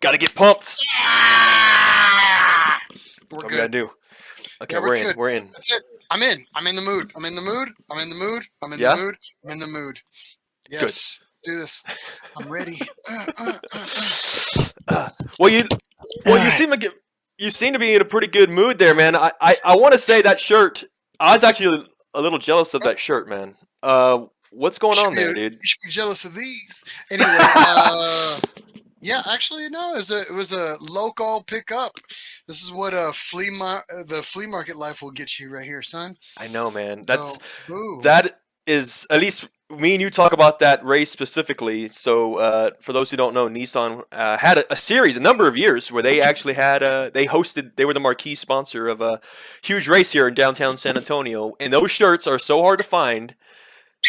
Gotta get pumped. Ah! We're What we good. gotta do? Okay, Yeah, we're in. good. We're in. That's it. I'm in. I'm in the mood. I'm in the mood. I'm in the mood. I'm in Yeah? the mood. I'm in the mood. Yes. Do this. I'm ready. Well, you Alright. seem to be in a pretty good mood there, man. I want to say that shirt. I was actually a little jealous of that shirt, man. What's going on there, dude? You should be jealous of these. Anyway, yeah, actually, no. It was a local pickup. This is what the flea market life will get you right here, son. I know, man. So, boom. That is at least me and you talk about that race specifically. So for those who don't know, Nissan had a series, a number of years where they actually had they were the marquee sponsor of a huge race here in downtown San Antonio, and those shirts are so hard to find.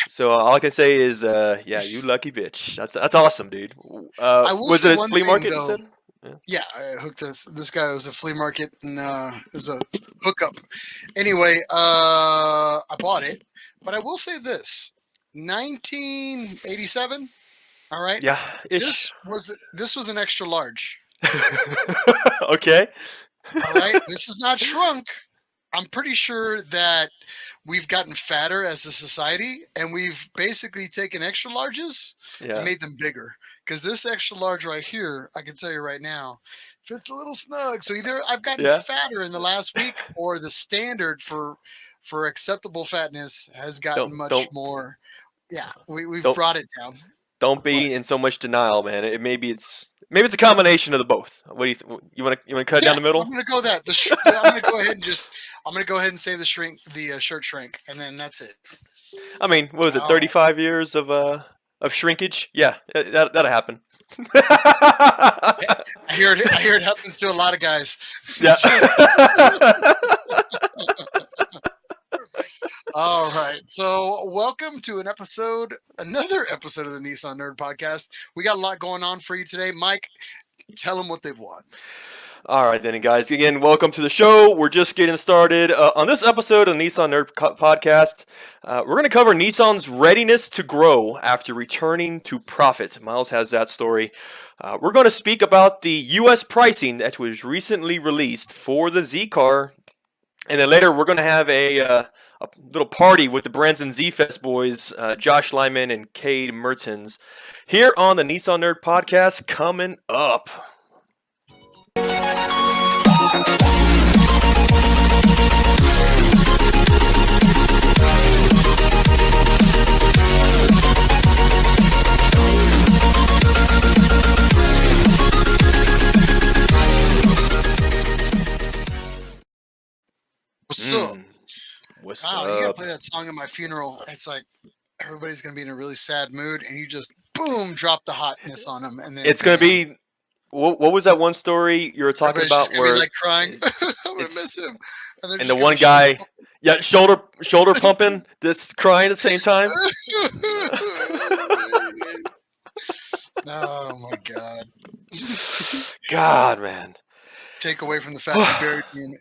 So all I can say is, yeah, you lucky bitch. That's awesome, dude. I will Was say it a one flea thing, market? You though. said? Yeah, I hooked this guy. Was a flea market, and it was a hookup. Anyway, I bought it, but I will say this: 1987. All right. Yeah, ish. This was an extra large. Okay. All right. This is not shrunk. I'm pretty sure that we've gotten fatter as a society, and we've basically taken extra larges Yeah. and made them bigger. Because this extra large right here, I can tell you right now, fits a little snug. So either I've gotten Yeah. fatter in the last week, or the standard for acceptable fatness has gotten much more. Yeah, we've Don't- brought it down. Don't be in so much denial, man. Maybe it's a combination of the both. What do you want to cut it down the middle? I'm gonna go that. I'm gonna go ahead and say the shirt shrank, and then that's it. I mean, what was it? 35 years of shrinkage? Yeah, that'll happen. I hear it happens to a lot of guys. Yeah. All right. So welcome to another episode of the Nissan Nerd Podcast. We got a lot going on for you today. Mike, tell them what they've won. All right, then, guys. Again, welcome to the show. We're just getting started. On this episode of the Nissan Nerd Podcast, we're going to cover Nissan's readiness to grow after returning to profit. Miles has that story. We're going to speak about the US pricing that was recently released for the Z car. And then later, we're going to have a little party with the Branson Z Fest boys, Josh Lyman and Cade Mertens, here on the Nissan Nerd Podcast coming up. What's up? What's You up? gotta play that song at my funeral. It's like everybody's gonna be in a really sad mood, and you just boom drop the hotness on them, and then It's gonna be. What was that one story you were talking everybody's about just gonna where be like crying? I'm gonna miss him. and the one guy, yeah, shoulder pumping, just crying at the same time? Oh my god! God, man. Take away from the fact you buried me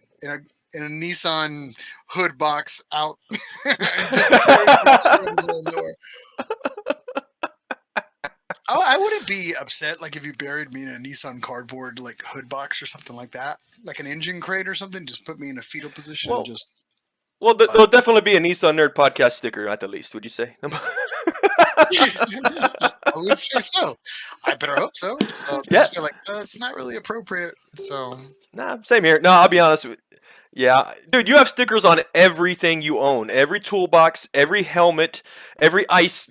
in a Nissan hood box out. I wouldn't be upset like if you buried me in a Nissan cardboard like hood box or something like that, like an engine crate or something. Just put me in a fetal position. Well, there'll definitely be a Nissan Nerd Podcast sticker at the least. Would you say? I would say so. I better hope so. So Yeah. I feel like it's not really appropriate. So Nah, same here. No, I'll be honest with you. Yeah, dude, you have stickers on everything you own. Every toolbox, every helmet, every ice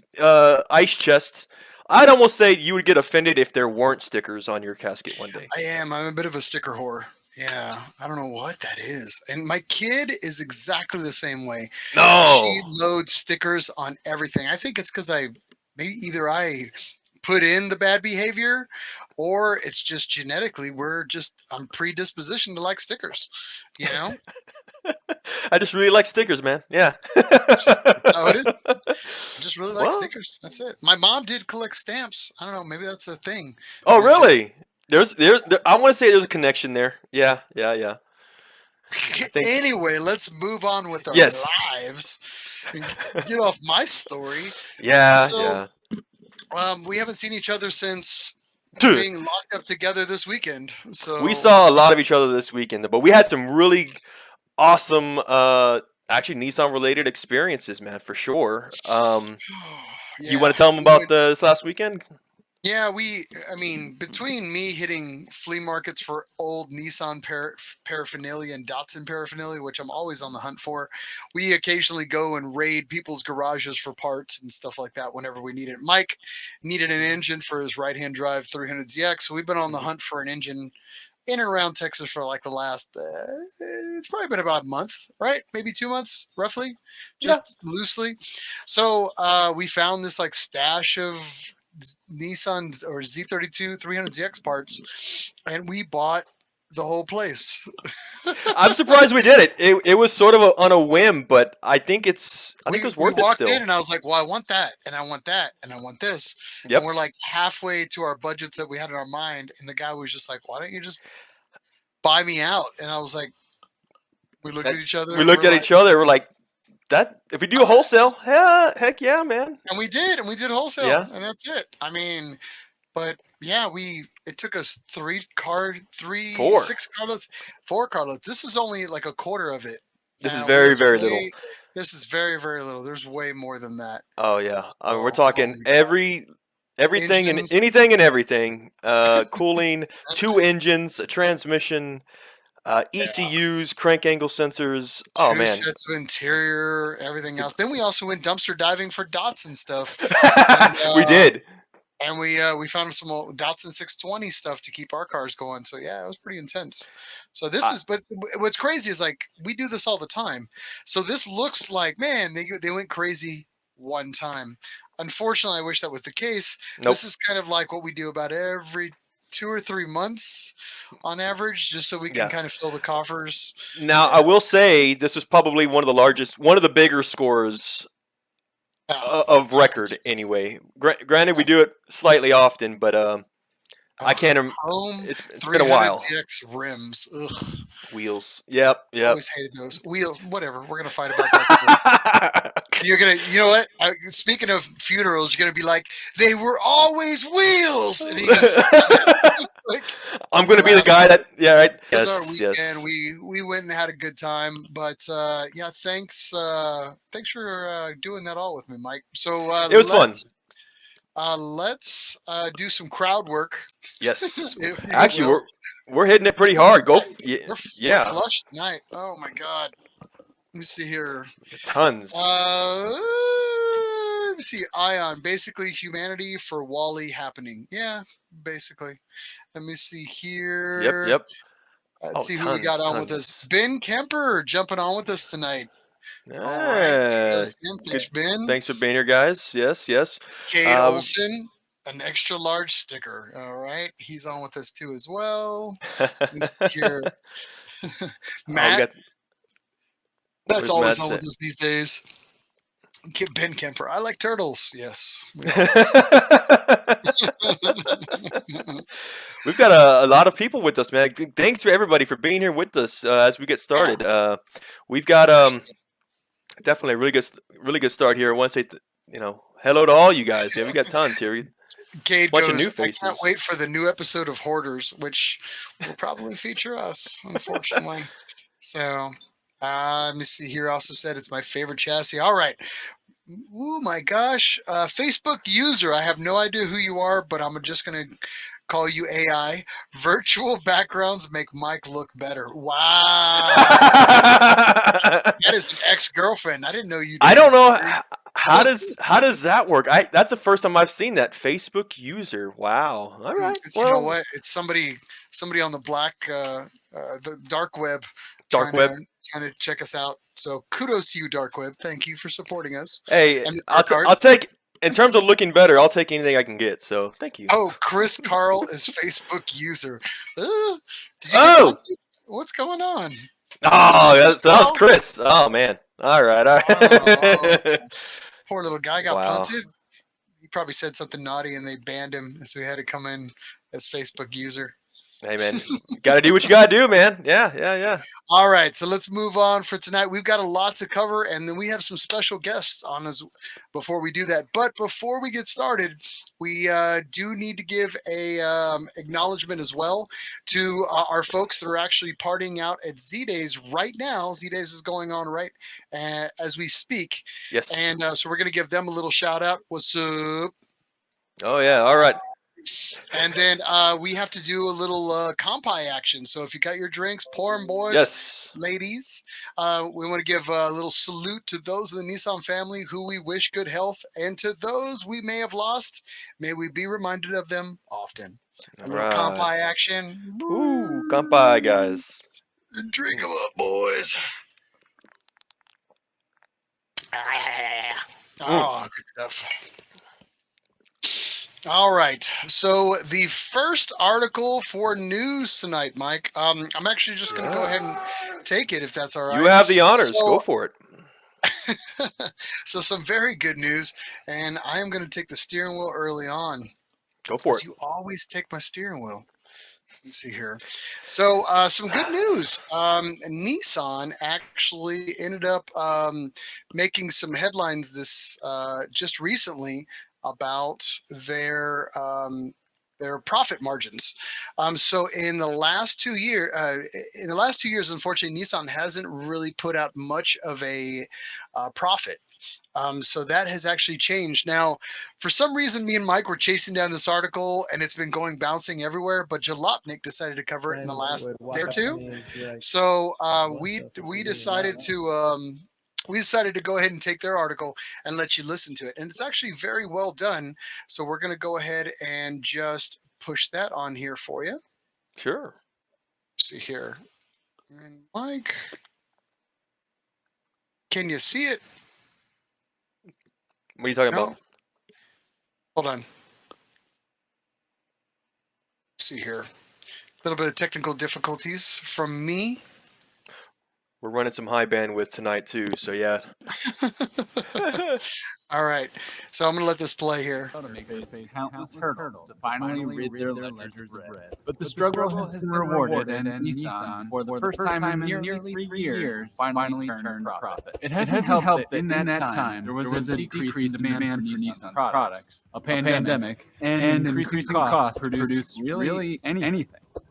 chest. I'd almost say you would get offended if there weren't stickers on your casket one day. I am. I'm a bit of a sticker whore. Yeah, I don't know what that is. And my kid is exactly the same way. No. She loads stickers on everything. I think it's because I put in the bad behavior, or it's just genetically I'm predispositioned to like stickers. You know? I just really like stickers, man. Yeah. That's how it is. I just really like stickers. That's it. My mom did collect stamps. I don't know. Maybe that's a thing. Oh, really? I want to say there's a connection there. Yeah. Anyway, let's move on with our lives and get off my story. Yeah. We haven't seen each other since being locked up together this weekend. We So saw a lot of each other this weekend, but we had some really awesome, actually Nissan related experiences, man, for sure. You want yeah, to tell them we about went. this last weekend? Yeah, I mean, between me hitting flea markets for old Nissan paraphernalia and Datsun paraphernalia, which I'm always on the hunt for, we occasionally go and raid people's garages for parts and stuff like that whenever we need it. Mike needed an engine for his right-hand drive 300ZX, so we've been on the Mhm. hunt for an engine in and around Texas for like the last, it's probably been about a month, right? Maybe 2 months, roughly, Yeah. just loosely. So we found this like stash of Nissan or Z32 300ZX parts, and we bought the whole place. I'm surprised we did it. It was sort of on a whim, but I think it we was we worth it walked in still. and I was like, well, I want that, and I want that, and I want this, and Yep. we're like halfway to our budgets that we had in our mind, and the guy was just like, why don't you just buy me out? And I was like, we looked And at each other we and looked we're at like, each other. We're like, that. If we do a all right. wholesale, yeah, heck yeah, man. And we did, and we did wholesale, Yeah. and that's it. I mean, but yeah, it took us Four. 6 carloads, 4 carloads. This is only like a quarter of it. This is There's very, very little. way, this is very, very little. There's way more than that. Oh yeah. I mean, we're So, oh talking my God, everything and engines, anything and everything. Cooling, two engines, a transmission, yeah, ECUs, crank angle sensors. Oh two man. sets of interior, everything The- else. Then we also went dumpster diving for dots and stuff, and we did. we found some old Datsun 620 stuff to keep our cars going. So yeah, it was pretty intense. So this I, is, but what's crazy is like we do this all the time. So this looks like, man, they went crazy one time. Unfortunately, I wish that was the case. nope. This is kind of like what we do about every 2 or 3 months on average, just so we can Yeah. kind of fill the coffers. Now I Yeah. will say this was probably one of the bigger scores Yeah. of record anyway. Granted, we do it slightly often, but I Ugh, can't. Chrome It's been a while. 300ZX rims. Ugh. Wheels. Yep. Yep. Always hated those wheels. Whatever. We're gonna fight about that today. You're gonna, you know what? Speaking of funerals, you're gonna be like, they were always wheels, and you just like I'm gonna be the blast. guy that. Yeah. Right. It was our Yes. weekend. Yes. We went and had a good time. But yeah, thanks for doing that all with me, Mike. So It was fun. let's do some crowd work, Yes. if you Actually, will. we're hitting it pretty This is hard. Go. nice. We're Yeah. flush tonight. Oh my God. Let me see here. Tons. Let me see. Ion, basically humanity for Wally happening. Yeah, basically. Let me see Yep. here. Yep. Let's Oh, see who we got tons. on with us. Tons. Ben Kemper jumping on with us tonight. All right. Yeah. There's him. Good. Thanks, Ben. Thanks for being here, guys. Yes. Yes. Cade Uh, Olson, an extra large sticker. All right. He's on with us too as well. Let me see here. oh, we Matt, got. that's Where's always Matt on at? with us these days. Ben Kemper. I like turtles. Yes, we all do. We've got a lot of people with us, man. Thanks for everybody for being here with us as we get Yeah. started. We've got definitely a really good start here. I want to say hello to all you guys. Yeah, we got tons here. Cade Bunch of goes, new I can't wait faces. for the new episode of Hoarders, which will probably feature us, unfortunately. So, let me see here. Also said it's my favorite chassis. All right. Oh my gosh. Facebook user. I have no idea who you are, but I'm just going to call you AI. Virtual backgrounds make Mike look better. Wow. That is an ex-girlfriend. I didn't know you I dated don't know straight. how does that work. That's the first time I've seen that Facebook user. Wow. All right. It's, you know Well, what? It's somebody on the the dark web dark trying web. to check us out. So kudos to you, dark web. Thank you for supporting us. Hey, And the dark I'll arts. take in terms of looking better. I'll take anything I can get. So thank you. Oh, Chris Carl is Facebook user. Did you get Oh. punted? What's going on? Oh, that was Carl? Chris. Oh man. All right. All Oh, right. poor little guy got wow. punted. He probably said something naughty and they banned him, so he had to come in as Facebook user. Hey, man, got to do what you got to do, man. Yeah, yeah, yeah. All right, so let's move on for tonight. We've got a lot to cover, and then we have some special guests on us before we do that. But before we get started, we do need to give a acknowledgement as well to our folks that are actually partying out at Z Days right now. Z Days is going on right as we speak, Yes. and so we're going to give them a little shout out. What's up? Oh, yeah. All right. And then we have to do a little compai action. So if you got your drinks, pour them, boys, Yes. ladies. We want to give a little salute to those of the Nissan family who we wish good health, and to those we may have lost, may we be reminded of them often. A All little right. compai action. Ooh, kanpai, guys. Drink them up, boys. Oh, good stuff. All right. So the first article for news tonight, Mike. I'm actually just going to go ahead and take it if that's all right. You have the honors. So, Go for it. so some very good news, and I am going to take the steering wheel early on. Go for it. You always take my steering wheel. Let's see here. So some good news. Nissan actually ended up making some headlines this just recently about their profit margins. So in the last 2 years, unfortunately, Nissan hasn't really put out much of a profit. So that has actually changed. Now, for some reason, me and Mike were chasing down this article, and it's been bouncing everywhere. But Jalopnik decided to cover it in the last day or two. So we decided to go ahead and take their article and let you listen to it, and it's actually very well done. So we're going to go ahead and just push that on here for you. Sure. Let's see here, and Mike, can you see it? What are you talking about? Hold on. Let's see here. A little bit of technical difficulties from me. We're running some high bandwidth tonight too, so yeah. All right, so I'm going to let this play here. Automakers face countless hurdles to finally rid their ledgers of red. But the struggle has been rewarded, and Nissan, for the first time in nearly 3 years, finally turned a profit. It hasn't helped that in that time there was a decrease in demand for Nissan products, a pandemic, and increasing costs produced really anything.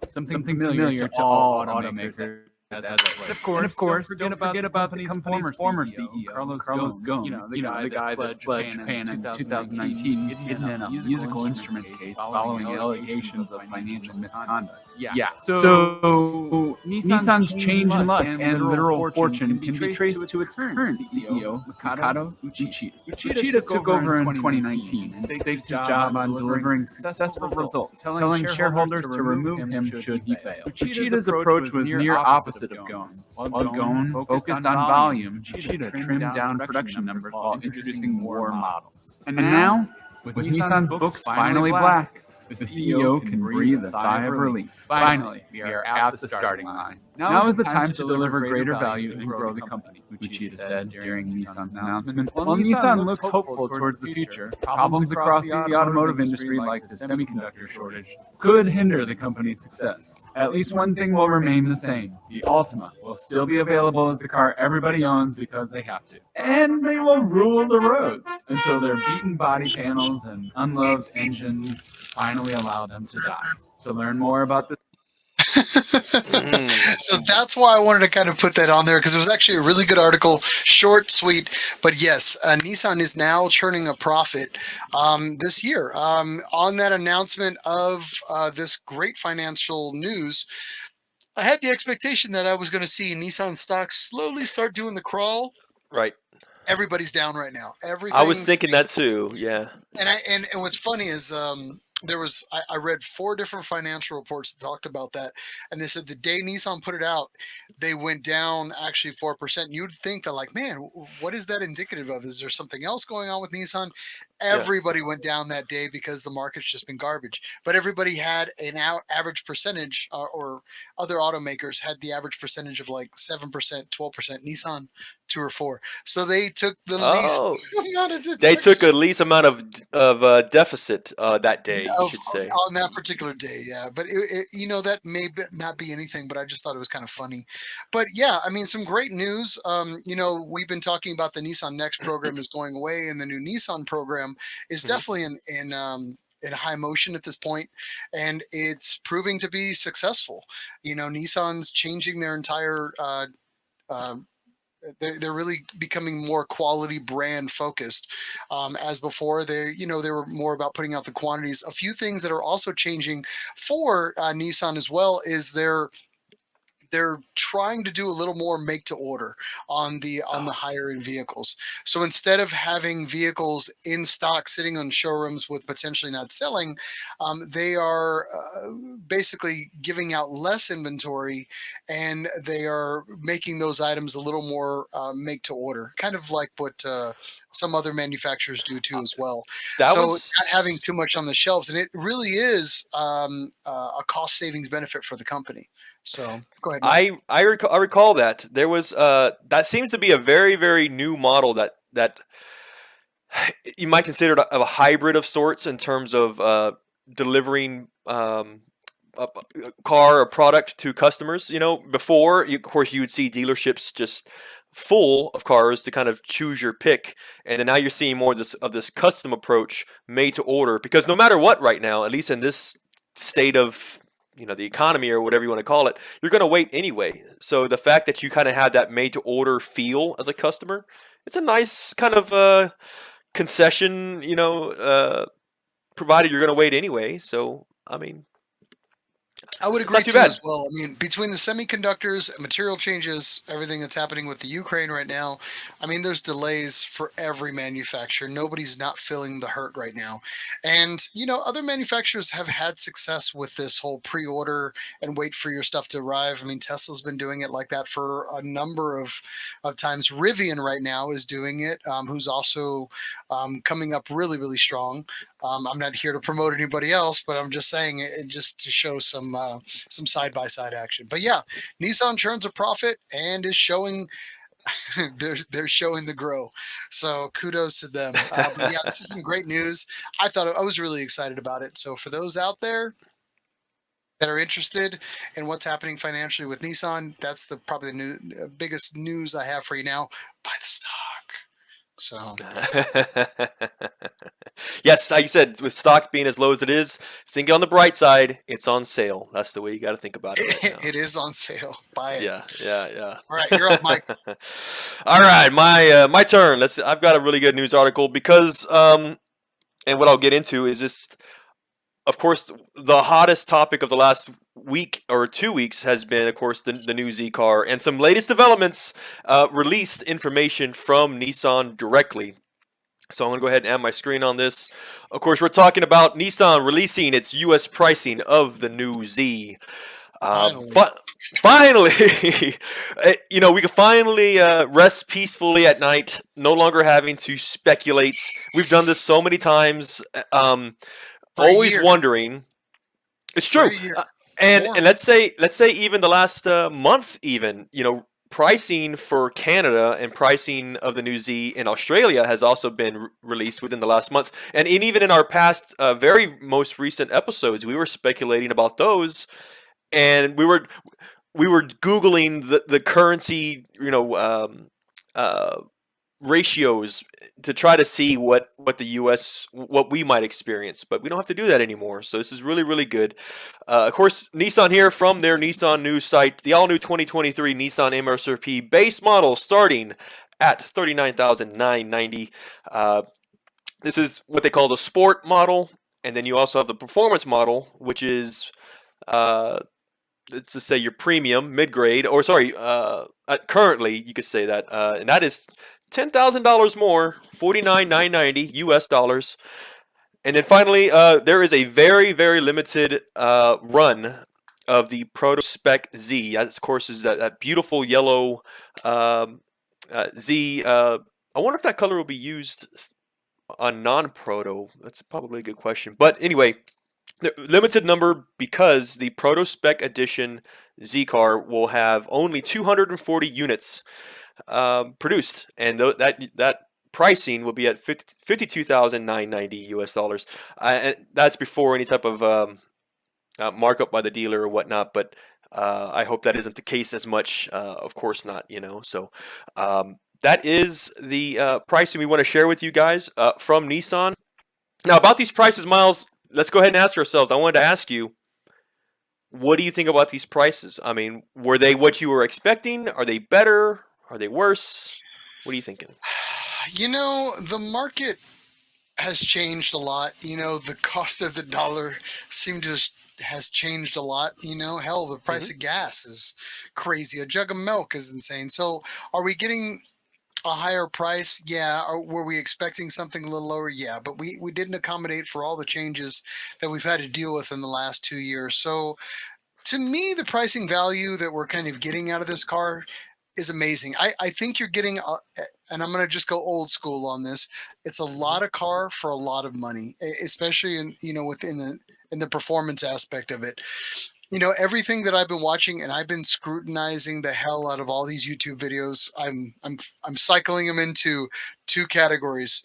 Something familiar to all automakers. Of course, don't forget about the company's former CEO, Carlos Ghosn, the guy that fled Japan in 2019, hidden in a musical instrument case following allegations of financial misconduct. Yeah. So Nissan's change in luck and literal fortune can be traced to its current CEO, Makoto Uchida. Uchida took over in 2019 and staked his job on delivering successful results, telling shareholders to remove him should he fail. Uchida's approach was near opposite of Ghosn's. While Ghosn focused on volume, Uchida trimmed down production numbers while introducing more models. And now, with Nissan's books finally black, the CEO can breathe a sigh of relief. Finally, we are at the starting line. Now is the time to deliver greater value and grow the company, Uchida said during Nissan's announcement. While Nissan looks hopeful towards the future, problems across the automotive industry, like the semiconductor shortage, could hinder the company's success. At least one thing will remain the same. The Altima will still be available as the car everybody owns because they have to. And they will rule the roads until their beaten body panels and unloved engines finally allow them to die. To learn more about this, So that's why I wanted to kind of put that on there, because it was actually a really good article, short, sweet. But yes, Nissan is now churning a profit this year. On that announcement of this great financial news, I had the expectation that I was going to see Nissan stocks slowly start doing the crawl. Right. Everybody's down right now. I was thinking that too. Yeah. And what's funny is I read 4 different financial reports that talked about that, and they said the day Nissan put it out, they went down actually 4%. You'd think that, like, man, what is that indicative of? Is there something else going on with Nissan? everybody went down that day because the market's just been garbage. But everybody had an average percentage, or other automakers had the average percentage of like 7%, 12%. Nissan 2 or 4. So they took the least Oh, amount of they took deduction a least amount of deficit that day, you of should say. on that particular day. Yeah, but that may not be anything, but I just thought it was kind of funny. But yeah, I mean, some great news. We've been talking about the Nissan Next program is going away, and the new Nissan program is Mhm. definitely in high motion at this point, and it's proving to be successful. Nissan's changing their entire uh, they're really becoming more quality brand focused. As before, they were more about putting out the quantities. A few things that are also changing for Nissan as well is they're trying to do a little more make to order on the Oh, higher end vehicles. So instead of having vehicles in stock sitting on showrooms with potentially not selling, they are basically giving out less inventory, and they are making those items a little more make to order, kind of like what some other manufacturers do too as well. that So not having was. too much on the shelves, and it really is a cost savings benefit for the company. So go ahead, Mike. I recall that there was that seems to be a very very new model that you might consider it a hybrid of sorts in terms of delivering a car or product to customers. Before, of course, you would see dealerships just full of cars to kind of choose your pick, and then now you're seeing more of this custom approach, made to order. Because no matter what, right now, at least in this state of the economy or whatever you want to call it, you're going to wait anyway. So the fact that you kind of have that made to order feel as a customer, it's a nice kind of concession, provided you're going to wait anyway. So, I mean, I would it's not agree too too as bad. well. I mean, between the semiconductors, material changes, everything that's happening with the Ukraine right now, I mean, there's delays for every manufacturer. Nobody's not feeling the hurt right now. And, other manufacturers have had success with this whole pre-order and wait for your stuff to arrive. I mean, Tesla's been doing it like that for a number of times. Rivian right now is doing it, who's also coming up really, really strong. I'm not here to promote anybody else, but I'm just saying it just to show some side by side action. But yeah, Nissan turns a profit and is showing they're showing the grow. So kudos to them. But yeah, this is some great news. I was really excited about it. So for those out there that are interested in what's happening financially with Nissan, that's probably the biggest news I have for you now. Buy the stock. So Yes, like you said, with stocks being as low as it is, think on the bright side. It's on sale. That's the way you got to think about it right now. it is on sale. Buy it. Yeah, yeah, All right, you're up, Mike. yeah. All right, my turn. I've got a really good news article because and what I'll get into is just, of course, the hottest topic of the last week or 2 weeks has been, of course, the new Z car and some latest developments, released information from Nissan directly. So I'm going to go ahead and add my screen on this. Of course, we're talking about Nissan releasing its US pricing of the new Z. Finally. Finally, we can finally rest peacefully at night, no longer having to speculate. We've done this so many times. For a Always year. wondering. It's For true. a year. And More. and let's say even the last month, even, pricing for Canada and pricing of the new Z in Australia has also been released within the last month. And even in our past, very most recent episodes, we were speculating about those, and we were googling the currency, ratios to try to see what the US, what we might experience, but we don't have to do that anymore. So this is really really good. Of course, Nissan here from their Nissan news site, the all new 2023 Nissan MSRP base model starting at 39,990. This is what they call the sport model, and then you also have the performance model, which is let's just say your premium, mid grade, or sorry, currently you could say that, and that is $10,000 more, 49,990 US dollars. And then finally, there is a very very limited run of the Proto Spec Z. That, of course, is that beautiful yellow Z. I wonder if that color will be used on non-proto? That's probably a good question. But anyway, the limited number because the proto spec edition Z car will have only 240 units produced, and that pricing will be at 52,990 US dollars. And that's before any type of markup by the dealer or whatnot. But I hope that isn't the case as much. Of course not, So that is the pricing we want to share with you guys from Nissan. Now, about these prices, Miles, let's go ahead and ask ourselves. I wanted to ask you, what do you think about these prices? I mean, were they what you were expecting? Are they better? Are they worse? What are you thinking? The market has changed a lot. The cost of the dollar has changed a lot. Hell, the price of gas is crazy. A jug of milk is insane. So are we getting a higher price? Yeah. Or were we expecting something a little lower? Yeah. But we didn't accommodate for all the changes that we've had to deal with in the last 2 years. So to me, the pricing value that we're kind of getting out of this car is amazing. I think you're getting, and I'm going to just go old school on this. It's a lot of car for a lot of money, especially within the performance aspect of it. Everything that I've been watching, and I've been scrutinizing the hell out of all these YouTube videos. I'm cycling them into two categories: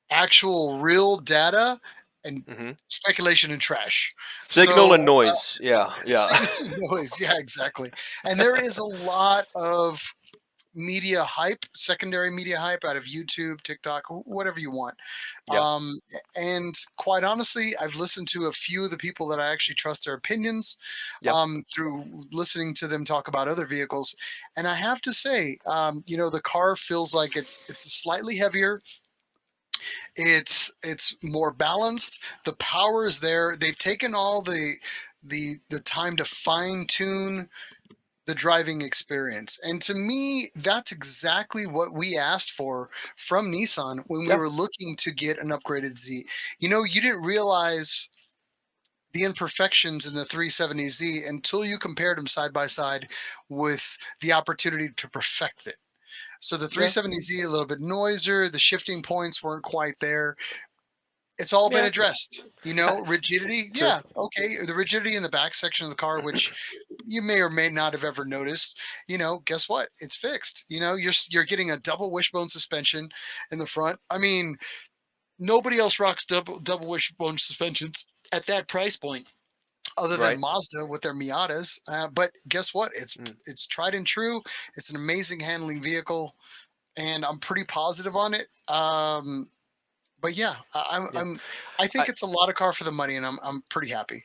actual real data and speculation and trash. Signal and noise. Yeah. Signal and noise. Yeah, exactly. And there is a lot of media hype, secondary media hype out of YouTube, TikTok, whatever you want. Yeah. And quite honestly, I've listened to a few of the people that I actually trust their opinions through listening to them talk about other vehicles. And I have to say, the car feels like it's slightly heavier. It's more balanced. The power is there. They've taken all the time to fine tune the driving experience. And to me, that's exactly what we asked for from Nissan when we were looking to get an upgraded Z. You didn't realize the imperfections in the 370Z until you compared them side by side with the opportunity to perfect it. So the 370Z, a little bit noisier, the shifting points weren't quite there. It's all been addressed. Rigidity. True. Yeah. Okay. The rigidity in the back section of the car, which you may or may not have ever noticed, guess what? It's fixed. You're getting a double wishbone suspension in the front. I mean, nobody else rocks double wishbone suspensions at that price point other than Mazda with their Miatas. But guess what? It's tried and true. It's an amazing handling vehicle, and I'm pretty positive on it. But yeah, I think it's a lot of car for the money, and I'm pretty happy.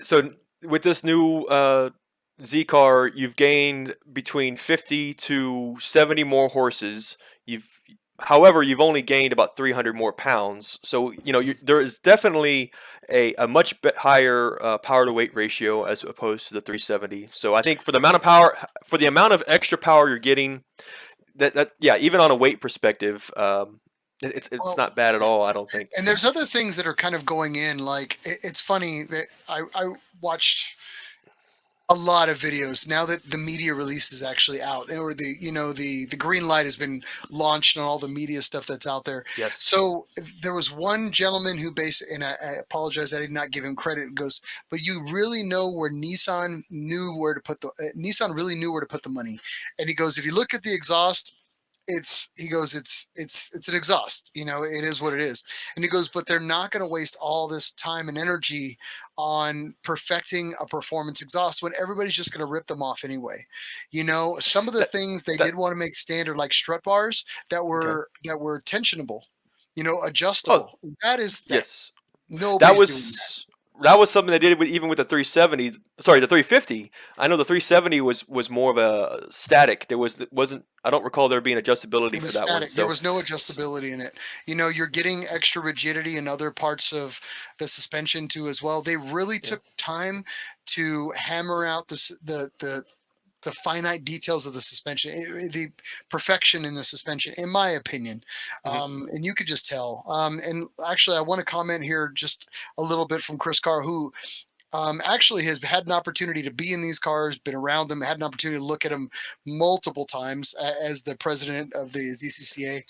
So with this new Z car, you've gained between 50 to 70 more horses. However, you've only gained about 300 more pounds. So there is definitely a much higher power to weight ratio as opposed to the 370. So I think for the amount of power, for the amount of extra power you're getting, even on a weight perspective. It's not bad at all, I don't think. And there's other things that are kind of going in. Like it's funny that I watched a lot of videos now that the media release is actually out, or the green light has been launched on all the media stuff that's out there. Yes. So there was one gentleman who and I apologize, I did not give him credit. Goes, but you really know where Nissan knew where to put Nissan really knew where to put the money. And he goes, if you look at the exhaust, it's an exhaust, it is what it is. And he goes, but they're not going to waste all this time and energy on perfecting a performance exhaust when everybody's just going to rip them off anyway. Some of the things they did want to make standard, like strut bars that were tensionable, adjustable. Yes. Nobody's that was something they did even with the 370. Sorry, the 350. I know the 370 was more of a static. Wasn't. I don't recall there being adjustability for that one. So. There was no adjustability in it. You're getting extra rigidity in other parts of the suspension too as well. They really took time to hammer out the finite details of the suspension, the perfection in the suspension, in my opinion. And you could just tell. And actually, I want to comment here just a little bit from Chris Carr, who actually has had an opportunity to be in these cars, been around them, had an opportunity to look at them multiple times as the president of the ZCCA.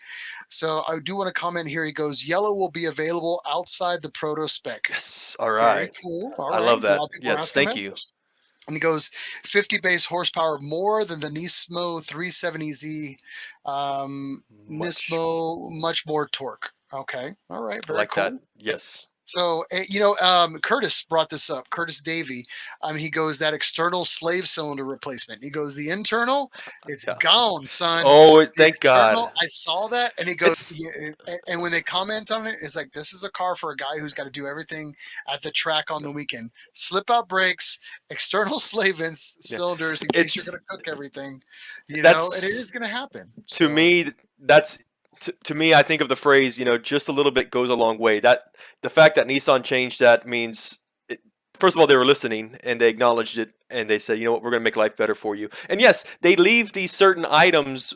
So I do want to comment here. He goes, yellow will be available outside the proto spec. Yes. All Very right. cool. All I right. love A lot that. of people are Yes. asking Thank that. you. And he goes 50 base horsepower more than the Nismo 370Z. Much. Nismo, much more torque. Okay. All right. I Very like that. cool. Yes. So, Curtis brought this up. Curtis Davey. He goes that external slave cylinder replacement. He goes the internal, it's Yeah. gone, son. Oh, The thank God. external, I saw that, and he goes, It's yeah, and when they comment on it, it's like this is a car for a guy who's got to do everything at the track on the weekend. Slip out brakes, external slave cylinders in case you're it's going to cook everything, and it is that's going to happen. to So. me that's to me I think of the phrase, just a little bit goes a long way. That the fact that Nissan changed that means first of all, they were listening and they acknowledged it and they said, you know what, we're going to make life better for you. And yes, they leave these certain items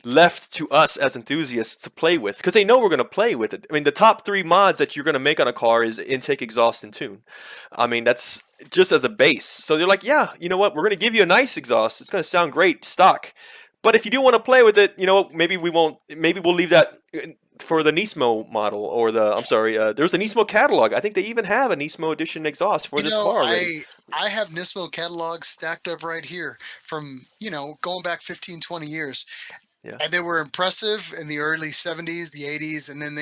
left to us as enthusiasts to play with because they know we're going to play with it. I mean, the top 3 mods that you're going to make on a car is intake, exhaust, and tune. I mean, that's just as a base. So they're like, yeah, you know what, we're going to give you a nice exhaust. It's going to sound great stock. But if you do want to play with it, maybe we won't. Maybe we'll leave that for the Nismo model or there's the Nismo catalog. I think they even have a Nismo edition exhaust for this car already. I have Nismo catalogs stacked up right here from, going back 15, 20 years. Yeah. And they were impressive in the early 70s, the 80s, and then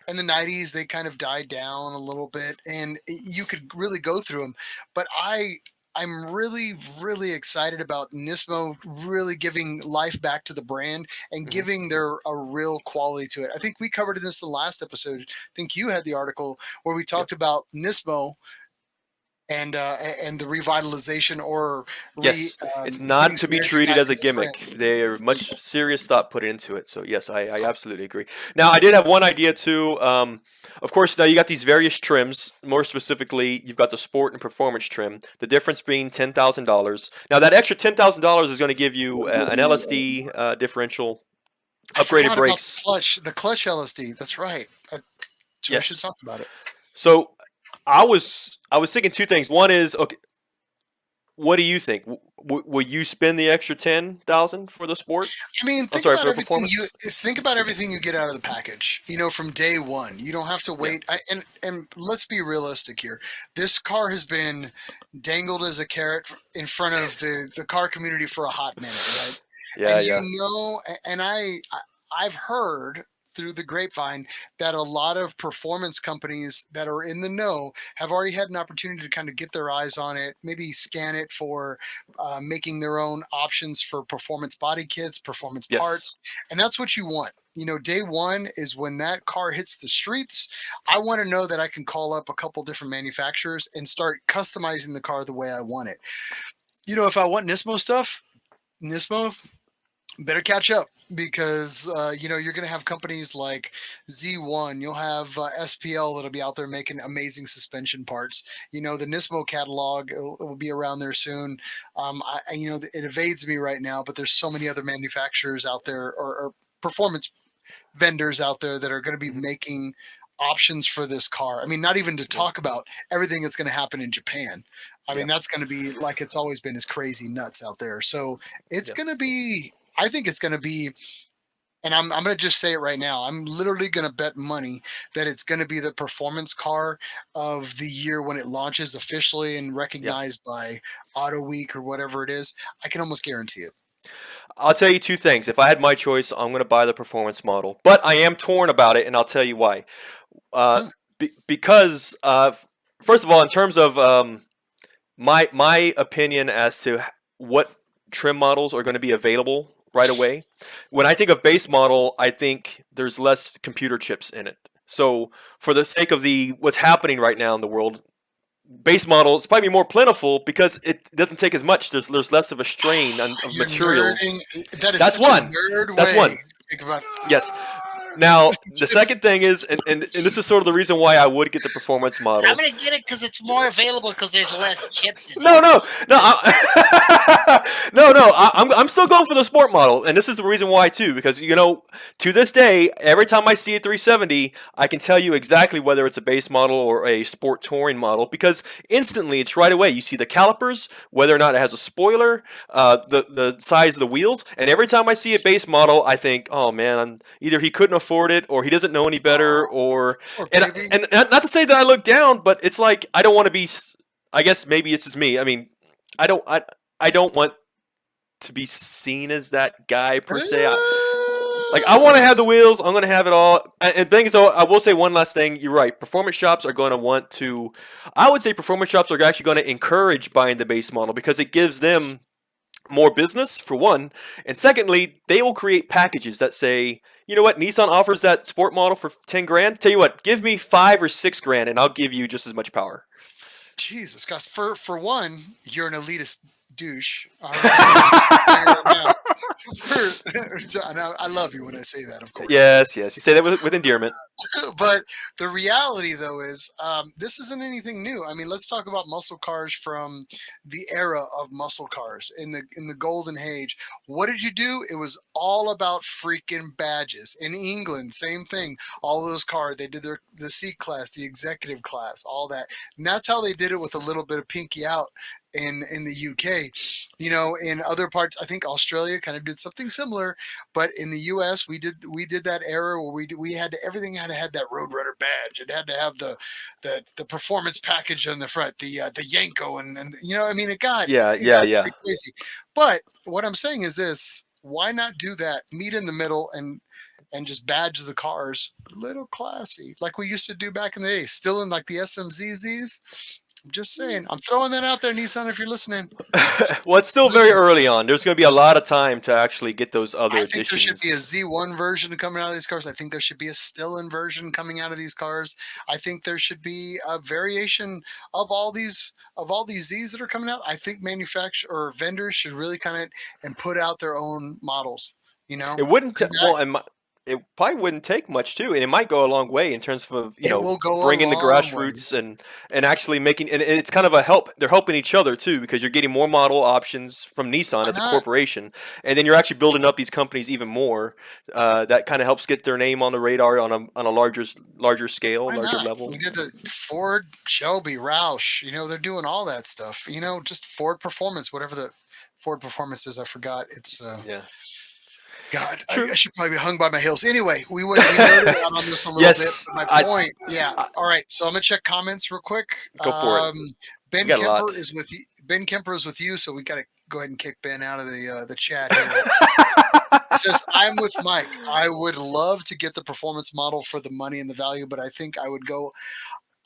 in the 90s, they kind of died down a little bit. And you could really go through them. But I'm really, really excited about Nismo really giving life back to the brand and giving a real quality to it. I think we covered this in the last episode. I think you had the article where we talked about Nismo and the revitalization or Yes, it's getting not to some be energy treated back as to a this brand. gimmick. There's much serious thought put into it. So yes, I absolutely agree. Now I did have one idea too. Of course, now you got these various trims. More specifically, you've got the sport and performance trim. The difference being $10,000. Now that extra $10,000 is going to give you an LSD differential, I upgraded forgot about brakes. the clutch LSD. That's right. We should Yes. talk about it. So I was thinking 2 things. One is, okay, what do you think? Will you spend the extra $10,000 for the sport? I mean, I'm think sorry, about for everything performance. think about everything you get out of the package. From day one, you don't have to wait. And let's be realistic here. This car has been dangled as a carrot in front of the car community for a hot minute, right? Yeah, And yeah. and I've heard through the grapevine that a lot of performance companies that are in the know have already had an opportunity to kind of get their eyes on it, maybe scan it for making their own options for performance body kits, performance Yes. parts, and that's what you want. Day one is when that car hits the streets. I want to know that I can call up a couple different manufacturers and start customizing the car the way I want it. If I want Nismo stuff, Nismo better catch up because you're going to have companies like Z1. You'll have SPL that'll be out there making amazing suspension parts. The Nismo catalog will be around there soon. It evades me right now, but there's so many other manufacturers out there or performance vendors out there that are going to be making options for this car. I mean, not even to talk about everything that's going to happen in Japan. I mean, that's going to be like it's always been, is crazy nuts out there. So it's going to be, I think it's going to be, and I'm going to just say it right now. I'm literally going to bet money that it's going to be the performance car of the year when it launches officially and recognized by Auto Week or whatever it is. I can almost guarantee it. I'll tell you 2 things. If I had my choice, I'm going to buy the performance model. But I am torn about it, and I'll tell you why. Because, first of all, in terms of my opinion as to what trim models are going to be available right away, when I think of base model, I think there's less computer chips in it. So for the sake of what's happening right now in the world, base model is probably more plentiful because it doesn't take as much. There's less of a strain of materials. That is That's such one. a nerd That's way one. to think about. Yes. Now, the Just- second thing is, and this is sort of the reason why I would get the performance model. I'm gonna get it because it's more available because there's less chips in it. No. I'm still going for the sport model, and this is the reason why too. Because to this day, every time I see a 370, I can tell you exactly whether it's a base model or a sport touring model because instantly it's right away. You see the calipers, whether or not it has a spoiler, the size of the wheels, and every time I see a base model, I think, oh man, either he couldn't afford it, or he doesn't know any better, or and not to say that I look down, but it's like I don't want to be. I guess maybe it's just me. I mean, I don't want to be seen as that guy per se. I want to have the wheels. I'm going to have it all. And things though, I will say one last thing. You're right. Performance shops are going to want to. I would say performance shops are actually going to encourage buying the base model because it gives them more business for one, and secondly, they will create packages that say, you know what, Nissan offers that sport model for 10 grand. Tell you what, give me 5 or 6 grand, and I'll give you just as much power. Jesus, Gus. For one, you're an elitist douche. I love you when I say that, of course. Yes. You say that with endearment. But the reality, though, is this isn't anything new. I mean, let's talk about muscle cars from the era of muscle cars in the golden age. What did you do? It was all about freaking badges. In England, same thing. All those cars, they did the C class, the executive class, all that. And that's how they did it with a little bit of pinky out in the UK. In other parts, I think Australia kind of did something similar, but in the US, we did that era where we had everything had to have that Roadrunner badge. It had to have the performance package on the front, the Yanko, and I mean, it got pretty crazy. But what I'm saying is this: why not do that? Meet in the middle and just badge the cars a little classy, like we used to do back in the day. Still in like the SMZZs. I'm just saying. I'm throwing that out there, Nissan, if you're listening. Well, it's still very early on. There's going to be a lot of time to actually get those other I think editions. there should be a Z1 version coming out of these cars. I think there should be a Stillin version coming out of these cars. I think there should be a variation of all these Zs that are coming out. I think manufacturer or vendors should really kind of and put out their own models. It wouldn't. It probably wouldn't take much too, and it might go a long way in terms of bringing the grassroots and actually making. And it's kind of a help. They're helping each other too because you're getting more model options from Nissan as a corporation, and then you're actually building up these companies even more. That kind of helps get their name on the radar on a larger scale, larger level. We did the Ford, Shelby, Roush. They're doing all that stuff. Just Ford Performance, whatever the Ford Performance is. I forgot. It's God, I should probably be hung by my heels. Anyway, we nerded out on this a little bit. But my point, all right. So I'm gonna check comments real quick. Go for it. Ben Kemper is with you. Ben Kemper is with you, so we got to go ahead and kick Ben out of the chat here. It says, "I'm with Mike. I would love to get the performance model for the money and the value, but I think I would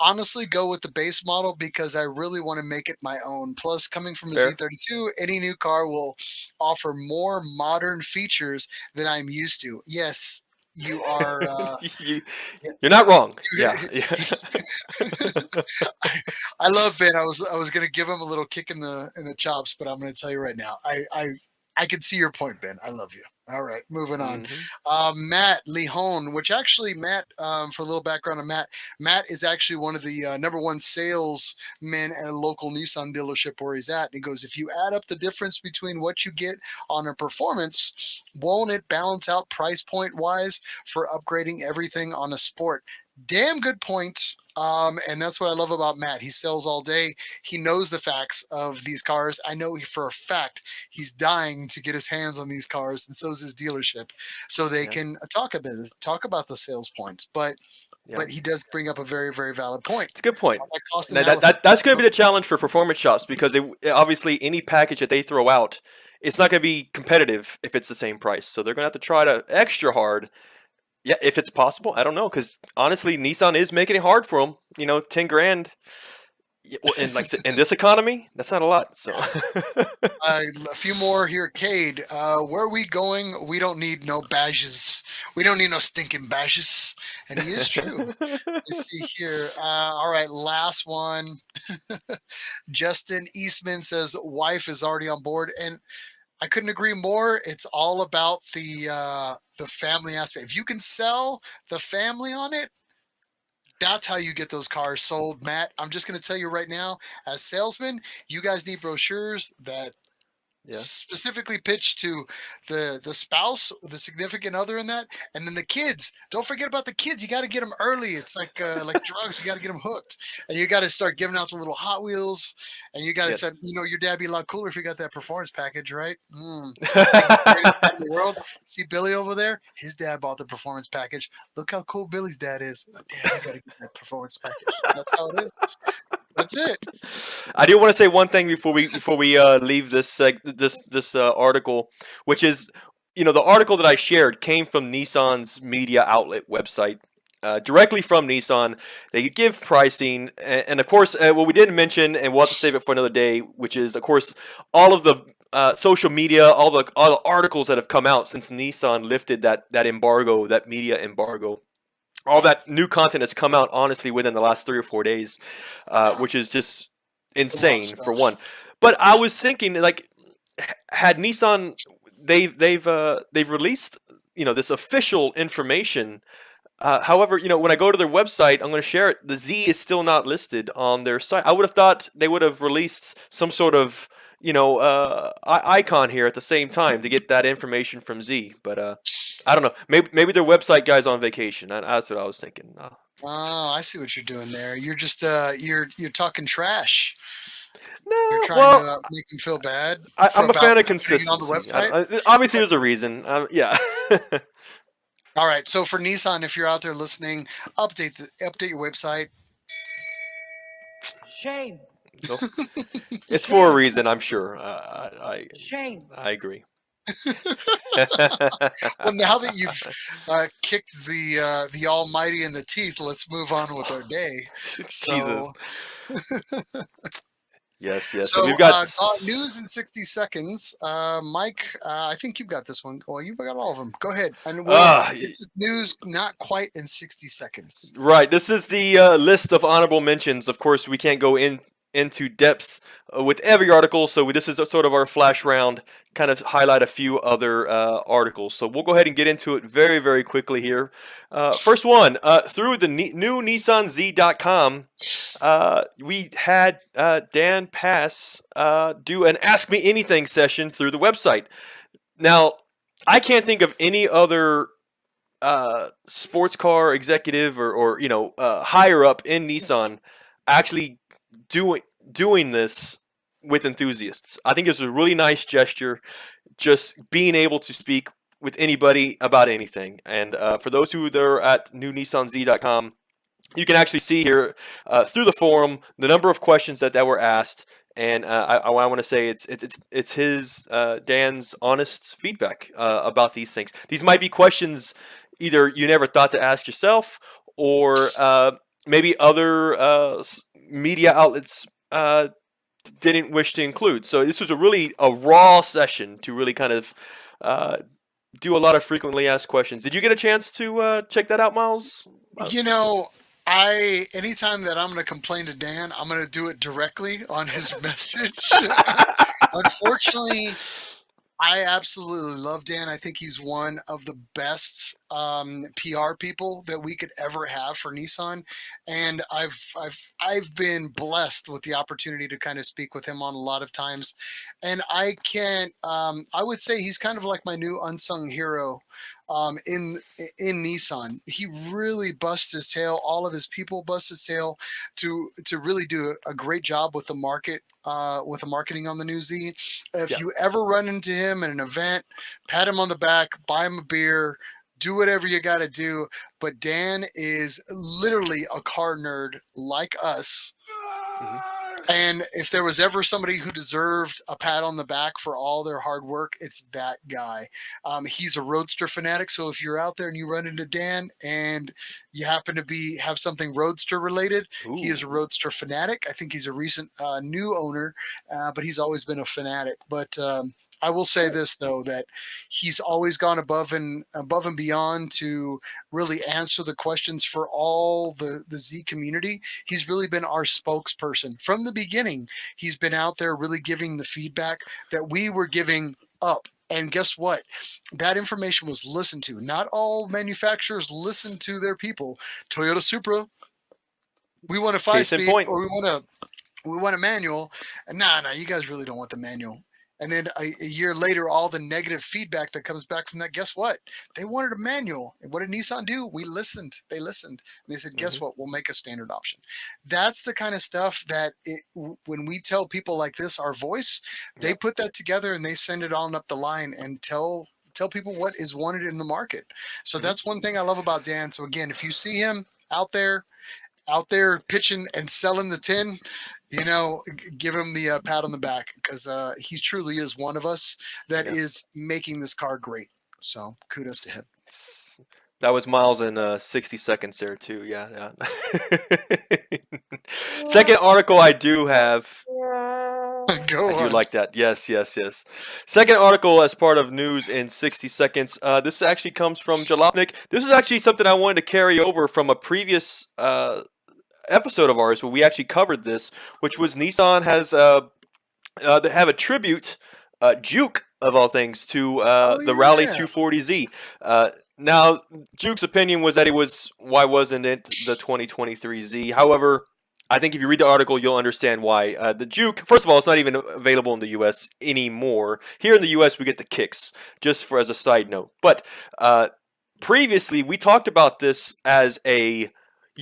honestly go with the base model because I really want to make it my own. Plus, coming from a Z32, any new car will offer more modern features than I'm used to." Yes, you are. You're not wrong. Yeah. I love Ben. I was going to give him a little kick in the chops, but I'm going to tell you right now. I can see your point, Ben. I love you. All right, moving on. Matt Lehone, which actually, Matt, for a little background on Matt is actually one of the number one salesmen at a local Nissan dealership where he's at. And he goes, if you add up the difference between what you get on a performance, won't it balance out price point wise for upgrading everything on a sport? Damn good point. And that's what I love about Matt. He sells all day. He knows the facts of these cars. I know for a fact he's dying to get his hands on these cars, and so is his dealership, so they can talk about the sales points. But he does bring up a very, very valid point. It's a good point. That's going to be the challenge for performance shops because obviously any package that they throw out, it's not going to be competitive if it's the same price. So they're going to have to try to extra hard. Yeah, if it's possible, I don't know, because honestly, Nissan is making it hard for them. 10 grand, and like in this economy, that's not a lot. So, a few more here, Cade. Where are we going? We don't need no badges. We don't need no stinking badges. And he is true. Let's see here. All right, last one. Justin Eastman says wife is already on board, and I couldn't agree more. It's all about the family aspect. If you can sell the family on it, that's how you get those cars sold, Matt. I'm just going to tell you right now, as salesmen, you guys need brochures that Yeah. specifically pitched to the spouse, the significant other in that, and then the kids. Don't forget about the kids. You got to get them early. It's like drugs. You got to get them hooked, and you got to start giving out the little Hot Wheels, and you got to Yeah. say, your dad be a lot cooler if you got that performance package, right? Biggest, greatest dad in the world. See Billy over there? His dad bought the performance package. Look how cool Billy's dad is. Dad, you got to get that performance package. That's how it is. That's it. I do want to say one thing before we leave this article, which is, the article that I shared came from Nissan's media outlet website, directly from Nissan. They give pricing, and of course, what we didn't mention, and we'll have to save it for another day, which is, of course, all of the social media, all the articles that have come out since Nissan lifted that embargo, that media embargo. All that new content has come out honestly within the last 3 or 4 days, which is just insane for one. But I was thinking, like, had Nissan they've released this official information. However, when I go to their website, I'm going to share it. The Z is still not listed on their site. I would have thought they would have released some sort of icon here at the same time to get that information from Z. But I don't know. Maybe their website guy's on vacation. That's what I was thinking. Oh, I see what you're doing there. You're just you're talking trash. You're No, trying well, to make them feel bad I'm a about fan of not putting it on the consistency. website. Obviously, there's a reason. Yeah. All right. So for Nissan, if you're out there listening, update your website. Shame. So, it's for a reason, I'm sure. Shame. I agree. Well, now that you've kicked the Almighty in the teeth, let's move on with our day. Jesus. Yes. So So we've got news in 60 seconds. Mike, I think you've got this one. Well, you've got all of them. Go ahead. And this is news not quite in 60 seconds. Right. This is the list of honorable mentions. Of course, we can't go into depth with every article, so this is sort of our flash round, kind of highlight a few other articles. So we'll go ahead and get into it very, very quickly here. First one, through the new NissanZ.com, we had Dan Pass do an Ask Me Anything session through the website. Now, I can't think of any other sports car executive or higher up in Nissan actually doing this with enthusiasts. I think it's a really nice gesture, just being able to speak with anybody about anything. And for those who are at newnissanz.com, you can actually see here through the forum the number of questions that were asked. And I want to say it's his Dan's honest feedback about these things. These might be questions either you never thought to ask yourself, or maybe other media outlets didn't wish to include. So this was a raw session to really kind of do a lot of frequently asked questions. Did you get a chance to check that out, Miles? Anytime that I'm going to complain to Dan, I'm going to do it directly on his message. Unfortunately, I absolutely love Dan. I think he's one of the best PR people that we could ever have for Nissan, and I've been blessed with the opportunity to kind of speak with him on a lot of times, and I can't. I would say he's kind of like my new unsung hero. In Nissan, he really busts his tail. All of his people bust his tail to really do a great job with the market, with the marketing on the new Z. If you ever run into him at an event, pat him on the back, buy him a beer, do whatever you got to do. But Dan is literally a car nerd like us. Mm-hmm. And if there was ever somebody who deserved a pat on the back for all their hard work, it's that guy. He's a Roadster fanatic. So if you're out there and you run into Dan and you happen to have something Roadster related, he is a Roadster fanatic. I think he's a recent new owner, but he's always been a fanatic. But I will say this though, that he's always gone above and beyond to really answer the questions for all the Z community. He's really been our spokesperson from the beginning. He's been out there really giving the feedback that we were giving up. And guess what? That information was listened to. Not all manufacturers listen to their people. Toyota Supra, we want a Case in 5-speed, point. or we want a manual. And nah, you guys really don't want the manual. And then a year later, all the negative feedback that comes back from that, guess what? They wanted a manual. And what did Nissan do? We listened. They listened. And they said, guess what? We'll make a standard option. That's the kind of stuff that when we tell people like this, our voice, they put that together and they send it on up the line and tell people what is wanted in the market. So that's one thing I love about Dan. So again, if you see him out there pitching and selling the tin, give him the pat on the back, because he truly is one of us that is making this car great. So kudos to him. That was Miles in 60 seconds there too. Yeah. Second article I do have. Go I do on. like that. Yes. Second article as part of news in 60 seconds. This actually comes from DeLashmutt. This is actually something I wanted to carry over from a previous episode of ours where we actually covered this, which was Nissan has they have a tribute Juke of all things to the Rally 240Z. Now Juke's opinion was that why wasn't it the 2023Z? However, I think if you read the article, you'll understand why. The Juke, first of all, it's not even available in the U.S. anymore. Here in the U.S., we get the kicks, just as a side note. But previously, we talked about this as you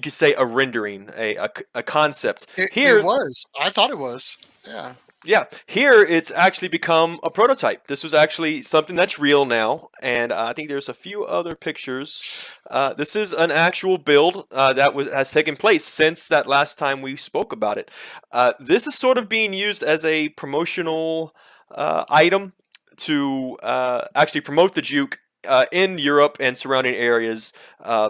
could say a rendering, a concept. It was. I thought it was. Yeah. Yeah, here it's actually become a prototype. This was actually something that's real now, and I think there's a few other pictures. This is an actual build that has taken place since that last time we spoke about it. This is sort of being used as a promotional item to actually promote the Juke in Europe and surrounding areas,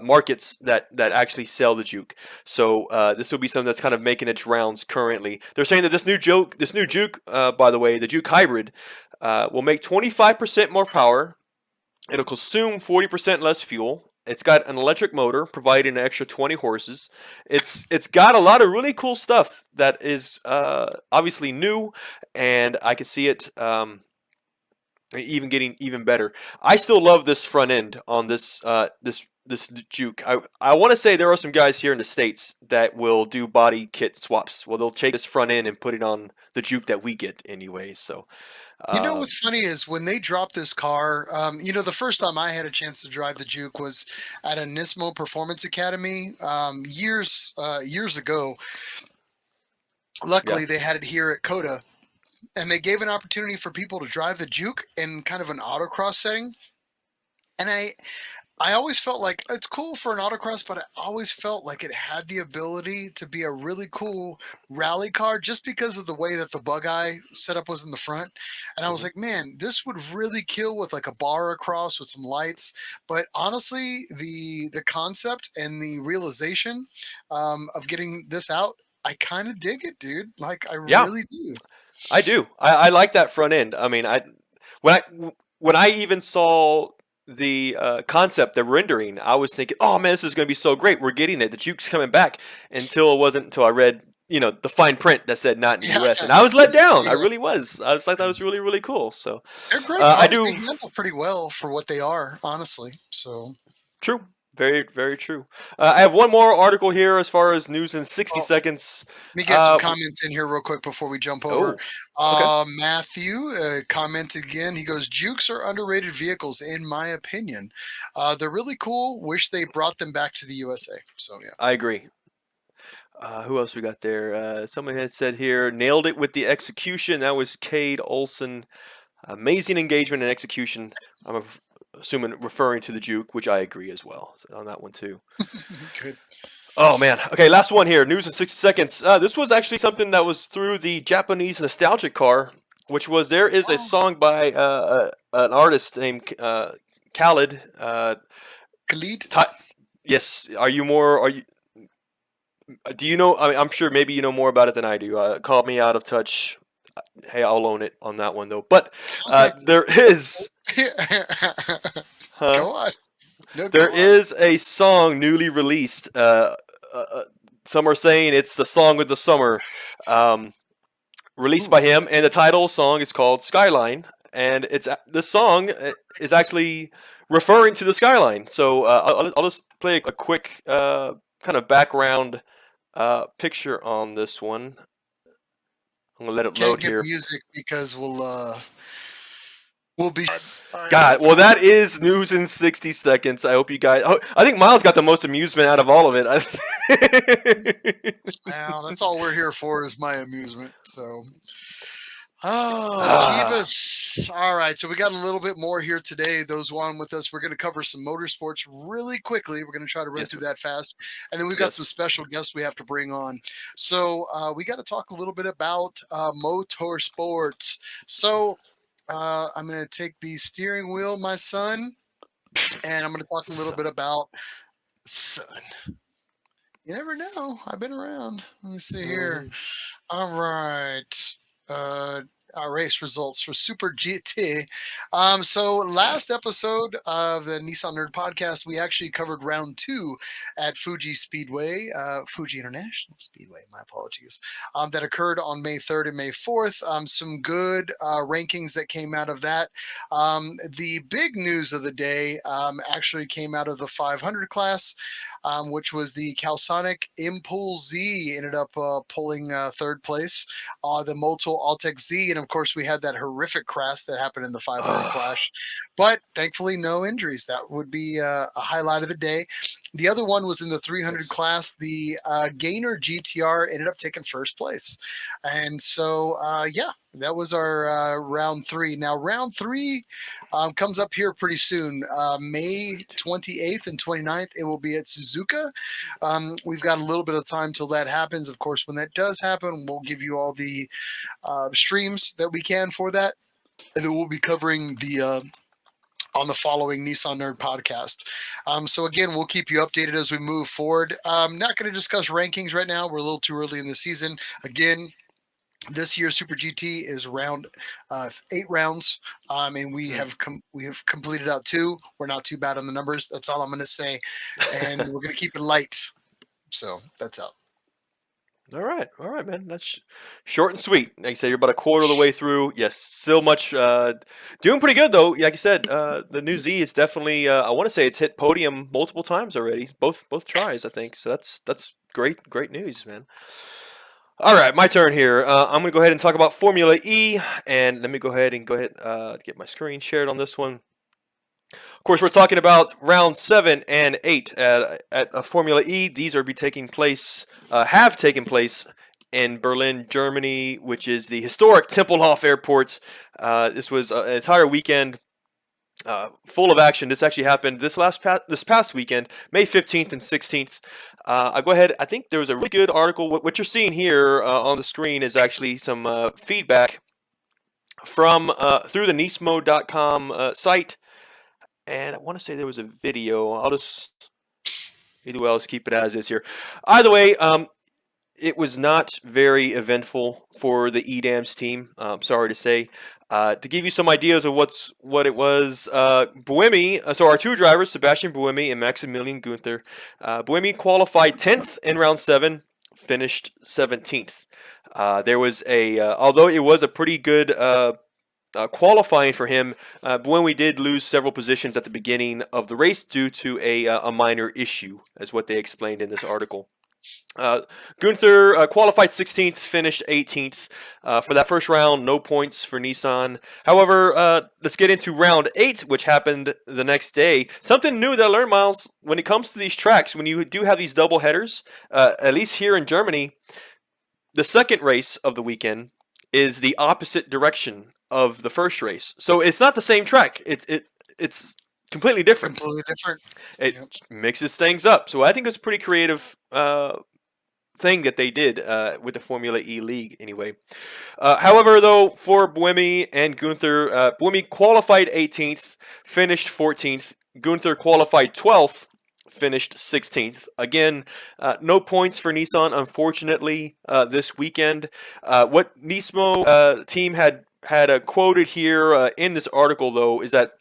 markets that actually sell the Juke. So this will be something that's kind of making its rounds currently. They're saying that this new Juke, by the way, the Juke Hybrid, will make 25% more power. It'll consume 40% less fuel. It's got an electric motor, providing an extra 20 horses. It's got a lot of really cool stuff that is obviously new, and I can see it even getting even better. I still love this front end on this Juke. I want to say there are some guys here in the States that will do body kit swaps. Well, they'll take this front end and put it on the Juke that we get anyway. So, what's funny is when they dropped this car, the first time I had a chance to drive the Juke was at a Nismo Performance Academy years ago. Luckily, they had it here at COTA. And they gave an opportunity for people to drive the Juke in kind of an autocross setting. And I always felt like it's cool for an autocross, but I always felt like it had the ability to be a really cool rally car just because of the way that the bug eye setup was in the front. And I was like, man, this would really kill with like a bar across with some lights. But honestly, the concept and the realization of getting this out, I kind of dig it, dude. Like I really do. I do. I like that front end. I mean, when I even saw the concept, the rendering, I was thinking, oh man, this is going to be so great. We're getting it. The Juke's coming back. Until I read, the fine print that said not in the US, and I was let down. I really was. I was like, that was really, really cool. So they're great. I do they handle pretty well for what they are, honestly. So true. Very, very true. I have one more article here as far as news in 60 seconds. Let me get some comments in here real quick before we jump over. Okay. Matthew commented again. He goes, Jukes are underrated vehicles, in my opinion. They're really cool. Wish they brought them back to the USA. So, yeah. I agree. Who else we got there? Someone had said here, nailed it with the execution. That was Cade Olson. Amazing engagement and execution. I'm assuming referring to the Juke, which I agree as well on that one too. Good. Oh man. Okay, last one here. News in 60 seconds. This was actually something that was through the Japanese nostalgic car, which was there is a song by an artist named Khalid. Khalid? Yes. Do you know? I mean, I'm sure maybe you know more about it than I do. Call me out of touch. Hey, I'll own it on that one though. But there is. Go on. No, there is a song newly released. Some are saying it's the song of the summer, released by him, and the title song is called Skyline. and this song is actually referring to the Skyline. So I'll just play a quick kind of background picture on this one. I'm gonna let it Can't load give here. music because we'll be. God, well, that is news in 60 seconds. I hope you guys. I think Miles got the most amusement out of all of it. Now that's all we're here for is my amusement. So. Oh, Ah, Jeebus. All right, so we got a little bit more here today. Those on with us, we're going to cover some motorsports really quickly. We're going to try to run yes, through that fast. And then we've got some yes. special guests we have to bring on. So we got to talk a little bit about motorsports. So I'm going to take the steering wheel, my son, and I'm going to talk a little bit about son. You never know. I've been around. Let me see here. All right. Our race results for Super GT. So last episode of the Nissan Nerd Podcast, we actually covered round 2 at Fuji Speedway, Fuji International Speedway. My apologies. That occurred on May 3rd and May 4th. Some good rankings that came out of that. The big news of the day actually came out of the 500 class. Which was the Calsonic Impulse Z, ended up pulling third place. The Motul Altec Z, and of course we had that horrific crash that happened in the 500 clash, but thankfully no injuries. That would be a highlight of the day. The other one was in the 300 class. The Gainer GTR ended up taking first place, and so yeah, that was our round 3. Now round 3 comes up here pretty soon, May 28th and 29th. It will be at Suzuka. We've got a little bit of time till that happens. Of course, when that does happen, we'll give you all the streams that we can for that, and then we'll be covering the on the following Nissan Nerd podcast. So again, we'll keep you updated as we move forward. I'm not going to discuss rankings right now. We're a little too early in the season. Again, this year's Super GT is round 8 rounds, and we have completed out 2. We're not too bad on the numbers. That's all I'm going to say, and we're going to keep it light. So that's out. All right, man. That's short and sweet. Like you said, you're about a quarter of the way through. Yes, still much. Doing pretty good though. Like you said, the new Z is definitely. I want to say it's hit podium multiple times already. Both tries, I think. So that's great news, man. All right, my turn here. I'm gonna go ahead and talk about Formula E, and let me go ahead and get my screen shared on this one. Of course, we're talking about round 7 and 8 at Formula E. These have taken place in Berlin, Germany, which is the historic Tempelhof Airport. This was an entire weekend full of action. This actually happened this past weekend, May 15th and 16th. I'll go ahead. I think there was a really good article. What you're seeing here on the screen is actually some feedback from through the Nismo.com site. And I want to say there was a video. Either way, I'll just keep it as is here. Either way, it was not very eventful for the EDAMS team. Sorry to say. To give you some ideas of what it was, Buemi. So our 2 drivers, Sebastian Buemi and Maximilian Gunther. Buemi qualified 10th in round 7, finished 17th. There was although it was a pretty good. Qualifying for him, Buemi did lose several positions at the beginning of the race due to a minor issue, as what they explained in this article. Gunther qualified 16th, finished 18th. For that first round, no points for Nissan. However, let's get into round 8, which happened the next day. Something new that I learned, Miles, when it comes to these tracks, when you do have these double headers, at least here in Germany, the second race of the weekend is the opposite direction of the first race. So it's not the same track. It's completely different. Completely different. It mixes things up. So I think it's a pretty creative thing that they did with the Formula E League anyway. However, though, for Buemi and Gunther, Buemi qualified 18th, finished 14th. Gunther qualified 12th, finished 16th. Again, no points for Nissan, unfortunately, this weekend. What Nismo team had quoted here in this article, though, is that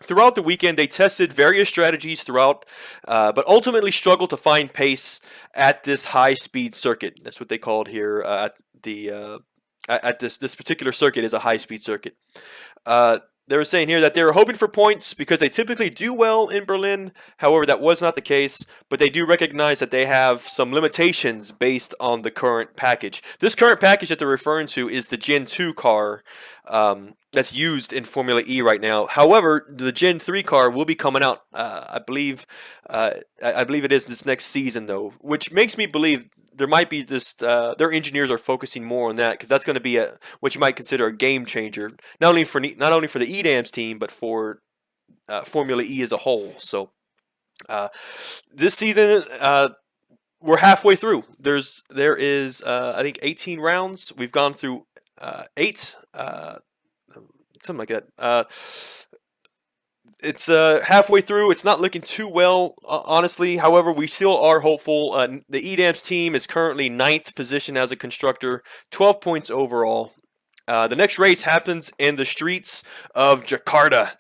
throughout the weekend, they tested various strategies throughout, but ultimately struggled to find pace at this high-speed circuit. That's what they called here at the at this particular circuit is a high-speed circuit. They were saying here that they were hoping for points because they typically do well in Berlin. However, that was not the case, but they do recognize that they have some limitations based on the current package. This current package that they're referring to is the Gen 2 car that's used in Formula E right now. However, the Gen 3 car will be coming out, I believe it is this next season, though, which makes me believe there might be this. Their engineers are focusing more on that because that's going to be what you might consider a game changer, not only for the EDAMS team, but for Formula E as a whole. So this season, we're halfway through. There is I think 18 rounds. We've gone through 8, something like that. It's halfway through. It's not looking too well, honestly. However, we still are hopeful. The EDAMS team is currently 9th position as a constructor, 12 points overall. The next race happens in the streets of Jakarta.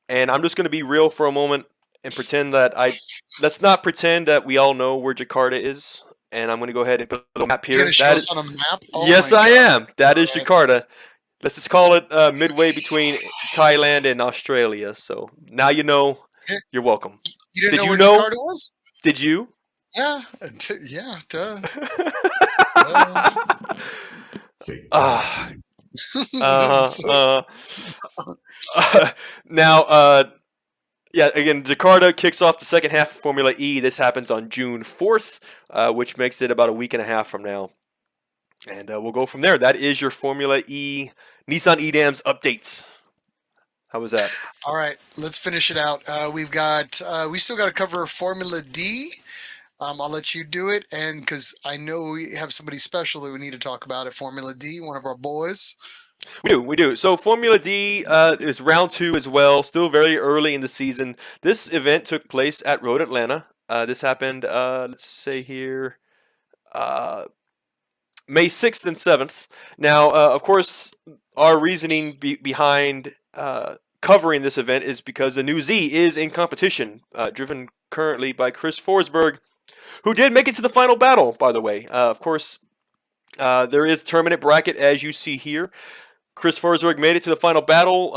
And I'm just going to be real for a moment and pretend that let's not pretend that we all know where Jakarta is. And I'm going to go ahead and put a map here. You're going to show us on a map? Oh yes, I am. That is right. Jakarta. Let's just call it midway between Thailand and Australia. So now you know. You're welcome. You didn't Did know you where know? Jakarta was? Did you? Yeah. Yeah. Duh. Now, yeah, again, Jakarta kicks off the second half of Formula E. This happens on June 4th, which makes it about a week and a half from now. And we'll go from there. That is your Formula E Nissan EDAMS updates. How was that? All right, let's finish it out. We still got to cover Formula D. I'll let you do it, and because I know we have somebody special that we need to talk about at Formula D, one of our boys. We do. So Formula D is round 2 as well, still very early in the season. This event took place at Road Atlanta. This happened, let's say here, May 6th and 7th. Now, of course, our reasoning behind covering this event is because the new Z is in competition, driven currently by Chris Forsberg, who did make it to the final battle, by the way. Of course, there is tournament bracket, as you see here. Chris Forsberg made it to the final battle.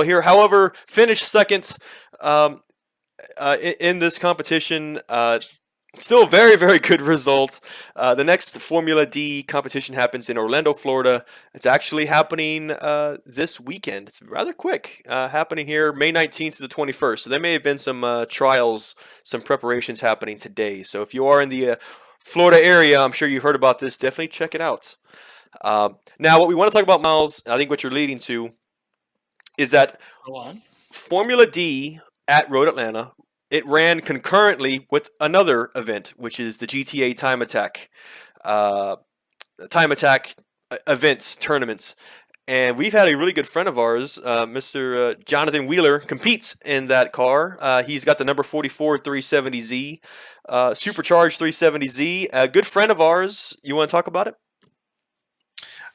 Here. However, finished second in this competition. Still a very, very good result. The next Formula D competition happens in Orlando, Florida. It's actually happening this weekend. It's rather quick. Happening here May 19th to the 21st. So there may have been some trials, some preparations happening today. So if you are in the Florida area, I'm sure you've heard about this. Definitely check it out. Now, what we want to talk about, Miles, I think what you're leading to, is that Formula D at Road Atlanta, it ran concurrently with another event, which is the GTA Time Attack events, tournaments. And we've had a really good friend of ours, Mr. Jonathan Wheeler, competes in that car. He's got the number 44 370Z, supercharged 370Z. A good friend of ours. You want to talk about it?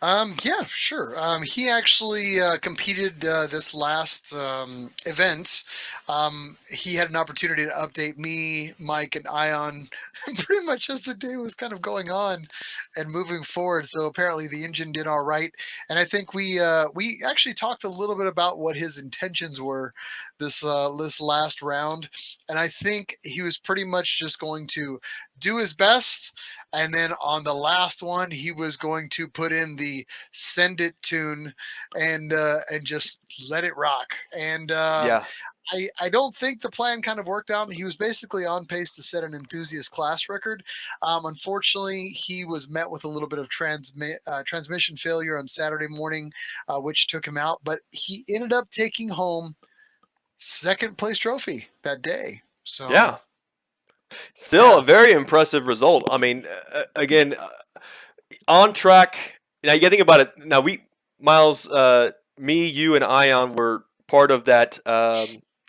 Yeah, sure. He actually competed this last event. He had an opportunity to update me, Mike, and Ion pretty much as the day was kind of going on and moving forward. So apparently the engine did all right. And I think we actually talked a little bit about what his intentions were this last round. And I think he was pretty much just going to do his best. And then on the last one, he was going to put in the send it tune and just let it rock. And Yeah. I don't think the plan kind of worked out. He was basically on pace to set an enthusiast class record. Unfortunately, he was met with a little bit of transmission failure on Saturday morning, which took him out. But he ended up taking home second place trophy that day. So yeah. Still a very impressive result. I mean, again, on track. Now you got to think about it. Now Miles, me, you, and Ion were part of that.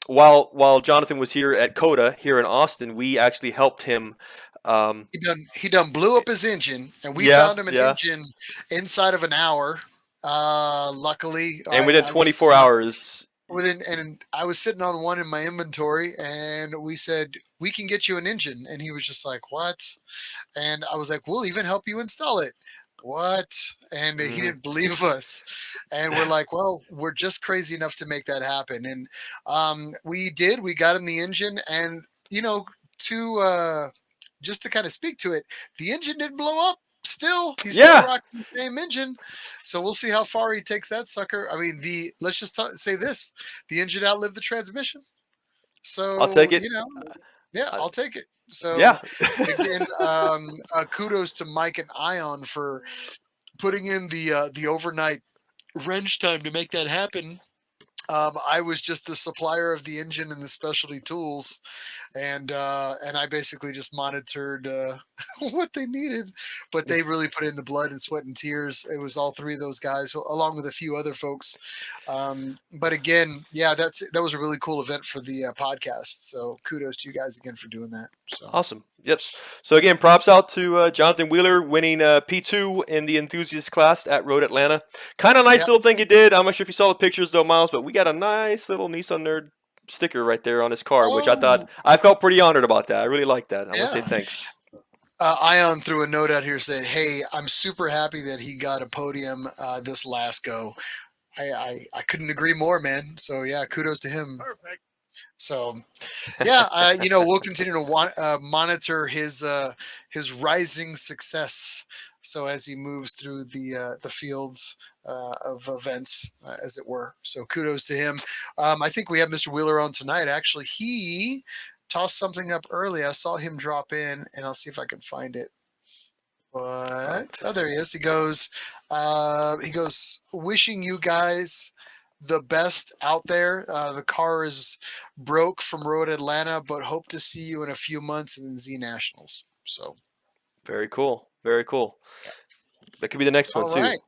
While Jonathan was here at COTA here in Austin, we actually helped him. He done blew up his engine, and we found him an engine inside of an hour. Luckily, and within 24 hours. And I was sitting on one in my inventory, and we said, we can get you an engine. And he was just like, what? And I was like, we'll even help you install it. What? And he didn't believe us. And we're like, well, we're just crazy enough to make that happen. And we did. We got him the engine. And, to just to kind of speak to it, the engine didn't blow up. Still, he's still Yeah. rocking the same engine. So we'll see how far he takes that sucker. I mean, let's just say this: the engine outlived the transmission. So I'll take it. yeah, I- I'll take it. So Yeah. again, kudos to Mike and Ion for putting in the overnight wrench time to make that happen. I was just the supplier of the engine and the specialty tools, and I basically just monitored what they needed. But they really put in the blood and sweat and tears. It was all three of those guys, along with a few other folks. But again, yeah, that was a really cool event for the podcast. So kudos to you guys again for doing that. So. Awesome. Yep. So again, props out to Jonathan Wheeler winning P2 in the enthusiast class at Road Atlanta. Kind of nice little thing he did. I'm not sure if you saw the pictures though, Miles, but we got a nice little Nissan Nerd sticker right there on his car, which I felt pretty honored about that. I really like that. I want to say thanks. Ion threw a note out here saying, "Hey, I'm super happy that he got a podium this last go." I couldn't agree more, man. So yeah, kudos to him. Perfect. So, yeah, we'll continue to monitor his rising success. So as he moves through the fields of events, as it were. So kudos to him. I think we have Mr. Wheeler on tonight. Actually, he tossed something up early. I saw him drop in, and I'll see if I can find it. What? Oh, there he is. He goes, wishing you guys the best out there. The car is broke from Road Atlanta, but hope to see you in a few months in the Z Nationals. So very cool. Very cool. That could be the next one, all too. right.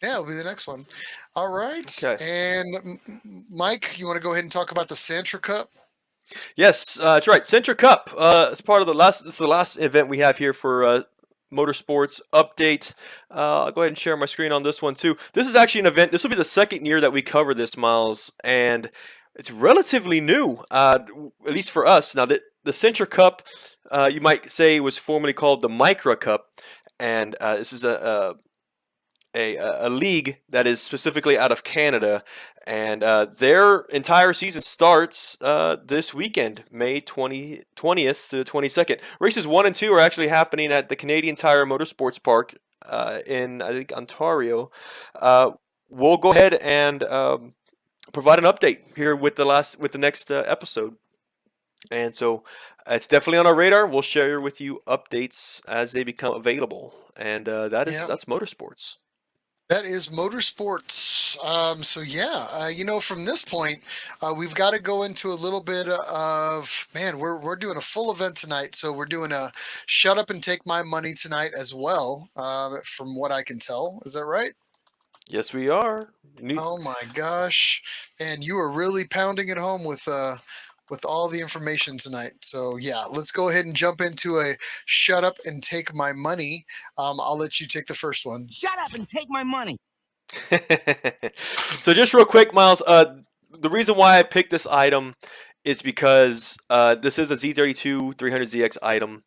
Yeah, it'll be the next one. All right. Okay. And Mike, you want to go ahead and talk about the Sentra Cup? Yes, that's right. Sentra Cup. It's part of this is the last event we have here for Motorsports Update. I'll go ahead and share my screen on this one too. This is actually an event. This will be the second year that we cover this, Miles, and it's relatively new, at least for us. Now, the Sentra Cup, you might say, was formerly called the Micra Cup, and this is a league that is specifically out of Canada, and their entire season starts this weekend, May 20th to the 22nd. Races 1 and 2 are actually happening at the Canadian Tire Motorsports Park in, I think, Ontario. We'll go ahead and provide an update here with the next episode. And so it's definitely on our radar. We'll share with you updates as they become available. And that's motorsports. That is motorsports. So yeah, from this point, we've got to go into a little bit of, man, we're doing a full event tonight. So we're doing a shut up and take my money tonight as well, from what I can tell. Is that right? Yes, we are. Oh my gosh. And you are really pounding it home with all the information tonight. So yeah, let's go ahead and jump into a shut up and take my money. I'll let you take the first one. Shut up and take my money. So just real quick, Miles, the reason why I picked this item is because this is a Z32 300ZX item,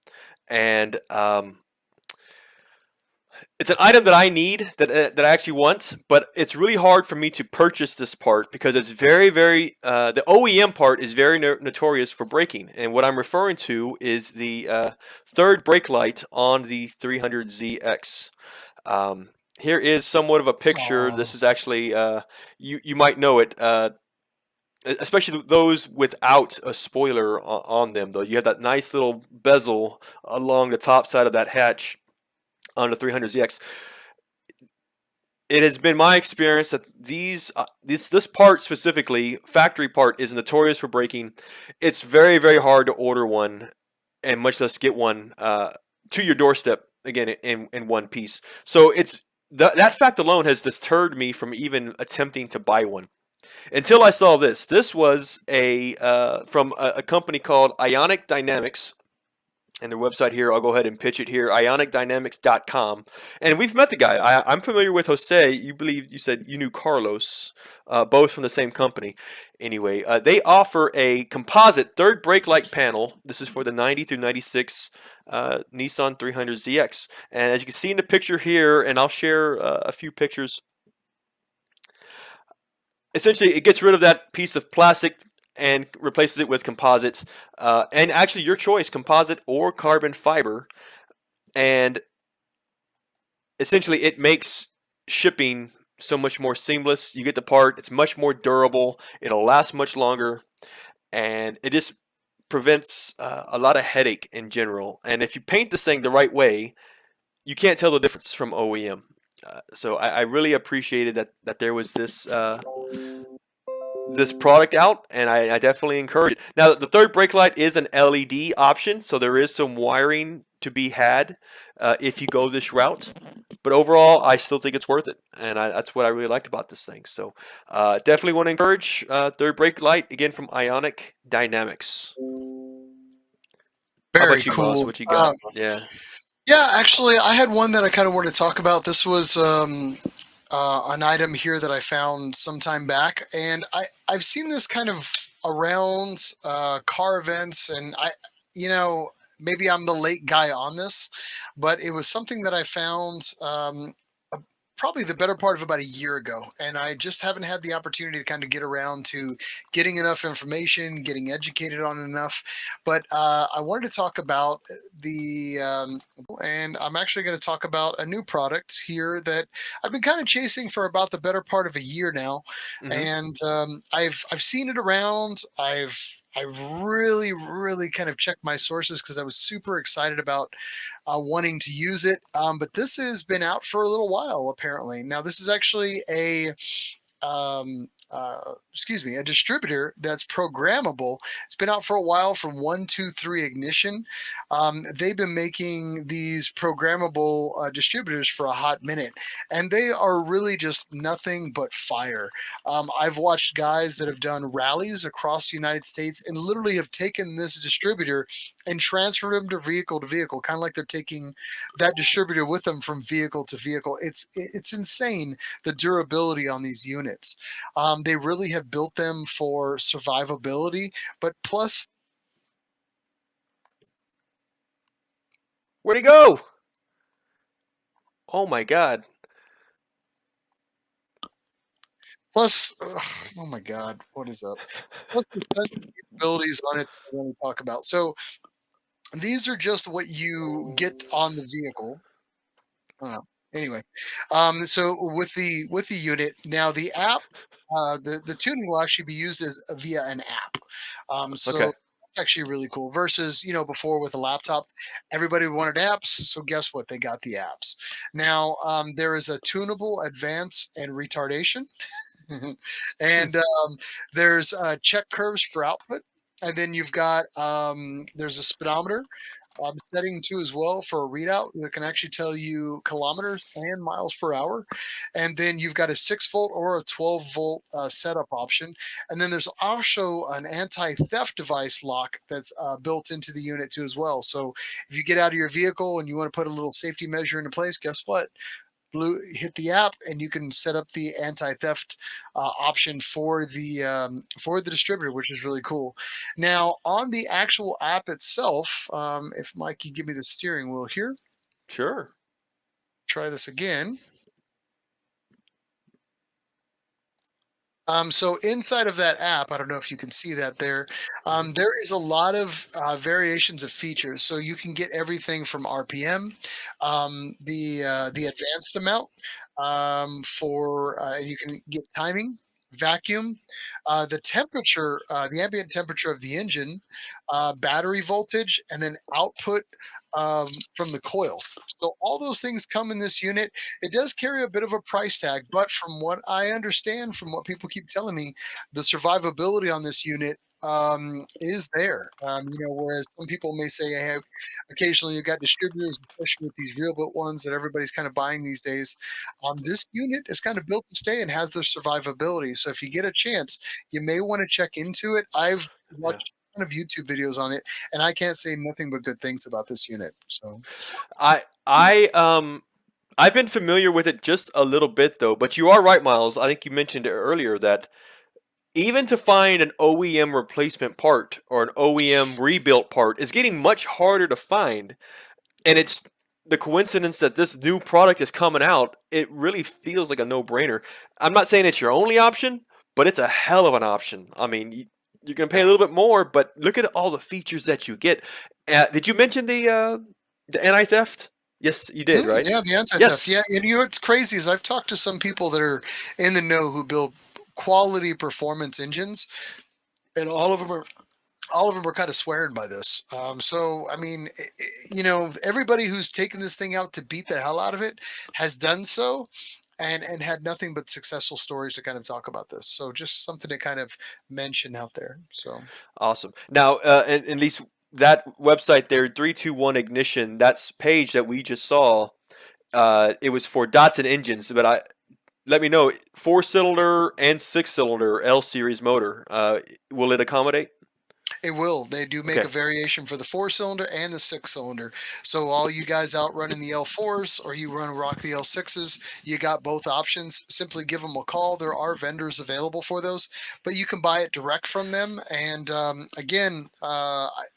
and it's an item that I need, that I actually want, but it's really hard for me to purchase this part because it's very, very, the OEM part is very notorious for braking. And what I'm referring to is the third brake light on the 300ZX. Here is somewhat of a picture. Aww. This is actually, you might know it, especially those without a spoiler on them, though. You have that nice little bezel along the top side of that hatch on the 300ZX. It has been my experience that this part specifically, factory part, is notorious for braking. It's very, very hard to order one, and much less get one to your doorstep again in one piece. So that fact alone has deterred me from even attempting to buy one until I saw this. This was from a company called Ionic Dynamics. And their website here, I'll go ahead and pitch it here, ionicdynamics.com. And we've met the guy. I'm familiar with Jose. You said you knew Carlos, both from the same company. Anyway, they offer a composite third brake light panel. This is for the 90 through 96 Nissan 300ZX. And as you can see in the picture here, and I'll share a few pictures, essentially it gets rid of that piece of plastic and replaces it with composite, and actually your choice, composite or carbon fiber. And essentially it makes shipping so much more seamless. You get the part, it's much more durable, it'll last much longer, and it just prevents a lot of headache in general. And if you paint this thing the right way, you can't tell the difference from OEM. So I really appreciated that there was this product out, and I definitely encourage it. Now, the third brake light is an LED option, so there is some wiring to be had if you go this route. But overall, I still think it's worth it, and that's what I really liked about this thing. So definitely want to encourage third brake light, again, from Ionic Dynamics. How Very about you, cool. boss? What you got? Yeah. Yeah, actually, I had one that I kind of wanted to talk about. This was an item here that I found some time back, and I've seen this kind of around car events, and maybe I'm the late guy on this, but it was something that I found probably the better part of about a year ago, and I just haven't had the opportunity to kind of get around to getting enough information, getting educated on enough. But I wanted to talk about and I'm actually going to talk about a new product here that I've been kind of chasing for about the better part of a year now, and I've seen it around. I've really kind of checked my sources because I was super excited about wanting to use it. But this has been out for a little while, apparently. Now, this is actually a a distributor that's programmable. It's been out for a while from 123 Ignition. They've been making these programmable distributors for a hot minute, and they are really just nothing but fire. I've watched guys that have done rallies across the United States and literally have taken this distributor and transferred them to vehicle, kind of like they're taking that distributor with them from vehicle to vehicle. It's insane, the durability on these units. They really have built them for survivability, but plus, Where'd he go? Oh my God. oh my God, what is up? Plus the special capabilities on it that I want to talk about. So these are just what you get on the vehicle. Anyway, so with the unit now, the app, the tuning will actually be used as via an app. So Okay. it's actually really cool. Versus before with a laptop, everybody wanted apps. So guess what? They got the apps. Now there is a tunable, advance, and retardation, and there's check curves for output, and then you've got there's a speedometer setting too as well for a readout that can actually tell you kilometers and miles per hour. And then you've got a 6-volt or a 12-volt setup option. And then there's also an anti-theft device lock that's built into the unit too as well. So if you get out of your vehicle and you want to put a little safety measure into place, guess what? Hit the app and you can set up the anti-theft option for the distributor, which is really cool. Now on the actual app itself, if Mike, you give me the steering wheel here, Sure. try this again. So inside of that app, I don't know if you can see that there, there is a lot of variations of features. So you can get everything from RPM, the advanced amount, you can get timing, vacuum, the temperature, the ambient temperature of the engine, battery voltage, and then output from the coil. So all those things come in this unit. It does carry a bit of a price tag, but from what I understand, from what people keep telling me, the survivability on this unit is there. Whereas some people may say, hey, occasionally you got distributors, especially with these real built ones that everybody's kind of buying these days. This unit is kind of built to stay and has the survivability. So if you get a chance, you may want to check into it. I've watched ton of YouTube videos on it, and I can't say nothing but good things about this unit. So I've been familiar with it just a little bit though, but you are right, Miles. I think you mentioned earlier that even to find an OEM replacement part or an OEM rebuilt part is getting much harder to find. And it's the coincidence that this new product is coming out, it really feels like a no-brainer. I'm not saying it's your only option, but it's a hell of an option. I mean, you're going to pay a little bit more, but look at all the features that you get. Did you mention the anti-theft? Yes, you did, right? Yeah, the anti-theft. Yes. Yeah, and you know what's crazy is I've talked to some people that are in the know who build quality performance engines, and all of them are kind of swearing by this. So I mean, you know, everybody who's taken this thing out to beat the hell out of it has done so, and had nothing but successful stories to kind of talk about this. So just something to kind of mention out there. So Awesome. Now, and at least that website there, 321 Ignition, that's page that we just saw, it was for Datsun engines, but let me know, 4-cylinder and 6-cylinder L series motor. Will it accommodate? it will. They do make Okay. a variation for the 4-cylinder and the 6-cylinder. So all you guys out running the L4s or you rock the L6s, you got both options. Simply give them a call. There are vendors available for those, but you can buy it direct from them. And again,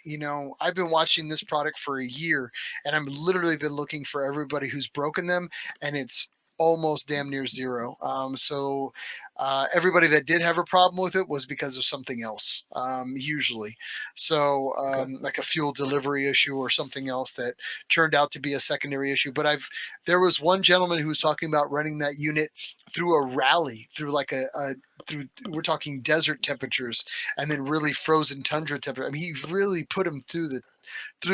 you know, I've been watching this product for a year, and I've literally been looking for everybody who's broken them, and it's almost damn near zero. So everybody that did have a problem with it was because of something else, usually. So like a fuel delivery issue or something else that turned out to be a secondary issue. But there was one gentleman who was talking about running that unit through a rally, through like we're talking desert temperatures and then really frozen tundra temperature. I mean, he really put them through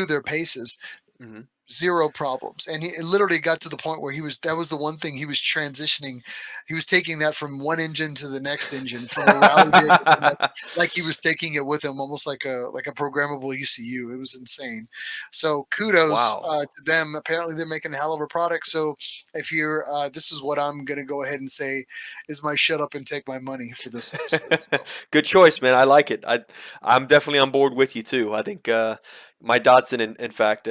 their paces. Mm-hmm. Zero problems, and he literally got to the point where that was the one thing he was transitioning. He was taking that from one engine to the next engine from a rally vehicle to like he was taking it with him, almost like a programmable ECU. It was insane. So kudos Wow. to them. Apparently they're making a hell of a product. So if you're this is what I'm gonna go ahead and say is my shut up and take my money for this episode. So. Good choice, man. I like it. I'm definitely on board with you too. I think my Datsun, in fact,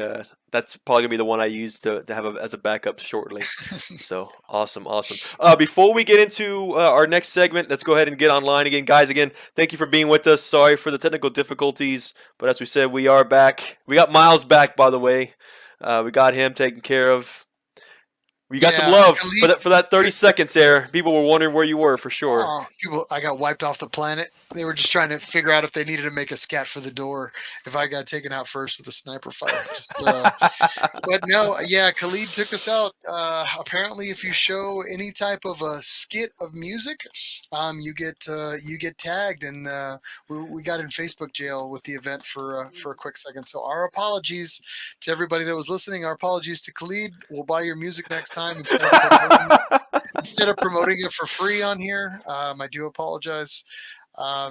that's probably gonna be the one I use to have as a backup shortly. So awesome. Before we get into our next segment, let's go ahead and get online again, guys. Again, thank you for being with us. Sorry for the technical difficulties, but as we said, we are back. We got Miles back, by the way. We got him taken care of. We got some love for that 30 seconds there. People were wondering where you were for sure. I got wiped off the planet. They were just trying to figure out if they needed to make a scat for the door if I got taken out first with a sniper fire. But no, yeah, Khalid took us out. Apparently, if you show any type of a skit of music, you get tagged, and we got in Facebook jail with the event for a quick second. So our apologies to everybody that was listening. Our apologies to Khalid. We'll buy your music next time instead of promoting it for free on here. I do apologize.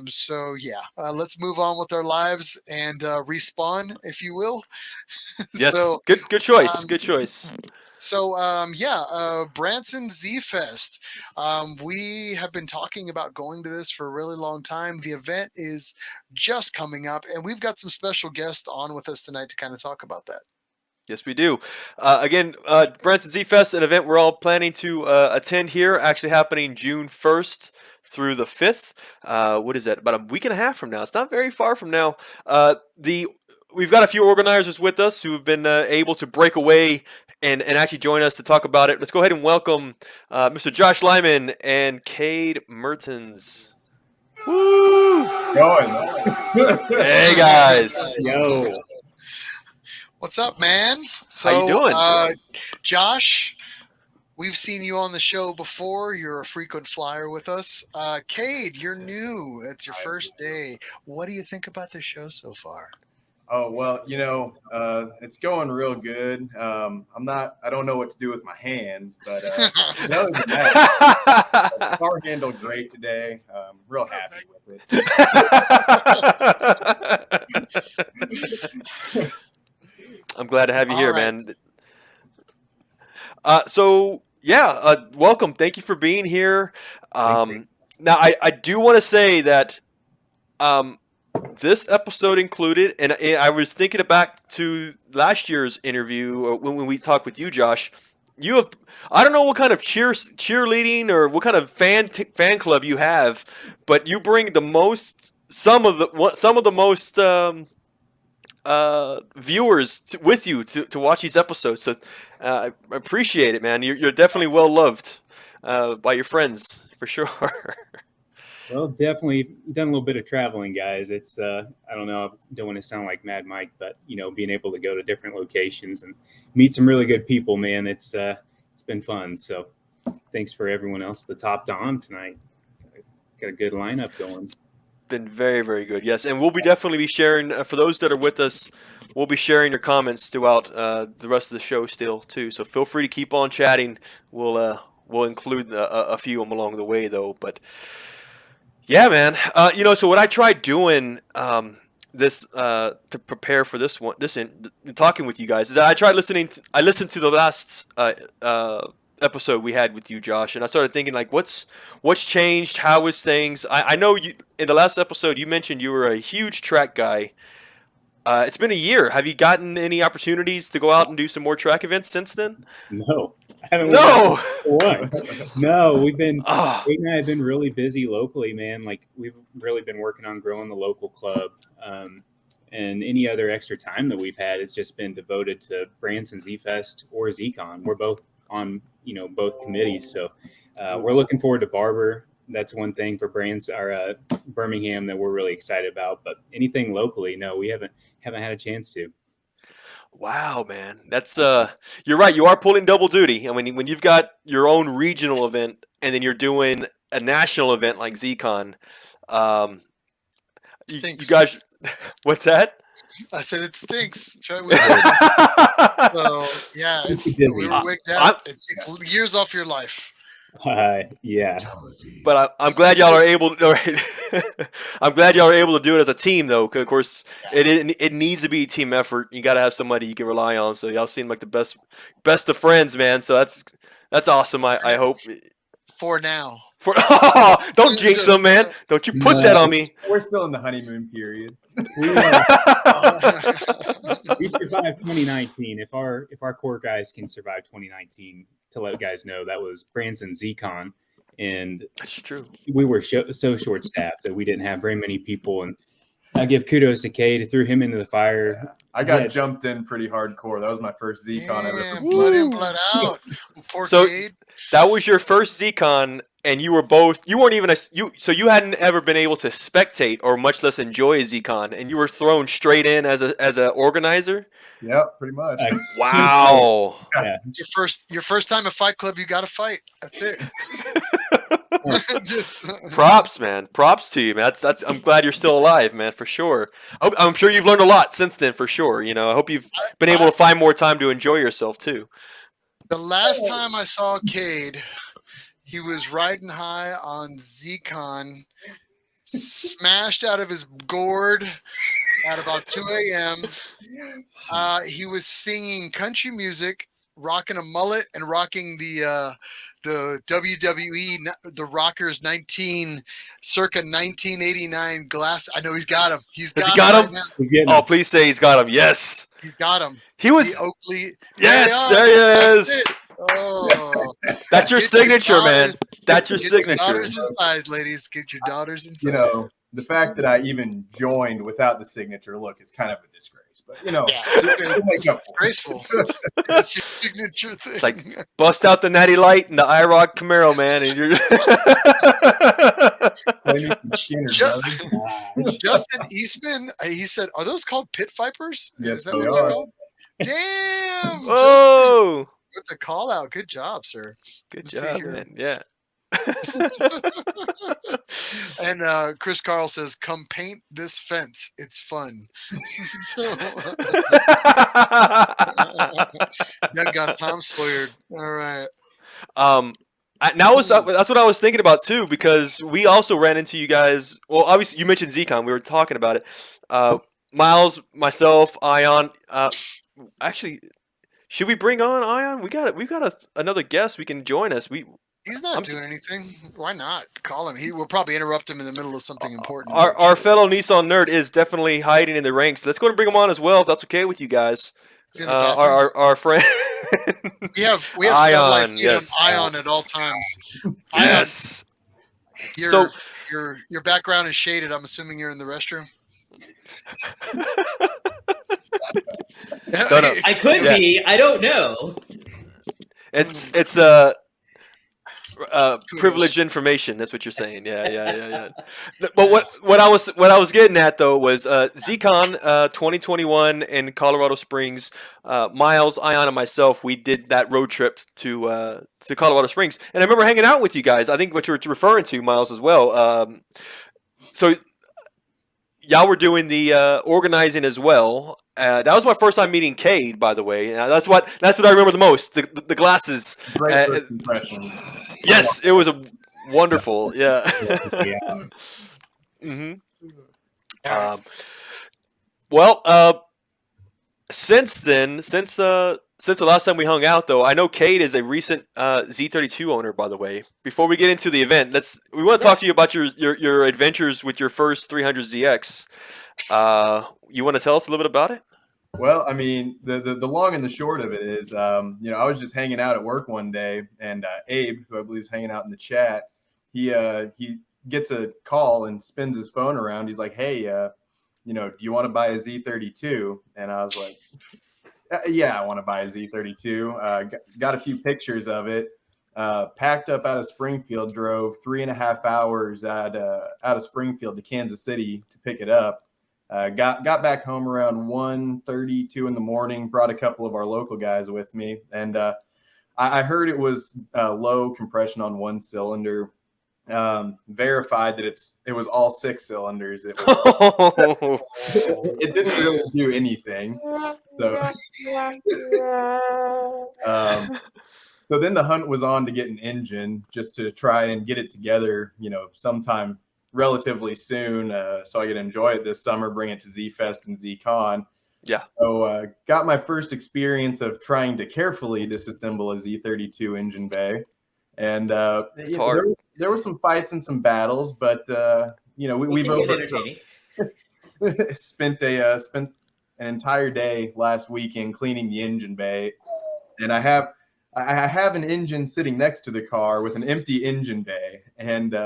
So yeah, let's move on with our lives and respawn, if you will. Yes, So, good choice. Good choice. So Branson Z Fest. We have been talking about going to this for a really long time. The event is just coming up, and we've got some special guests on with us tonight to kind of talk about that. Yes, we do. Again, Branson Z Fest, an event we're all planning to attend here, actually happening June 1st through the 5th. What is that? About a week and a half from now. It's not very far from now. We've got a few organizers with us who've been able to break away and actually join us to talk about it. Let's go ahead and welcome Mr. Josh Lyman and Cade Mertens. Woo! Hey, guys. Yo. What's up, man? So, how you doing? Josh, we've seen you on the show before. You're a frequent flyer with us. Cade, you're new. It's your first day. What do you think about the show so far? Oh, well, it's going real good. I don't know what to do with my hands, but other than that, the car handled great today. Real happy with it. I'm glad to have you here, right, man. Welcome. Thank you for being here. Now, I do want to say that this episode included, and I was thinking back to last year's interview when we talked with you, Josh. You have, I don't know what kind of cheerleading or what kind of fan club you have, but you bring the most, some of the most viewers with you to watch these episodes. So I appreciate it, man. You're definitely well loved by your friends for sure. Well, definitely done a little bit of traveling, guys. It's I don't know, I don't want to sound like Mad Mike, but being able to go to different locations and meet some really good people, man, it's been fun. So thanks for everyone else that topped on tonight. Got a good lineup going. It's been very, very good. Yes, and we'll definitely be sharing for those that are with us. We'll be sharing your comments throughout the rest of the show still too. So feel free to keep on chatting. We'll include a few of them along the way though, but. Yeah, man. So what I tried doing this to prepare for this talking with you guys is that I listened to the last episode we had with you, Josh, and I started thinking like, what's changed? How is things? I know you in the last episode you mentioned you were a huge track guy. It's been a year. Have you gotten any opportunities to go out and do some more track events since then? No. No, we've been Wade and I have been really busy locally, man. Like we've really been working on growing the local club, and any other extra time that we've had has just been devoted to Branson Z Fest or ZCon. We're both on both committees, so we're looking forward to Barber. That's one thing for Birmingham that we're really excited about. But anything locally, no, we haven't had a chance to. Wow, man, that's you're right. You are pulling double duty. I mean, when you've got your own regional event and then you're doing a national event like ZCon, you guys, what's that? I said it stinks. So yeah, we were wigged out. It takes years off your life. Yeah, but I'm glad y'all are able to. I'm glad y'all are able to do it as a team, though. Cause of course, it needs to be a team effort. You got to have somebody you can rely on. So y'all seem like the best of friends, man. So that's awesome. I hope. For now. Don't jinx them, man. Don't you put that on me. We're still in the honeymoon period. We survived 2019. If our core guys can survive 2019, to let guys know that was Branson ZCon, and that's true. We were so short staffed that we didn't have very many people, and I give kudos to Cade, threw him into the fire. Yeah, I got jumped in pretty hardcore. That was my first ZCon ever. Blood in, blood out. So Cade. That was your first ZCon, and you weren't even so you hadn't ever been able to spectate or much less enjoy a ZCon, and you were thrown straight in as a organizer. Yeah, pretty much. Wow. Yeah. Your first time at Fight Club, you got to fight. That's it. Props, man. Props to you, man. That's. I'm glad you're still alive, man, for sure. I'm sure you've learned a lot since then, for sure. I hope you've been able to find more time to enjoy yourself too. The last time I saw Cade, he was riding high on ZCon, smashed out of his gourd at about 2 a.m. He was singing country music, rocking a mullet, and rocking the WWE, the Rockers circa 1989 glass. I know he's got him. He's got him. Oh, please say he's got him. Yes. He's got him. He was. The Oakley. Yes, there he is. Oh, that's your signature, man. That's your signature. Get your daughters inside, ladies. Get your daughters inside. The fact that I even joined without the signature look is kind of a disgrace. But it's disgraceful. It's your signature thing. It's like bust out the Natty Light and the IROC Camaro, man, and you're. Justin Eastman, he said, "Are those called pit vipers?" Yes, is that what they're called? Damn! Whoa! Justin, with the call out, good job, sir. Good job, man. Yeah. And Chris Carl says, "Come paint this fence. It's fun." That got Tom Sawyer. All right. That's what I was thinking about too, because we also ran into you guys. Well, obviously you mentioned ZCon. We were talking about it. Miles, myself, Ion. Actually, should we bring on Ion? We've got another guest. We can join us. He's not doing anything. Why not? Call him. He will probably interrupt him in the middle of something important. Our fellow Nissan nerd is definitely hiding in the ranks. Let's go and bring him on as well, if that's okay with you guys. Our friend. we have Ion, satellite yes. Ion at all times. Yes. Ion, your background is shaded. I'm assuming you're in the restroom. I could be. I don't know. It's privileged information. That's what you're saying. Yeah. But what I was getting at though was ZCon 2021 in Colorado Springs. Miles, Ion, and myself, we did that road trip to Colorado Springs, and I remember hanging out with you guys. I think what you're referring to, Miles, as well. So y'all were doing the organizing as well. That was my first time meeting Cade, by the way. That's what I remember the most. The glasses. Great first impression. Yes, it was a wonderful. Yeah. Mm-hmm. Since the last time we hung out, though, I know Cade is a recent Z32 owner. By the way, before we get into the event, we want to talk to you about your adventures with your first 300ZX. You want to tell us a little bit about it? Well, I mean, the long and the short of it is, I was just hanging out at work one day, and Abe, who I believe is hanging out in the chat, he gets a call and spins his phone around. He's like, "Hey, do you want to buy a Z32?" And I was like, "Yeah, I want to buy a Z32." Got a few pictures of it. Packed up out of Springfield, drove 3.5 hours out of Springfield to Kansas City to pick it up. Got back home around 1:32 in the morning, brought a couple of our local guys with me, and I heard it was low compression on one cylinder. Verified that it was all 6 cylinders. It didn't really do anything. So then the hunt was on to get an engine, just to try and get it together, sometime relatively soon, so I could enjoy it this summer, bring it to Z Fest and ZCon. Yeah. So got my first experience of trying to carefully disassemble a Z32 engine bay, and there were some fights and some battles, but we've spent an entire day last weekend cleaning the engine bay, and I have an engine sitting next to the car with an empty engine bay, and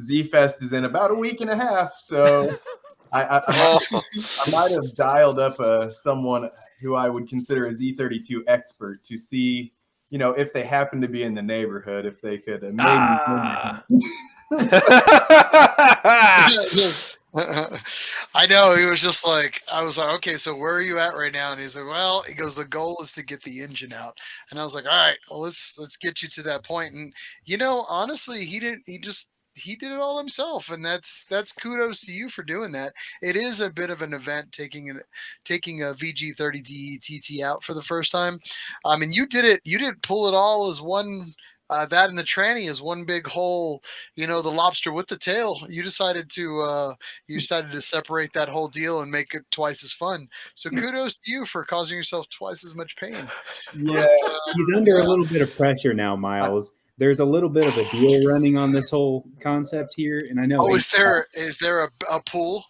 Z Fest is in about a week and a half, so I might have dialed up someone who I would consider a Z32 expert to see, if they happen to be in the neighborhood, if they could maybe. I know, he was just like, I was like, okay, so where are you at right now? And he's like, well, he goes, the goal is to get the engine out. And I was like, all right, well, let's get you to that point. And honestly, he did it all himself, and that's kudos to you for doing that. It is a bit of an event taking a VG30D TT out for the first time. I mean, you didn't pull it all as one. That and the tranny is one big whole, the lobster with the tail. You decided to separate that whole deal and make it twice as fun. So kudos to you for causing yourself twice as much pain. Yeah, he's under a little bit of pressure now, Miles. There's a little bit of a deal running on this whole concept here, and I know. Oh, is there a pool?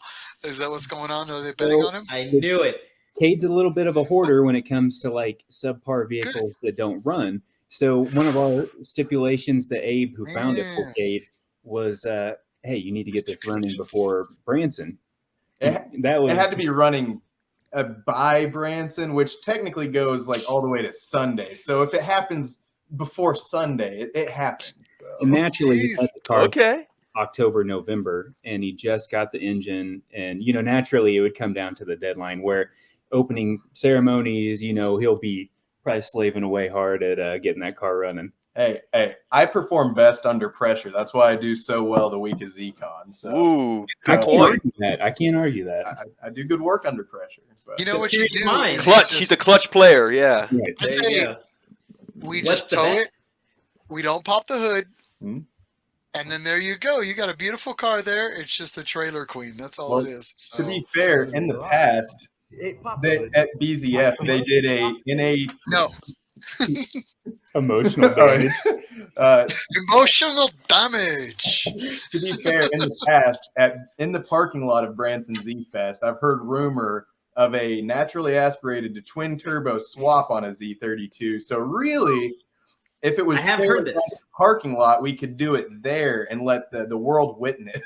Is that what's going on? Are they betting on him? I knew it. Cade's a little bit of a hoarder when it comes to like subpar vehicles that don't run. So one of our stipulations that Abe, who found it for Cade, was, hey, you need to get this running before Branson. It had to be running by Branson, which technically goes like all the way to Sunday. So if it happens before Sunday, it happened. So. And naturally, he had the car okay. October, November, and he just got the engine. And, naturally, it would come down to the deadline where opening ceremonies, he'll be probably slaving away hard at getting that car running. Hey, I perform best under pressure. That's why I do so well the week of ZCon. So. Ooh, I can't argue that. I do good work under pressure. But. You know what you do? Clutch. He's a clutch player. Yeah. Right. I say, we just tow it. We don't pop the hood. Hmm? And then there you go. You got a beautiful car there. It's just the trailer queen. That's all it is. So. To be fair, in the past, at BZF, they did Emotional damage. Emotional damage. To be fair, in the past, in the parking lot of Branson Z Fest, I've heard rumor of a naturally aspirated to twin turbo swap on a Z32. So really, if it was I have fair heard in this. the parking lot, we could do it there and let the world witness.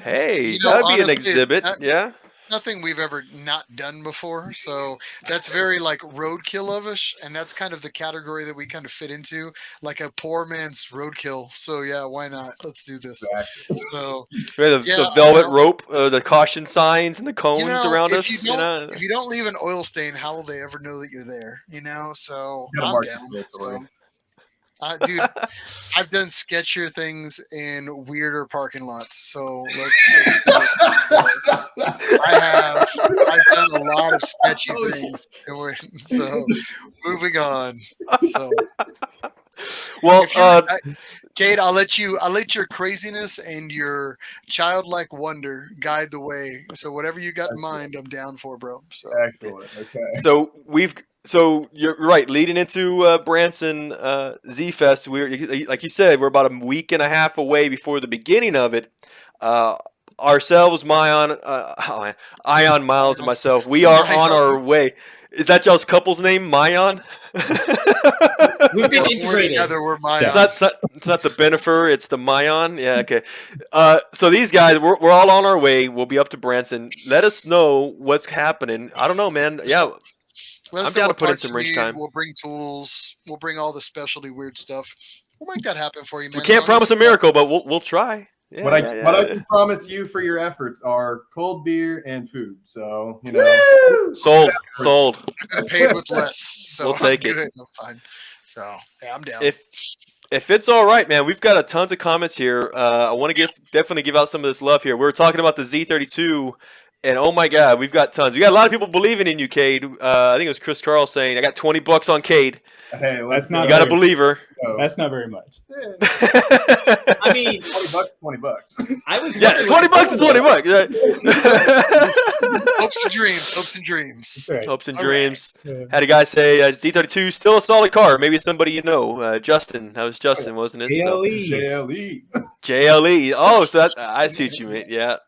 Hey, You know, that'd be an honestly, exhibit. Yeah. nothing we've ever not done before. So that's very like roadkill of us, and that's kind of the category that we kind of fit into, like a poor man's roadkill. So yeah, why not? Let's do this. Exactly. So We have yeah, the velvet well, rope, the caution signs, and the cones you know, around if us. you You don't know. if you don't leave an oil stain, how will they ever know that you're there? You know, so Gotta I'm mark down. the territory. So, dude, I've done sketchier things in weirder parking lots. So let's do it. I've done a lot of sketchy things. So moving on. So Well, if Cade, I'll let your craziness and your childlike wonder guide the way. So whatever you got in mind, I'm down for, bro. So Excellent. Okay. so you're right. Leading into Branson Z Fest, like you said, we're about a week and a half away before the beginning of it. Ourselves, Ion, Miles, and myself, we are on our way. Is that y'all's couple's name, Mayan? We've been we're integrated. together. We're my. It's not the Benifer, it's the Mayan. Yeah, okay. So these guys, we're all on our way. We'll be up to Branson. Let us know what's happening. I don't know, man. Yeah, Let us I'm know down to what put in parts some you rinse need. time. We'll bring tools. We'll bring all the specialty weird stuff. We'll make that happen for you, man. We can't As long promise as a miracle, but we'll try. Yeah, What I yeah. can promise you for your efforts are cold beer and food. So you know, Sold. I've been paid with less, so We'll take I'm it. good. I'm fine. So yeah, I'm down. If it's all right, man, we've got a tons of comments here. I want to definitely give out some of this love here. We were talking about the Z32, and oh my God, we've got tons. We got a lot of people believing in you, Cade. I think it was Chris Carl saying, "I got $20 on Cade." hey, That's not You got to very- believe her. That's not very much. I mean, $20. I was Yeah, wondering what $20 is the total was. $20. Hopes and dreams. Hopes and dreams. That's right. Hopes and All right. dreams. Yeah. Had a guy say Z32 still a solid car. Maybe it's somebody you know. Justin. That was Justin, wasn't it? So, JLE. JLE. Oh, so I see what you mean. Yeah.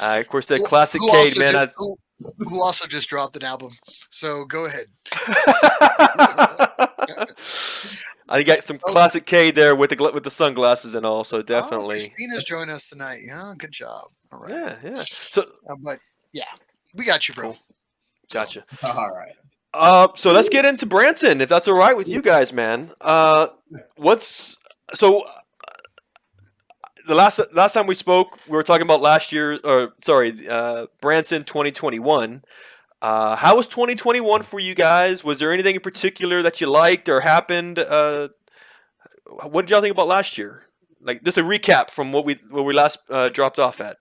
Of course, that classic Who Cade, also man. who also just dropped an album. So go ahead. I got some classic Cade there with the sunglasses and all. So Oh, definitely. Christina's joining us tonight. Yeah, good job. All right. Yeah. So But yeah, we got you, bro. Cool. Gotcha. All right. So let's get into Branson, if that's all right with you guys, man. What's so? The last time we spoke, we were talking about Branson 2021. How was 2021 for you guys? Was there anything in particular that you liked or happened? What did y'all think about last year? Like just a recap from what we last dropped off at.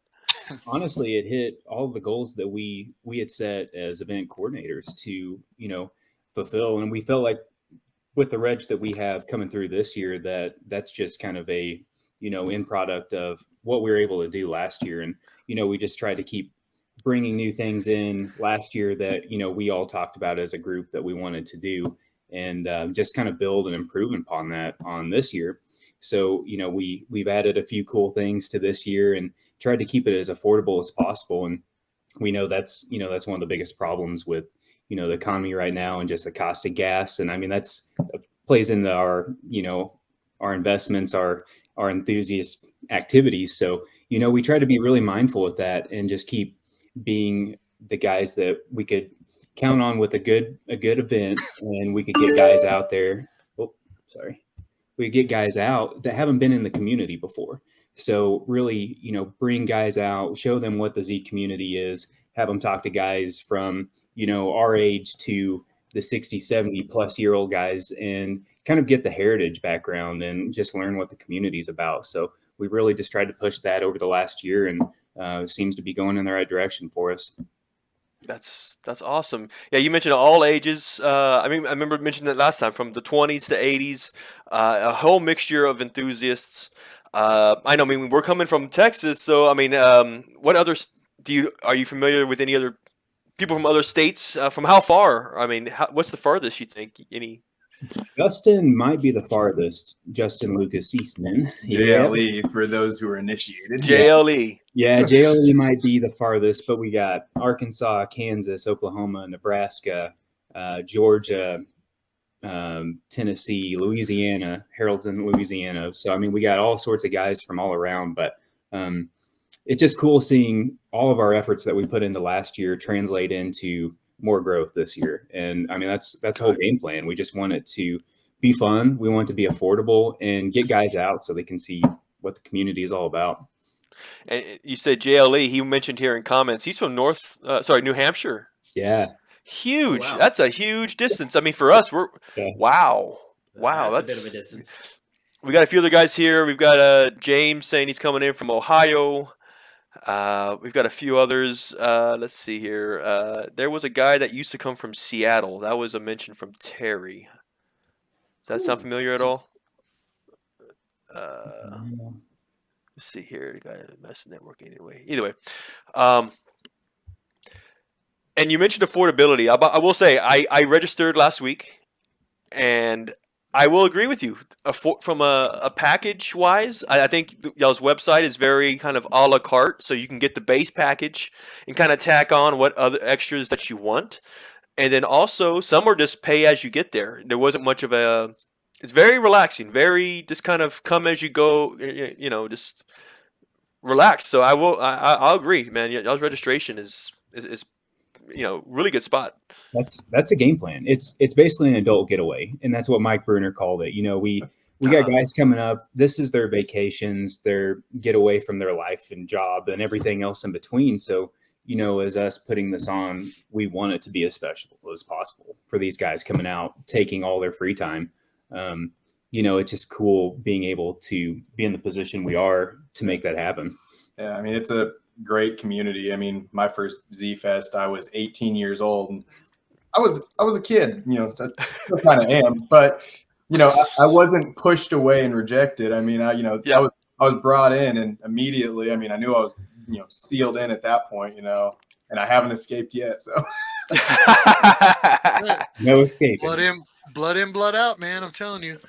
Honestly, it hit all of the goals that we had set as event coordinators to, fulfill. And we felt like with the reg that we have coming through this year, that's just kind of a, end product of what we were able to do last year. And, we just tried to keep bringing new things in last year that, we all talked about as a group that we wanted to do, and just kind of build and improve upon that on this year. So, we've added a few cool things to this year and tried to keep it as affordable as possible. And we know that's one of the biggest problems with, the economy right now, and just the cost of gas. And I mean, that plays into our investments, our enthusiast activities. So, we try to be really mindful of that and just keep being the guys that we could count on with a good event, and we could get guys out there. We get guys out that haven't been in the community before. So really, bring guys out, show them what the Z community is, have them talk to guys from, our age to the 60, 70 plus year old guys, and kind of get the heritage background and just learn what the community is about. So we really just tried to push that over the last year, and it seems to be going in the right direction for us. That's awesome. Yeah, you mentioned all ages. I remember mentioning that last time, from the 20s to 80s, a whole mixture of enthusiasts. I know. I mean, we're coming from Texas, so I mean, what others are you familiar with? Any other people from other states. From how far? I mean, what's the farthest you think? Any? Justin might be the farthest. Justin Lucas Eastman. JLE for those who are initiated. JLE. Yeah, JLE might be the farthest, but we got Arkansas, Kansas, Oklahoma, Nebraska, Georgia, Tennessee, Louisiana, Haraldton, Louisiana. So, I mean, we got all sorts of guys from all around, but it's just cool seeing all of our efforts that we put into last year translate into more growth this year. And I mean, that's the whole game plan. We just want it to be fun. We want it to be affordable and get guys out so they can see what the community is all about. And you said JLE. He mentioned here in comments. He's from New Hampshire. Yeah. Huge. Wow. That's a huge distance. I mean, for us, wow. That's a bit of a distance. We got a few other guys here. We've got James saying he's coming in from Ohio. We've got a few others. Let's see here. There was a guy that used to come from Seattle. That was a mention from Terry. Does that sound familiar at all? Let's see here. The guy messed networking anyway. Either way. And you mentioned affordability. I will say I registered last week, and I will agree with you. From a package wise, I think y'all's website is very kind of a la carte, so you can get the base package and kind of tack on what other extras that you want. And then also some are just pay as you get there. There wasn't much of a. It's very relaxing, very just kind of come as you go. Just relax. So I'll agree, man. Y'all's registration is really good spot. That's a game plan. It's basically an adult getaway, and that's what Mike Bruner called it. We got guys coming up. This is their vacations, their getaway from their life and job and everything else in between. So, as us putting this on, we want it to be as special as possible for these guys coming out, taking all their free time. It's just cool being able to be in the position we are to make that happen. Yeah, I mean, it's a great community. I mean, my first Z Fest, I was 18 years old. And I was a kid, I kind of am, but I wasn't pushed away and rejected. I mean, I was brought in, and immediately, I mean, I knew I was, sealed in at that point, and I haven't escaped yet. So no escape. Blood in, blood out, man. I'm telling you.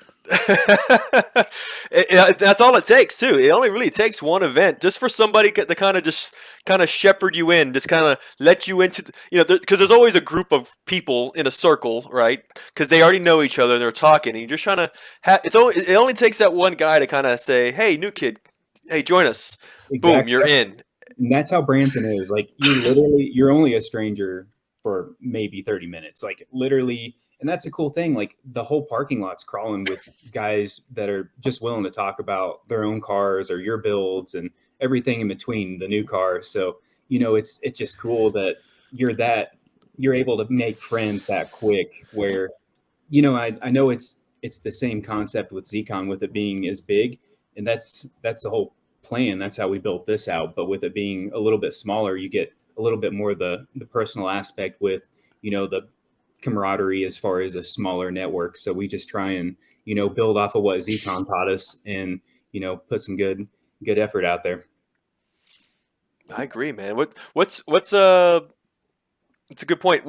That's all it takes too. It only really takes one event just for somebody to kind of shepherd you in, just kind of let you into because there's always a group of people in a circle, right? Because they already know each other and they're talking, and you're just trying to it only takes that one guy to kind of say, hey, new kid, hey, join us. Exactly. Boom, you're in. And that's how Branson is. Like, you're only a stranger for maybe 30 minutes, like literally. And that's a cool thing. Like, the whole parking lot's crawling with guys that are just willing to talk about their own cars or your builds and everything in between, the new cars. So, it's just cool that you're able to make friends that quick where, I know it's the same concept with ZCon with it being as big, and that's the whole plan. That's how we built this out. But with it being a little bit smaller, you get a little bit more the personal aspect with, the camaraderie as far as a smaller network. So we just try and, build off of what ZCon taught us and, put some good effort out there. I agree, man. It's a good point.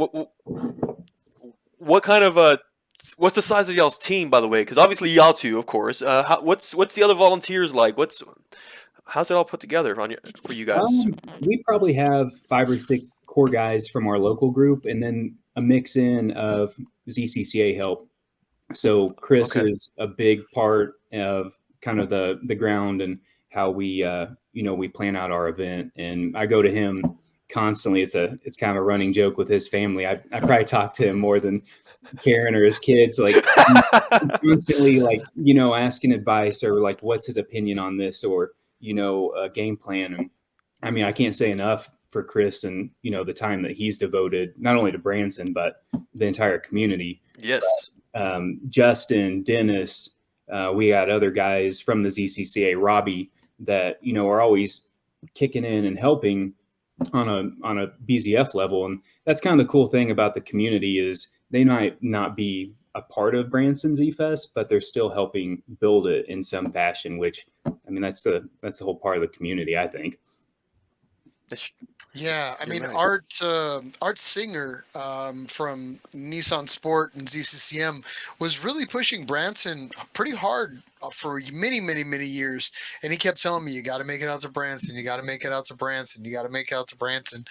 What kind of what's the size of y'all's team, by the way? Because obviously y'all two, of course. What's the other volunteers like? How's it all put together for you guys? We probably have 5 or 6 core guys from our local group, and then a mix in of ZCCA help. So Chris is a big part of kind of the ground and how we we plan out our event, and I go to him constantly. It's kind of a running joke with his family. I probably talk to him more than Karen or his kids, like constantly, like, asking advice or like, what's his opinion on this, or a game plan. And I mean, I can't say enough for Chris and the time that he's devoted not only to Branson but the entire community. Yes. Justin, Dennis, we got other guys from the ZCCA, Robbie, that are always kicking in and helping on a BZF level. And that's kind of the cool thing about the community is they might not be a part of Branson Z Fest, but they're still helping build it in some fashion, which, I mean, that's the whole part of the community, I think. Yeah, I You're mean, right. Art Singer from Nissan Sport and ZCCM was really pushing Branson pretty hard for many, many, many years, and he kept telling me, "You got to make it out to Branson. You got to make it out to Branson. You got to make it out to Branson."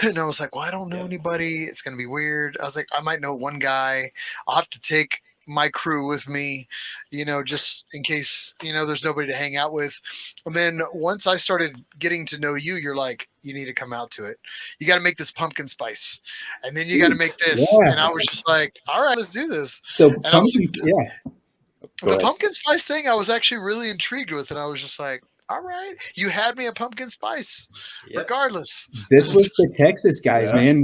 And I was like, "Well, I don't know Yep. anybody. It's gonna be weird." I was like, "I might know one guy. I'll have to take my crew with me, just in case, there's nobody to hang out with." And then once I started getting to know you, you're like, "You need to come out to it. You got to make this pumpkin spice, and then you got to make this." Yeah. And I was just like, "All right, let's do this." So And I was pumpkin, yeah. Go the ahead. pumpkin spice thing, I was actually really intrigued with, and I was just like, "All right, you had me a pumpkin spice, Yep. regardless." This Just was the Texas guys, Yeah. man.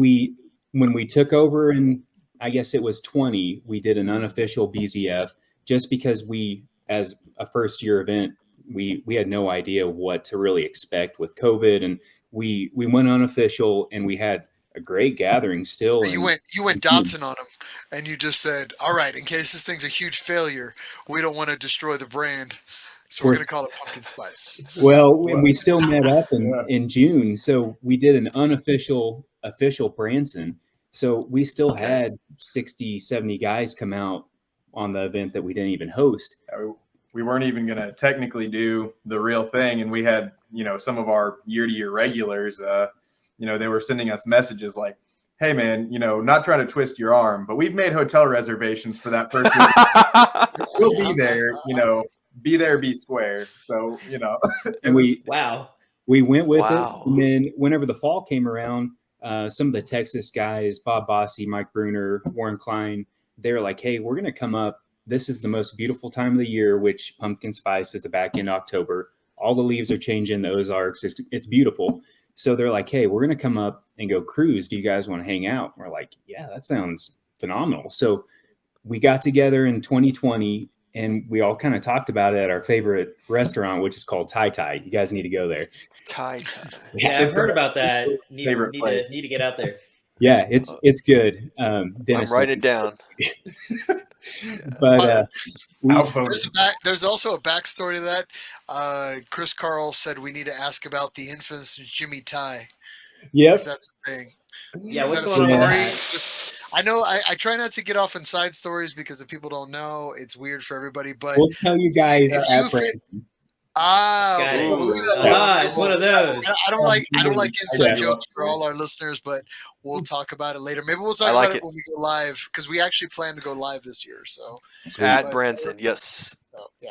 When we took over in, I guess it was 20, we did an unofficial BZF just because we, as a first year event, we had no idea what to really expect with COVID, and we went unofficial, and we had a great gathering still. You And went Dotson on them, and you just said, "All right, in case this thing's a huge failure, we don't want to destroy the brand, so we're we're going to call it pumpkin spice." Well, and we still met up Yeah. in June. So we did an unofficial official Branson. So we still Okay. had 60, 70 guys come out on the event that we didn't even host. We weren't even going to technically do the real thing. And we had, some of our year-to-year regulars, they were sending us messages like, "Hey, man, not trying to twist your arm, but we've made hotel reservations for that first week. We'll be there, be there, be square." So, And Wow. we went with it. Wow. And then whenever the fall came around, some of the Texas guys, Bob Bossy, Mike Bruner, Warren Klein, they were like, "Hey, we're going to come up. This is the most beautiful time of the year," which pumpkin spice is the back end October. All the leaves are changing, the Ozarks. It's beautiful. So they're like, "Hey, we're going to come up and go cruise. Do you guys want to hang out?" And we're like, "Yeah, that sounds phenomenal." So we got together in 2020, and we all kind of talked about it at our favorite restaurant, which is called Tai Tai. You guys need to go there. Tie. Yeah, I've It's heard a about that. favorite place. Need to get out there. Yeah, it's good. Dennis, I'm writing it down. but outvoted. There's also a backstory to that. Chris Carl said we need to ask about the infamous Jimmy Ty, yep. if that's a thing. Yeah, Is what's that a going on with story? that? It's just, I know I try not to get off in side stories because if people don't know, it's weird for everybody. But We'll tell you guys if at you fit, Branson. Got okay, it. we'll leave that Ooh. alone. It's one of those. I don't like inside Yeah. jokes for all our listeners, but we'll talk about it later. Maybe we'll talk I like about it it. when we go live because we actually plan to go live this year. So At But- Branson, yes. yeah,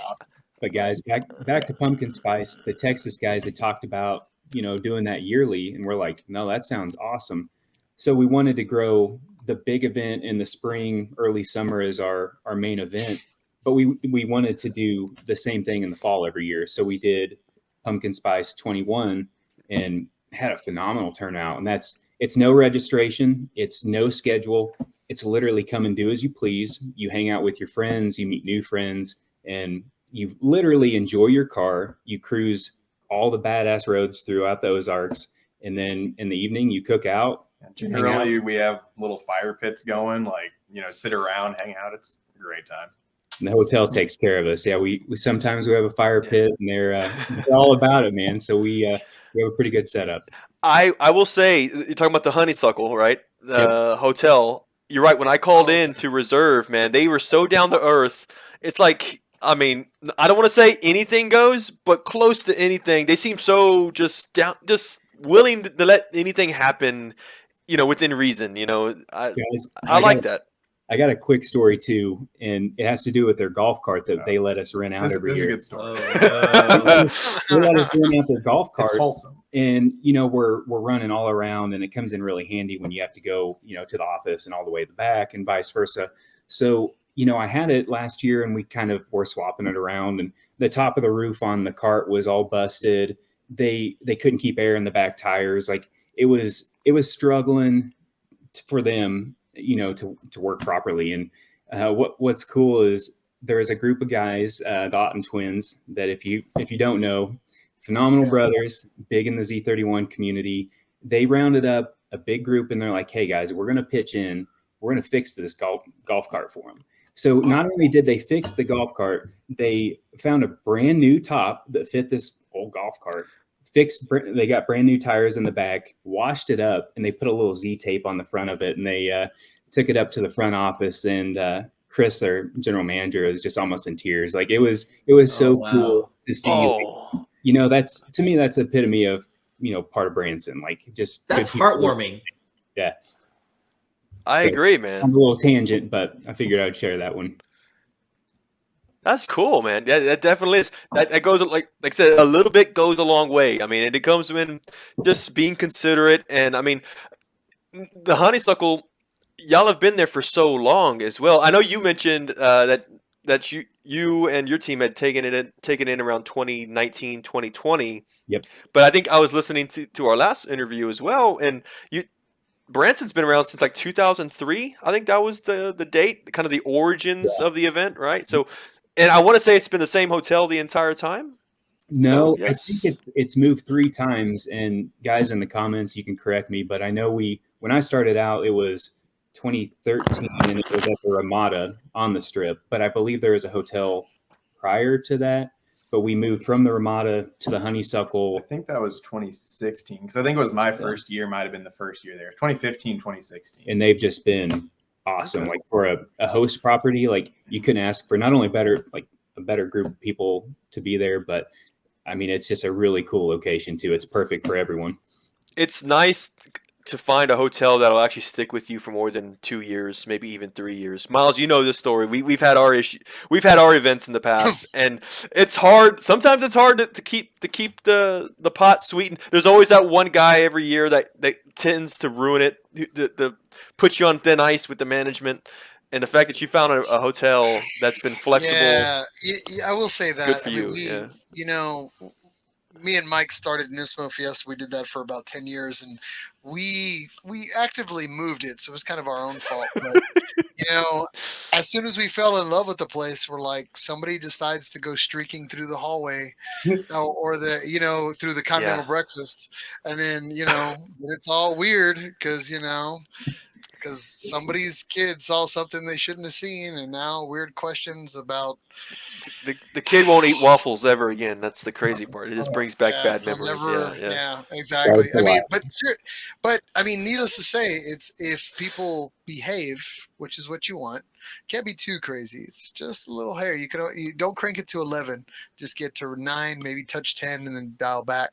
But guys, back to pumpkin spice. The Texas guys had talked about doing that yearly, and we're like, no, that sounds awesome. So we wanted to grow the big event in the spring, early summer as our main event, but we wanted to do the same thing in the fall every year. So we did Pumpkin Spice 21 and had a phenomenal turnout. And it's no registration, it's no schedule. It's literally come and do as you please. You hang out with your friends, you meet new friends, and you literally enjoy your car. You cruise all the badass roads throughout the Ozarks. And then in the evening, you cook out. Generally, we have little fire pits going, like, sit around, hang out. It's a great time. And the hotel takes care of us. Yeah, we sometimes we have a fire pit, and they're all about it, man. So we have a pretty good setup. I will say, you're talking about the honeysuckle, right? The hotel. You're right. When I called in to reserve, man, they were so down to earth. It's like, I mean, I don't want to say anything goes, but close to anything. They seem so just willing to let anything happen, within reason. Guys, I like that. I got a quick story too, and it has to do with their golf cart that they let us rent out every This is year. a good story. They let us rent out their golf It's cart, wholesome. and we're running all around, and it comes in really handy when you have to go to the office and all the way to the back, and vice versa. So I had it last year, and we kind of were swapping it around, and the top of the roof on the cart was all busted. They couldn't keep air in the back tires. Like it was struggling for them, to work properly. And what's cool is there is a group of guys, the Otten twins, that if you don't know, phenomenal brothers, big in the Z31 community. They rounded up a big group, and they're like, "Hey guys, we're going to pitch in. We're going to fix this golf cart for them." So not only did they fix the golf cart, they found a brand new top that fit this old golf cart, They got brand new tires in the back, washed it up, and they put a little Z tape on the front of it, and they took it up to the front office. And Chris, their general manager, is just almost in tears. Like it was so wow. cool to see. Oh, You know, that's to me, that's epitome of, you know, part of Branson. Like just That's good people. heartwarming. Yeah, I So, agree, I'm man. a little tangent, but I figured I would share that one. That's cool, man. Yeah, that definitely is. That goes like I said, a little bit goes a long way. I mean, and it comes in just being considerate, and I mean, the honeysuckle, y'all have been there for so long as well. I know you mentioned that you and your team had taken in around 2019, 2020. Yep. But I think I was listening to our last interview as well, and Branson's been around since like 2003. I think that was the date, kind of the origins of the event, right? So, and I want to say it's been the same hotel the entire time. No, I Yes. think it's moved 3 times. And guys in the comments, you can correct me, but I know when I started out, it was 2013 and it was at the Ramada on the Strip. But I believe there was a hotel prior to that. But we moved from the Ramada to the I Honeysuckle. think that was 2016 because I think it was my first year. Might have been the first year there. 2015, 2016. And they've just been awesome. Okay. Like for a host property, like you couldn't ask for not only a better group of people to be there, but I mean, it's just a really cool location too. It's perfect for everyone. It's nice to find a hotel that'll actually stick with you for more than 2 years, maybe even 3 years. Miles, you know this story. We've had our events in the past, and it's hard. Sometimes it's hard to keep the pot sweetened. There's always that one guy every year that tends to ruin it, to put you on thin ice with the management. And the fact that you found a hotel that's been flexible. Yeah, I will say that. Good for I mean, you, yeah. You know, me and Mike started Nismo Fiesta. We did that for about 10 years, and we actively moved it, so it was kind of our own fault. But you know, as soon as we fell in love with the place, we're like, somebody decides to go streaking through the hallway, or through the continental breakfast, and then then it's all weird because somebody's kid saw something they shouldn't have seen, and now weird questions about The kid won't eat waffles ever again. That's the crazy part. It just brings back bad they'll memories. Yeah, exactly. That's a lot. But I mean, needless to say, it's if people behave, which is what you want, can't be too crazy. It's just a little hair. You don't crank it to 11. Just get to 9, maybe touch 10, and then dial back.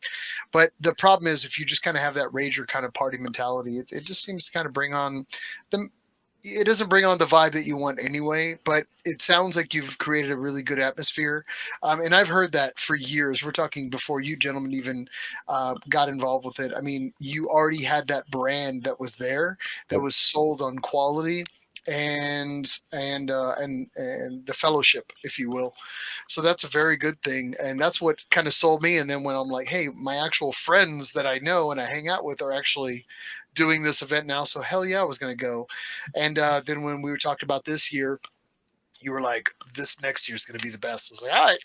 But the problem is, if you just kind of have that rager kind of party mentality, it just seems to kind of bring on the. It doesn't bring on the vibe that you want anyway, but it sounds like you've created a really good atmosphere. And I've heard that for years. We're talking before you gentlemen even got involved with it. I mean, you already had that brand that was there, that was sold on quality and the fellowship, if you will. So that's a very good thing. And that's what kind of sold me. And then when I'm like, hey, my actual friends that I know and I hang out with are actually doing this event now, so hell yeah, I was going to go. And then when we were talking about this year, you were like, this next year is going to be the best. I was like, all right,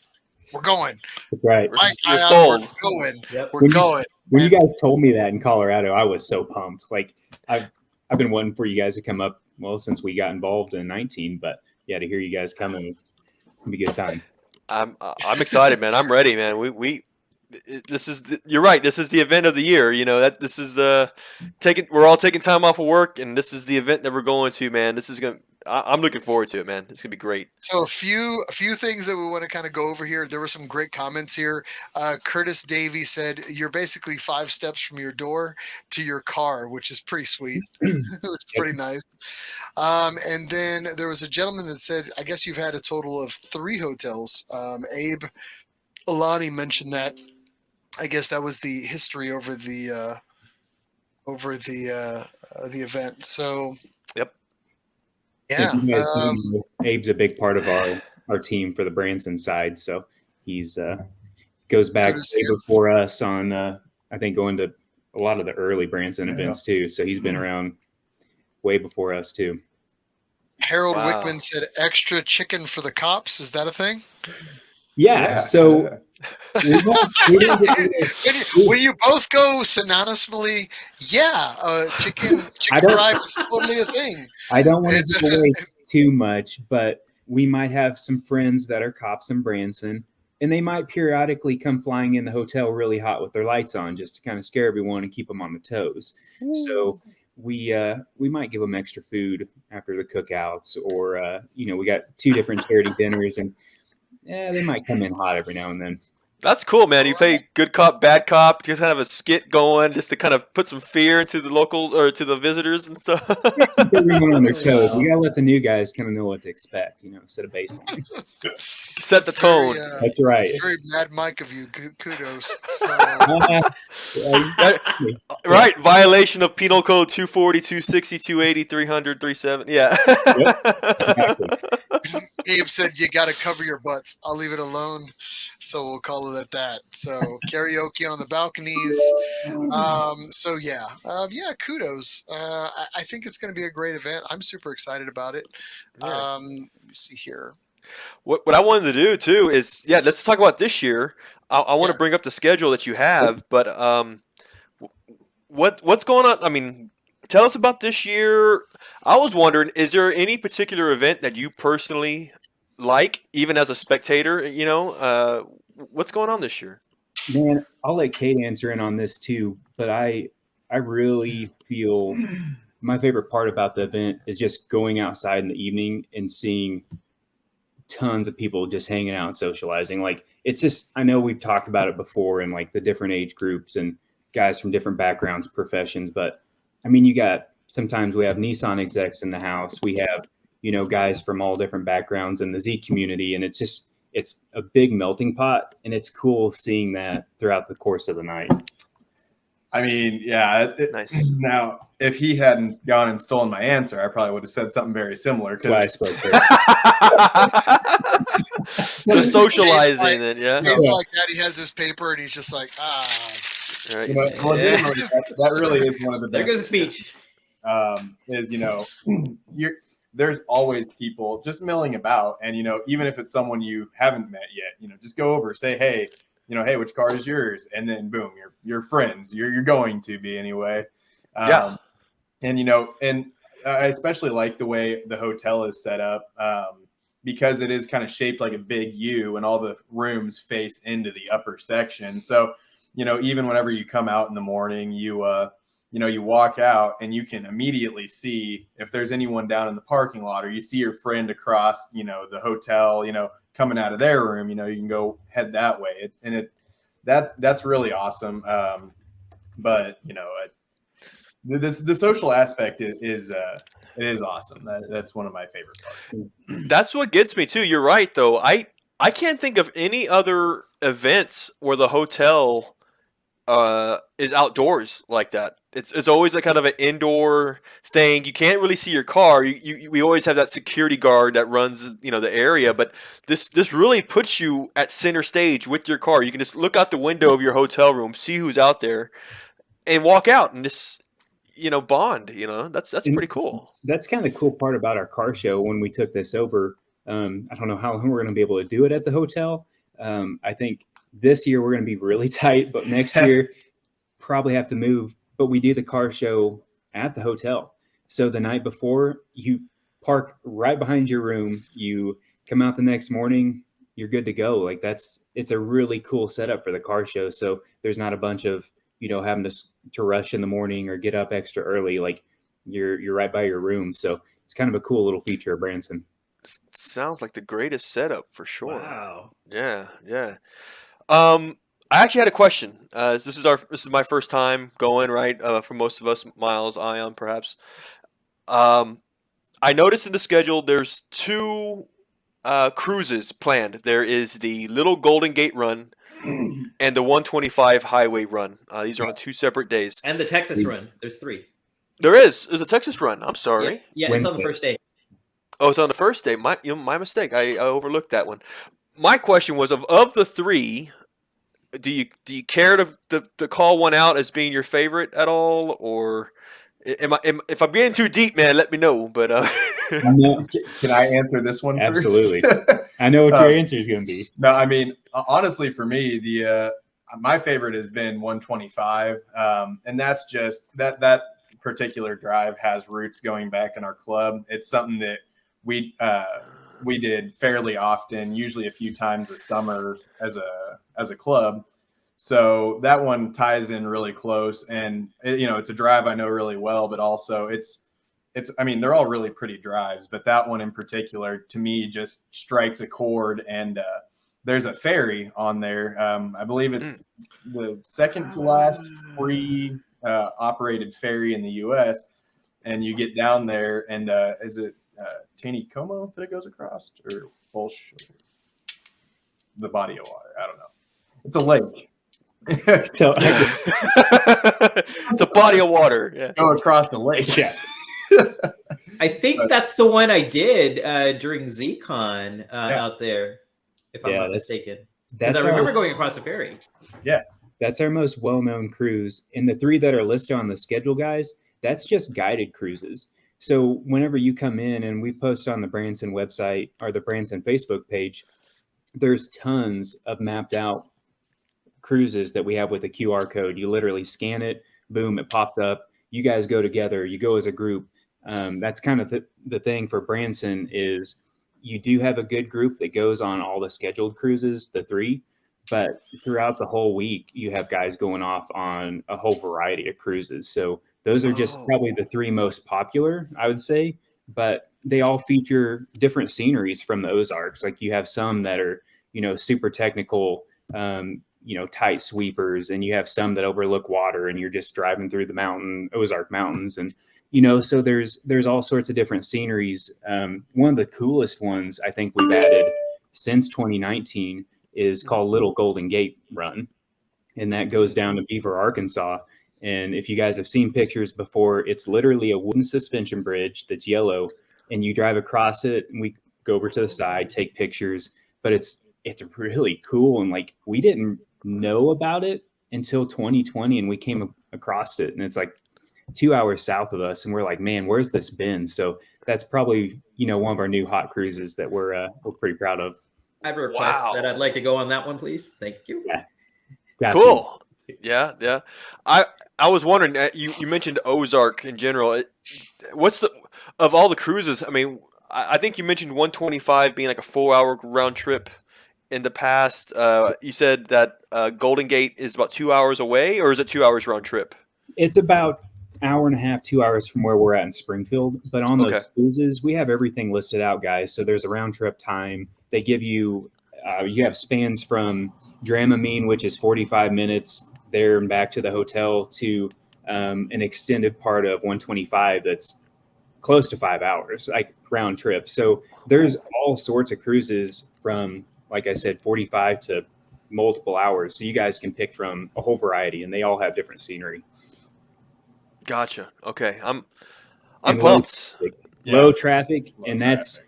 we're going. Right. You're sold. We're going. Yep. We're going. When you guys told me that in Colorado, I was so pumped. Like I've been wanting for you guys to come up, well, since we got involved in 19, but yeah, to hear you guys coming, it's gonna be a good time. I'm excited, man. I'm ready, man. You're right. This is the event of the year. This is we're all taking time off of work, and this is the event that we're going to, man. I'm looking forward to it, man. It's gonna be great. So a few things that we want to kind of go over here. There were some great comments here. Curtis Davey said, you're basically 5 steps from your door to your car, which is pretty sweet, which is pretty nice. And then there was a gentleman that said, I guess you've had a total of 3 hotels. Abe Alani mentioned that. I guess that was the history over the event. So Yep. Yeah. You guys know, Abe's a big part of our team for the Branson side, so he's goes back way before us on I think going to a lot of the early Branson events too. So he's been around way before us too. Harold Wow. Wickman said extra chicken for the cops. Is that a thing? Yeah. So we didn't get when you both go synonymously, chicken drive is totally a thing. I don't want to give away too much, but we might have some friends that are cops in Branson. and they might periodically come flying in the hotel really hot with their lights on just to kind of scare everyone and keep them on the toes. So we might give them extra food after the cookouts, or we got 2 different charity dinners, and they might come in hot every now and then. That's cool, man. You play good cop, bad cop. Just kind of a skit going, just to kind of put some fear into the local or to the visitors and stuff. Keep everyone on their toes. We gotta let the new guys kind of know what to expect, set a baseline. Set the tone. That's right. It's very Mad Mike of you. Kudos. So, Right. Violation of Penal Code 240, 260, 280, 300, 37. Yeah. Exactly. Abe said you got to cover your butts. I'll leave it alone. So we'll call it at that. So karaoke on the balconies. Kudos. I think it's going to be a great event. I'm super excited about it. Let me see here. What I wanted to do too is, let's talk about this year. I want to bring up the schedule that you have, but what's going on? I mean, tell us about this year. I was wondering, is there any particular event that you personally like, even as a spectator? What's going on this year? Man, I'll let Kate answer in on this too, but I really feel my favorite part about the event is just going outside in the evening and seeing tons of people just hanging out and socializing. Like, it's just, I know we've talked about it before in like the different age groups and guys from different backgrounds, professions, but I mean, sometimes we have Nissan execs in the house. We have, guys from all different backgrounds in the Z community. And it's a big melting pot, and it's cool seeing that throughout the course of the night. I mean, yeah. Nice. Now, if he hadn't gone and stolen my answer, I probably would have said something very similar. That's why I spoke first. The socializing, and He's like that. He has his paper, and he's just like, Right. Legitimately, that really is one of the best. There goes the speech. There's always people just milling about, and even if it's someone you haven't met yet, just go over, say, hey, hey, which car is yours? And then boom, you're friends. You're going to be anyway. And I especially like the way the hotel is set up, because it is kind of shaped like a big U, and all the rooms face into the upper section. So, even whenever you come out in the morning, you walk out and you can immediately see if there's anyone down in the parking lot, or you see your friend across, the hotel, coming out of their room, you can go head that way. That's really awesome. But the social aspect is awesome. That's one of my favorite parts. That's what gets me too. You're right, though. I can't think of any other events where the hotel is outdoors like that. It's always like kind of an indoor thing. You can't really see your car. We always have that security guard that runs the area, but this really puts you at center stage with your car. You can just look out the window of your hotel room, see who's out there, and walk out and just bond. That's pretty cool. That's kind of the cool part about our car show when we took this over. I don't know how long we're going to be able to do it at the hotel. I think this year we're going to be really tight, but next year probably have to move. But we do the car show at the hotel. So the night before, you park right behind your room. You come out the next morning, you're good to go. Like, it's a really cool setup for the car show. So there's not a bunch of, having to rush in the morning or get up extra early. Like, you're right by your room. So it's kind of a cool little feature of Branson. Sounds like the greatest setup for sure. Wow. Yeah. I actually had a question. This is my first time going, right? For most of us, Miles, Ion, perhaps. I noticed in the schedule there's 2 cruises planned. There is the Little Golden Gate Run and the 125 Highway Run. These are on 2 separate days. And the Texas run. There's 3. There's a Texas Run. I'm sorry. Yeah, it's on the first day. Oh, it's on the first day. My mistake. I overlooked that one. My question was, of the 3, do you care to call one out as being your favorite at all, or if I'm getting too deep, man, let me know. But Can I answer this one first? Absolutely. I know what your answer is going to be. No, I mean, honestly, for me, my favorite has been 125, and that's just that particular drive has roots going back in our club. It's something that we we did fairly often, usually a few times a summer as a club. So that one ties in really close, and it's a drive I know really well, but also it's I mean, they're all really pretty drives, but that one in particular to me just strikes a chord. And there's a ferry on there. I believe it's the second to last free operated ferry in the US. And you get down there, and is it Taneycomo that it goes across, or Bolsh? The body of water? I don't know. It's a lake. So It's a body of water. Yeah. Go across the lake. yeah, I think that's the one I did during ZCon out there, if I'm not mistaken. Because I remember going across the ferry. Yeah. That's our most well-known cruise. And the 3 that are listed on the schedule, guys, that's just guided cruises. So whenever you come in, and we post on the Branson website or the Branson Facebook page, there's tons of mapped out cruises that we have with a QR code. You literally scan it, boom, it pops up. You guys go together, you go as a group. That's kind of the thing for Branson is you do have a good group that goes on all the scheduled cruises, the 3, but throughout the whole week, you have guys going off on a whole variety of cruises. So those are just probably the 3 most popular, I would say, but they all feature different sceneries from the Ozarks. Like you have some that are, super technical, tight sweepers, and you have some that overlook water and you're just driving through the Ozark mountains. And, so there's all sorts of different sceneries. One of the coolest ones I think we've added since 2019 is called Little Golden Gate Run. And that goes down to Beaver, Arkansas. And if you guys have seen pictures before, it's literally a wooden suspension bridge that's yellow, and you drive across it, and we go over to the side, take pictures, but it's really cool. And like, we didn't know about it until 2020, and we came across it, and it's like 2 hours south of us, and we're like, man, where's this been? So that's probably, one of our new hot cruises that we're pretty proud of. I have a request that I'd like to go on that one, please. Thank you. Yeah. Cool. Yeah. I was wondering, you mentioned Ozark in general. What's of all the cruises? I mean, I think you mentioned 125 being like a 4-hour round trip in the past. You said that Golden Gate is about 2 hours away, or is it 2 hours round trip? It's about hour and a half, 2 hours from where we're at in Springfield. But on those cruises, we have everything listed out, guys. So there's a round trip time. They give you, you have spans from Dramamine, which is 45 minutes there and back to the hotel, to an extended part of 125 that's close to 5 hours, like round trip. So there's all sorts of cruises from, like I said, 45 to multiple hours. So you guys can pick from a whole variety, and they all have different scenery. Gotcha. Okay. I'm pumped. Low traffic. And that's,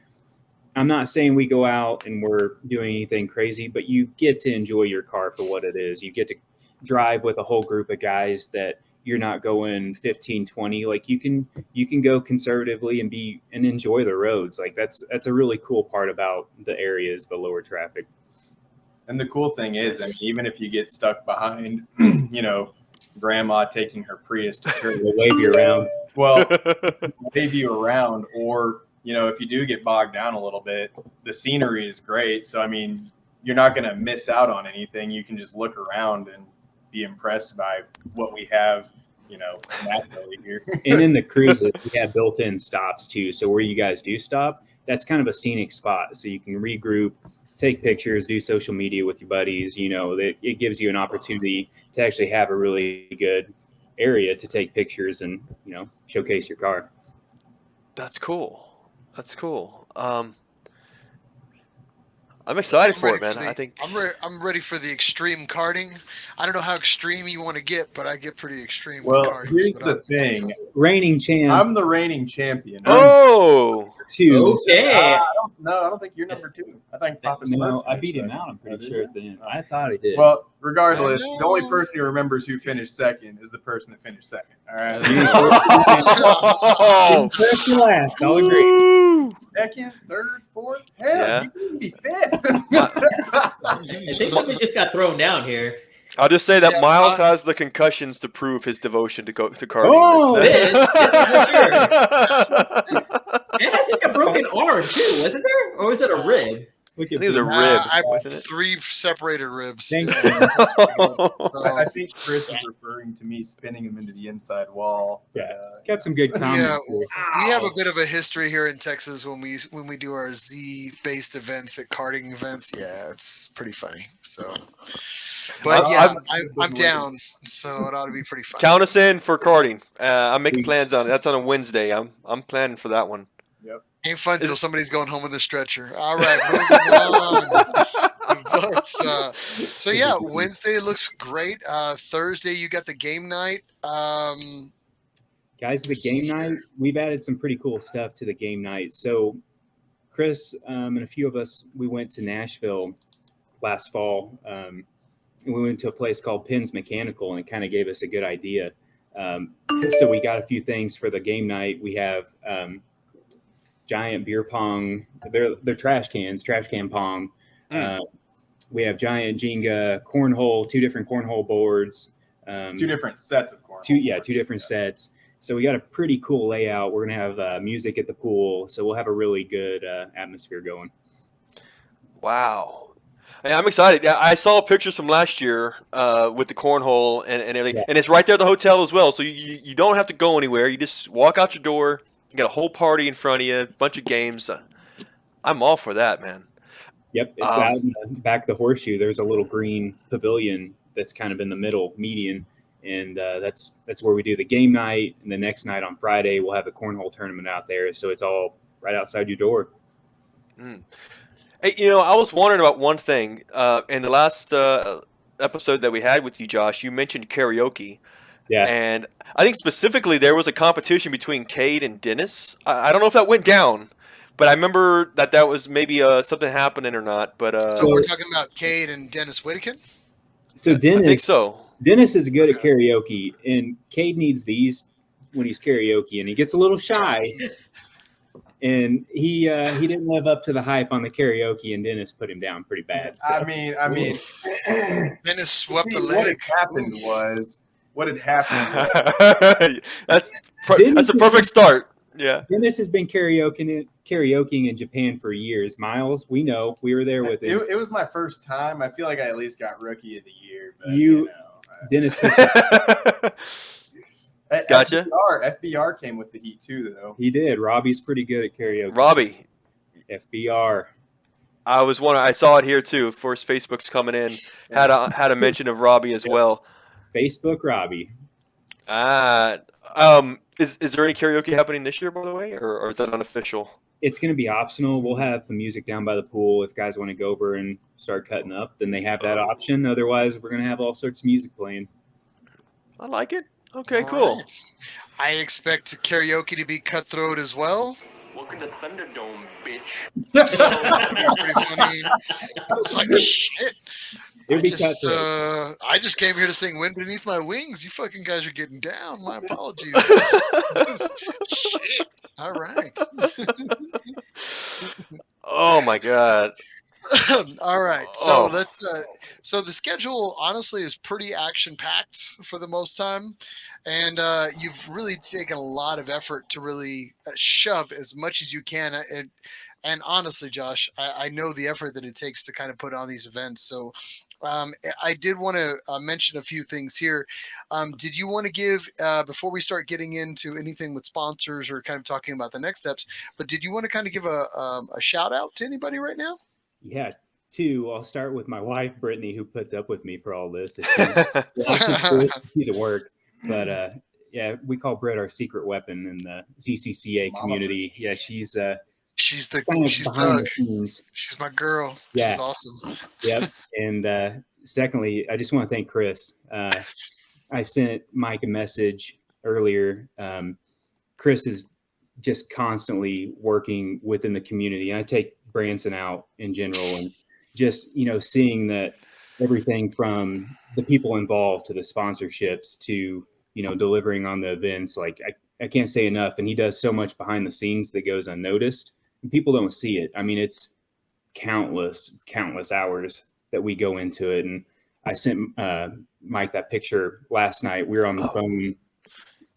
I'm not saying we go out and we're doing anything crazy, but you get to enjoy your car for what it is. You get to drive with a whole group of guys that you're not going 15, 20. Like you can go conservatively and enjoy the roads. Like that's a really cool part about the area is the lower traffic. And the cool thing is, I mean, even if you get stuck behind, grandma taking her Prius to church, they'll wave you around. Well, wave you around, or if you do get bogged down a little bit, the scenery is great. So I mean, you're not going to miss out on anything. You can just look around and be impressed by what we have, naturally here. And in the cruises, we have built-in stops too. So where you guys do stop, that's kind of a scenic spot. So you can regroup, take pictures, do social media with your buddies. It gives you an opportunity to actually have a really good area to take pictures and, showcase your car. That's cool. I'm excited for it, man. I think I'm ready for the extreme karting. I don't know how extreme you want to get, but I get pretty extreme well, with karting. Here's the thing. Reigning champ. I'm the reigning champion. Oh, two. Okay. I don't think you're number 2. I think Papa Smurf. No, I beat him out. I'm pretty sure at the end. I thought I did. Well, regardless, the only person who remembers who finished second is the person that finished second. All right. First and last. I'll agree. Second, third, fourth. Hell, you can be fifth. I think something just got thrown down here. I'll just say that Yeah, Miles has the concussions to prove his devotion to karting. Oh, It is. And I think a broken arm too, wasn't there? Or was it a rib? Look I at think it was a me. rib, I wasn't it? 3 separated ribs. Thank Yeah. I think Chris is referring to me spinning him into the inside wall. Yeah. Got some good comments here. We have a bit of a history here in Texas when we do our Z-based events at karting events. Yeah, it's pretty funny. So, but I'm down. So it ought to be pretty fun. Count us in for karting. I'm making plans on it. That's on a Wednesday. I'm planning for that one. Yep. Ain't fun until somebody's going home with a stretcher. All right, moving on. But, so yeah, Wednesday looks great. Thursday you got the game night. Guys, the game night, we've added some pretty cool stuff to the game night. So Chris and a few of us, we went to Nashville last fall. And we went to a place called Penn's Mechanical, and it kind of gave us a good idea. So we got a few things for the game night. We have giant beer pong. They're trash can pong. We have giant Jenga, cornhole, 2 different cornhole boards. 2 different sets of cornhole. 2 different sets. So we got a pretty cool layout. We're going to have music at the pool. So we'll have a really good atmosphere going. Wow. I'm excited. I saw pictures from last year with the cornhole and everything. Yeah. And it's right there at the hotel as well. So you don't have to go anywhere. You just walk out your door. You got a whole party in front of you, a bunch of games. I'm all for that, man. Yep. It's out in the back of the horseshoe. There's a little green pavilion that's kind of in the middle, median. And that's where we do the game night. And the next night on Friday, we'll have a cornhole tournament out there. So it's all right outside your door. Hey, I was wondering about one thing. In the last episode that we had with you, Josh, you mentioned karaoke. Yeah. And I think specifically there was a competition between Cade and Dennis. I don't know if that went down, but I remember that was maybe something happening or not. But so we're talking about Cade and Dennis Whittakin? So Dennis, I think so. Dennis is good at karaoke, and Cade needs these when he's karaoke, and he gets a little shy. And he didn't live up to the hype on the karaoke, and Dennis put him down pretty bad. So. I mean, Dennis swept the What leg. had happened? That's a perfect start. Yeah. Dennis has been karaokeing in Japan for years. Miles, we know. We were there with him. It was my first time. I feel like I at least got Rookie of the Year. But, Dennis. Gotcha. FBR came with the heat too, though. He did. Robbie's pretty good at karaoke. Robbie. FBR. I was wondering. I saw it here too. Of course, Facebook's coming in. Had a mention of Robbie as well. Facebook Robbie. Is there any karaoke happening this year, by the way, or is that unofficial? It's going to be optional. We'll have the music down by the pool. If guys want to go over and start cutting up, then they have that option. Otherwise, we're going to have all sorts of music playing. I like it. Okay, All cool. right. I expect karaoke to be cutthroat as well. Welcome to Thunderdome, bitch. So that'd be pretty funny. It's like shit. I just came here to sing "Wind Beneath My Wings." You fucking guys are getting down. My apologies. Shit. All right. Oh my god. All right. So let's. So the schedule honestly is pretty action packed for the most time, and you've really taken a lot of effort to really shove as much as you can. And honestly, Josh, I know the effort that it takes to kind of put on these events. So I did want to mention a few things here. Did you want to give, before we start getting into anything with sponsors or kind of talking about the next steps, but did you want to kind of give a shout out to anybody right now? Yeah, 2. I'll start with my wife, Brittany, who puts up with me for all this. She's at work. But yeah, we call Britt our secret weapon in the ZCCA community. Yeah, she's my girl. Yeah. She's awesome. Yep. And secondly, I just want to thank Chris. I sent Mike a message earlier. Chris is just constantly working within the community. And I take Branson out in general, and just, seeing that everything from the people involved to the sponsorships to, delivering on the events, like I can't say enough. And he does so much behind the scenes that goes unnoticed. And people don't see it. I mean, it's countless hours that we go into it. And I sent Mike that picture last night. We were on the phone.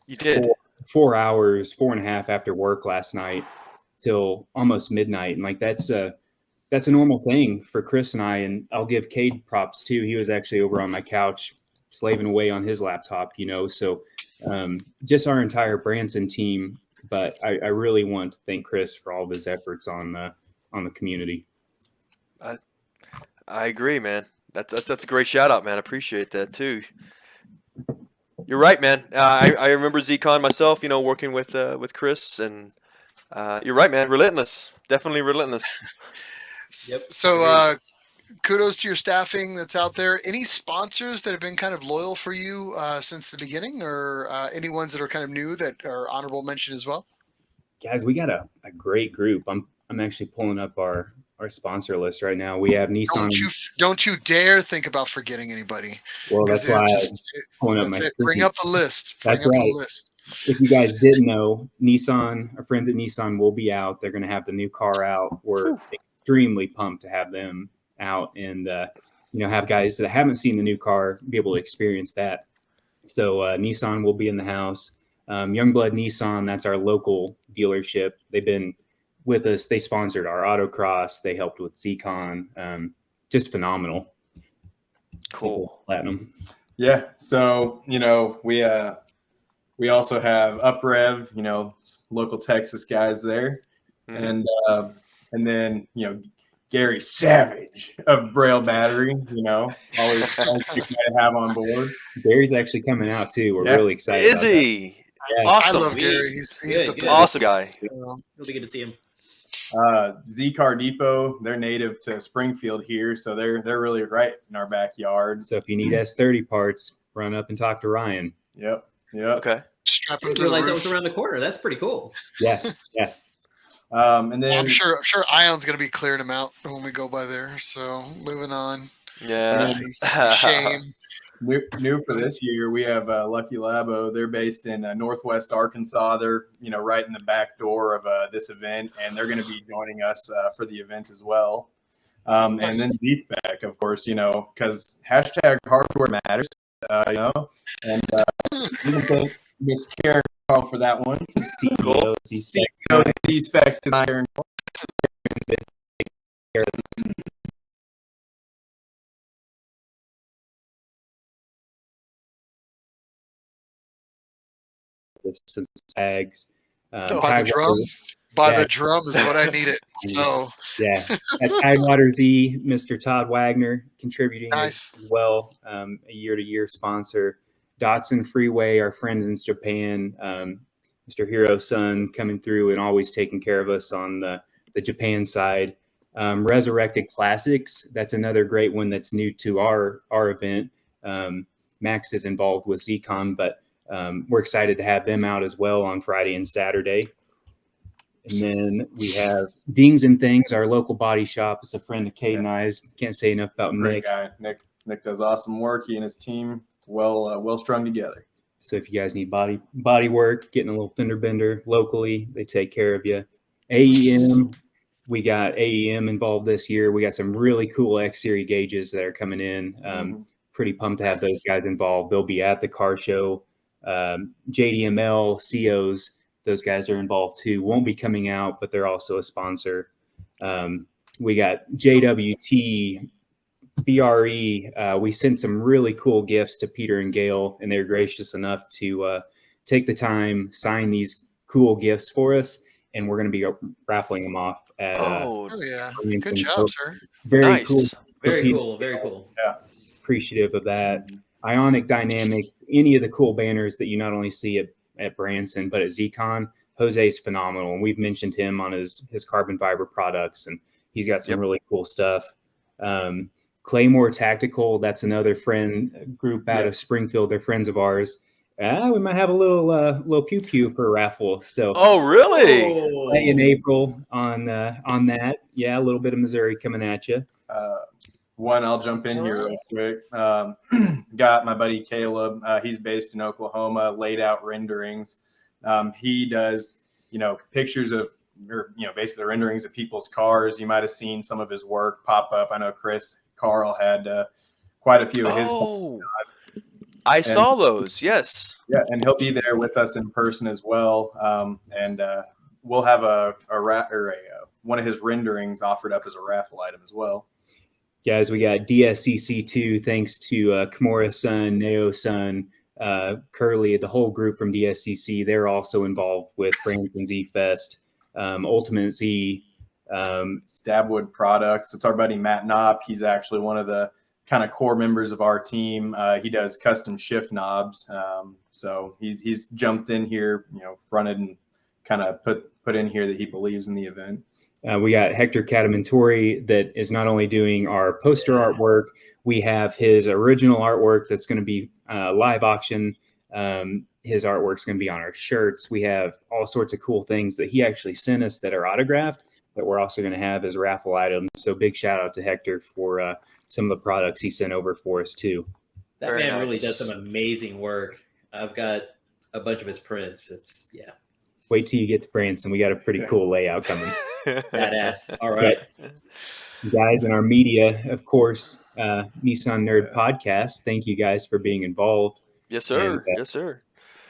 You did 4 hours, 4.5 after work last night till almost midnight, and like that's a normal thing for Chris and I. And I'll give Cade props too. He was actually over on my couch slaving away on his laptop, So just our entire Branson team. But I really want to thank Chris for all of his efforts on the community. I agree, man. That's a great shout out, man. I appreciate that too. You're right, man. I remember ZCon myself, working with Chris, and you're right, man. Relentless, definitely relentless. Yep. So kudos to your staffing that's out there. Any sponsors that have been kind of loyal for you since the beginning, or any ones that are kind of new that are honorable mention as well? Guys, we got a great group. I'm actually pulling up our sponsor list right now. We have Nissan. Don't you dare think about forgetting anybody. Well, that's why I'm pulling up my screen. Bring up the list. That's right. The list. If you guys didn't know, Nissan, our friends at Nissan will be out. They're going to have the new car out. We're extremely pumped to have them out and, have guys that haven't seen the new car be able to experience that. So Nissan will be in the house. Youngblood Nissan, that's our local dealership. They've been with us. They sponsored our autocross. They helped with ZCon. Just phenomenal. Cool. Platinum. Yeah. So, we also have UpRev, local Texas guys there. And then, Gary Savage of Braille Battery, always to have on board. Gary's actually coming out too. We're really excited. Is he? Yeah. Awesome. I love Gary. He's the best. Awesome guy. It'll be good to see him. Z Car Depot, they're native to Springfield here, so they're really right in our backyard. So if you need S30 parts, run up and talk to Ryan. Yep. Okay. Strap him I to the realized that roof. was around the corner. That's pretty cool. Yeah. And then I'm sure Ion's gonna be clearing him out when we go by there. So moving on. Yeah. Shame. New for this year, we have Lucky Labo. They're based in Northwest Arkansas. They're right in the back door of this event, and they're going to be joining us for the event as well. And then Z-Spec, of course, because hashtag hardware matters, and even thank Miss Karen Carl for that one. CEO Z-Spec designer. Since tags. By the drum is what I needed. So yeah, at Tidewater Z, Mr. Todd Wagner contributing nice. As well, a year-to-year sponsor. Datsun Freeway, our friends in Japan, Mr. Hiro-san coming through and always taking care of us on the Japan side. Resurrected Classics, that's another great one that's new to our event. Max is involved with ZCon, but we're excited to have them out as well on Friday and Saturday. And then we have Dings and Things, our local body shop. It's a friend of Cade and I's. Can't say enough about Great Nick. Guy. Nick does awesome work. He and his team well strung together. So if you guys need body work, getting a little fender bender locally, they take care of you. AEM, we got AEM involved this year. We got some really cool X-Series gauges that are coming in. Pretty pumped to have those guys involved. They'll be at the car show. JDML, COs, those guys are involved too. Won't be coming out, but they're also a sponsor. We got JWT, BRE. We sent some really cool gifts to Peter and Gail, and they're gracious enough to take the time, sign these cool gifts for us, and we're going to be raffling them off. At, yeah. Good job, sir. Very nice. Cool. Very cool. Very cool. Yeah. Appreciative of that. Ionic Dynamics, any of the cool banners that you not only see at Branson, but at ZCon, Jose's phenomenal. And we've mentioned him on his carbon fiber products, and he's got some really cool stuff. Claymore Tactical, that's another friend group out of Springfield. They're friends of ours. We might have a little pew for a raffle. So really? In April on that. Yeah, a little bit of Missouri coming at you. One, I'll jump in here real quick. Got my buddy Caleb. He's based in Oklahoma, laid out renderings. He does, pictures of, basically renderings of people's cars. You might have seen some of his work pop up. I know Carl had quite a few of his. Oh, I saw those. Yes. Yeah, and he'll be there with us in person as well. And we'll have one of his renderings offered up as a raffle item as well. Guys, we got DSCC2, thanks to Kimura-san, Neo-san, Curly, the whole group from DSCC. They're also involved with Branson Z Fest, Ultimate Z. Stabwood Products. It's our buddy Matt Knopp. He's actually one of the kind of core members of our team. He does custom shift knobs. So he's jumped in here, fronted and kind of put in here that he believes in the event. We got Hector Catamantori that is not only doing our poster artwork, we have his original artwork that's going to be live auction. His artwork's going to be on our shirts. We have all sorts of cool things that he actually sent us that are autographed that we're also going to have as raffle items. So big shout out to Hector for some of the products he sent over for us too. That Very man nice. really does some amazing work. I've got a bunch of his prints. Wait till you get to Branson. We got a pretty cool layout coming. Badass. All right. Guys in our media, of course, Nissan Nerd Podcast. Thank you guys for being involved. Yes, sir. And, yes, sir.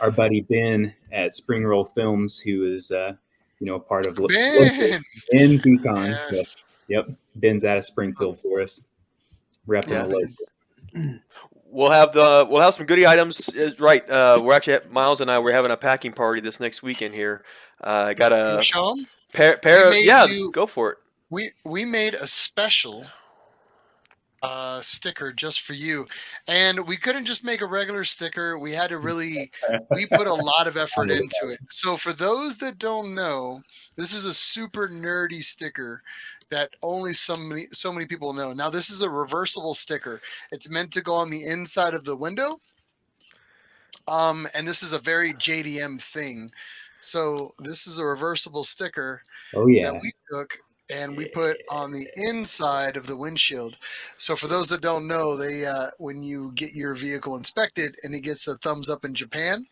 Our buddy Ben at Spring Roll Films, who is a part of Ben Zcon. Yes. So, yep, Ben's out of Springfield for us, repping the local. We'll have some goodie items. Right, we're actually Miles and I we're having a packing party this next weekend here. I got Can you a show 'em? pair. Go for it. We made a special sticker just for you, and we couldn't just make a regular sticker. We had to we put a lot of effort into it. So for those that don't know, this is a super nerdy sticker that only so many people know. Now this is a reversible sticker. It's meant to go on the inside of the window, and this is a very JDM thing. So this is a reversible sticker that we took and we put on the inside of the windshield. So for those that don't know, they when you get your vehicle inspected and it gets a thumbs up in Japan,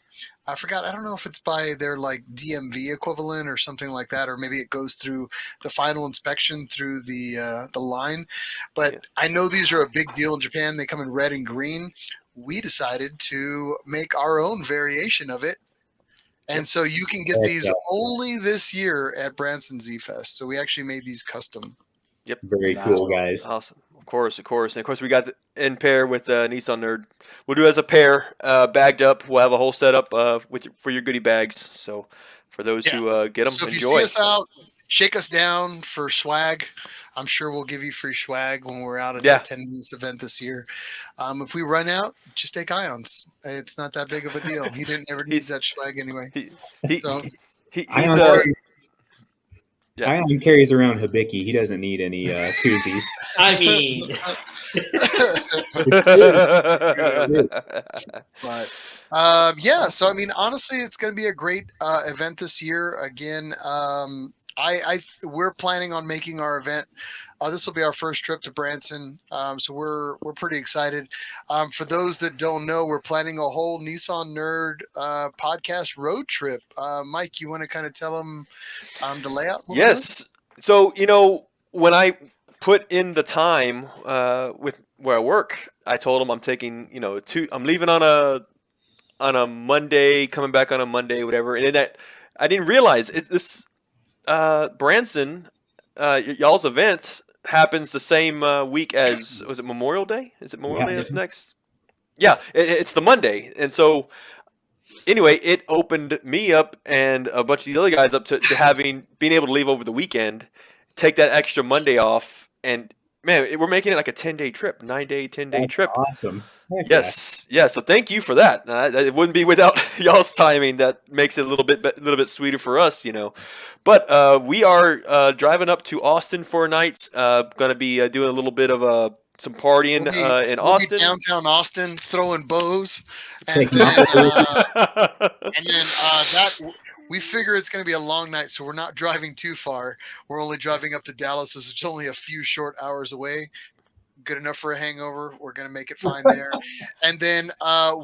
I don't know if it's by their like DMV equivalent or something like that, or maybe it goes through the final inspection through the line. But I know these are a big deal in Japan. They come in red and green. We decided to make our own variation of it. And so you can get these only this year at Branson Z Fest. So we actually made these custom. Yep. Very cool, guys. Awesome. Of course. And of course we got in pair with Nissan Nerd. We'll do it as a pair, bagged up. We'll have a whole setup for your goodie bags. So for those who get them, so if enjoy. you see us out, shake us down for swag. I'm sure we'll give you free swag when we're out at attending this event this year. If we run out, just take Ions. It's not that big of a deal. He never needs that swag anyway. Ion carries around Hibiki. He doesn't need any koozies. I mean, but so I mean, honestly, it's going to be a great event this year. Again, we're planning on making our event. This will be our first trip to Branson, so we're pretty excited. For those that don't know, we're planning a whole Nissan Nerd podcast road trip. Mike, you want to kind of tell them the layout? Yes. So when I put in the time with where I work, I told them I'm taking I'm leaving on a Monday, coming back on a Monday, whatever, and then I didn't realize this Branson y'all's event happens the same week as was it Memorial Day? Is it Memorial Day that's next? Yeah, it's the Monday, and so anyway, it opened me up and a bunch of the other guys up to being able to leave over the weekend, take that extra Monday off, and man, we're making it like a 10-day trip, 9-day, 10-day trip. Awesome. Yes. So thank you for that. It wouldn't be without y'all's timing. That makes it a little bit sweeter for us, But we are driving up to Austin for a night. Going to be doing a little bit of some partying in Austin. Be downtown Austin, throwing bows, and then we figure it's going to be a long night, so we're not driving too far. We're only driving up to Dallas, so it's only a few short hours away. Good enough for a hangover. We're going to make it fine there. And then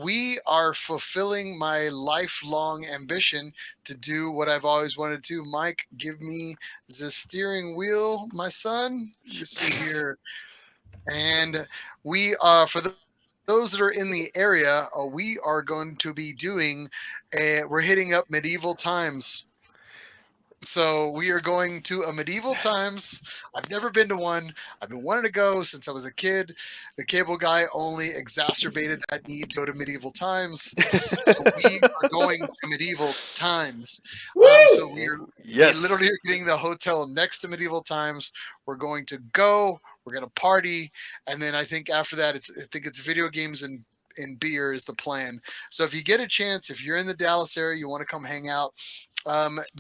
we are fulfilling my lifelong ambition to do what I've always wanted to. Mike, give me the steering wheel, my son. You see here. And we for those that are in the area, we are going to be doing. We're hitting up medieval times. So we are going to a medieval times. I've never been to one. I've been wanting to go since I was a kid. The cable guy only exacerbated that need to go to medieval times. So we are going to medieval times. So we Yes. literally are getting the hotel next to medieval times. We're going to go. We're going to party, and then I think after that, I think it's video games and beer is the plan. So if you get a chance, if you're in the Dallas area, you want to come hang out.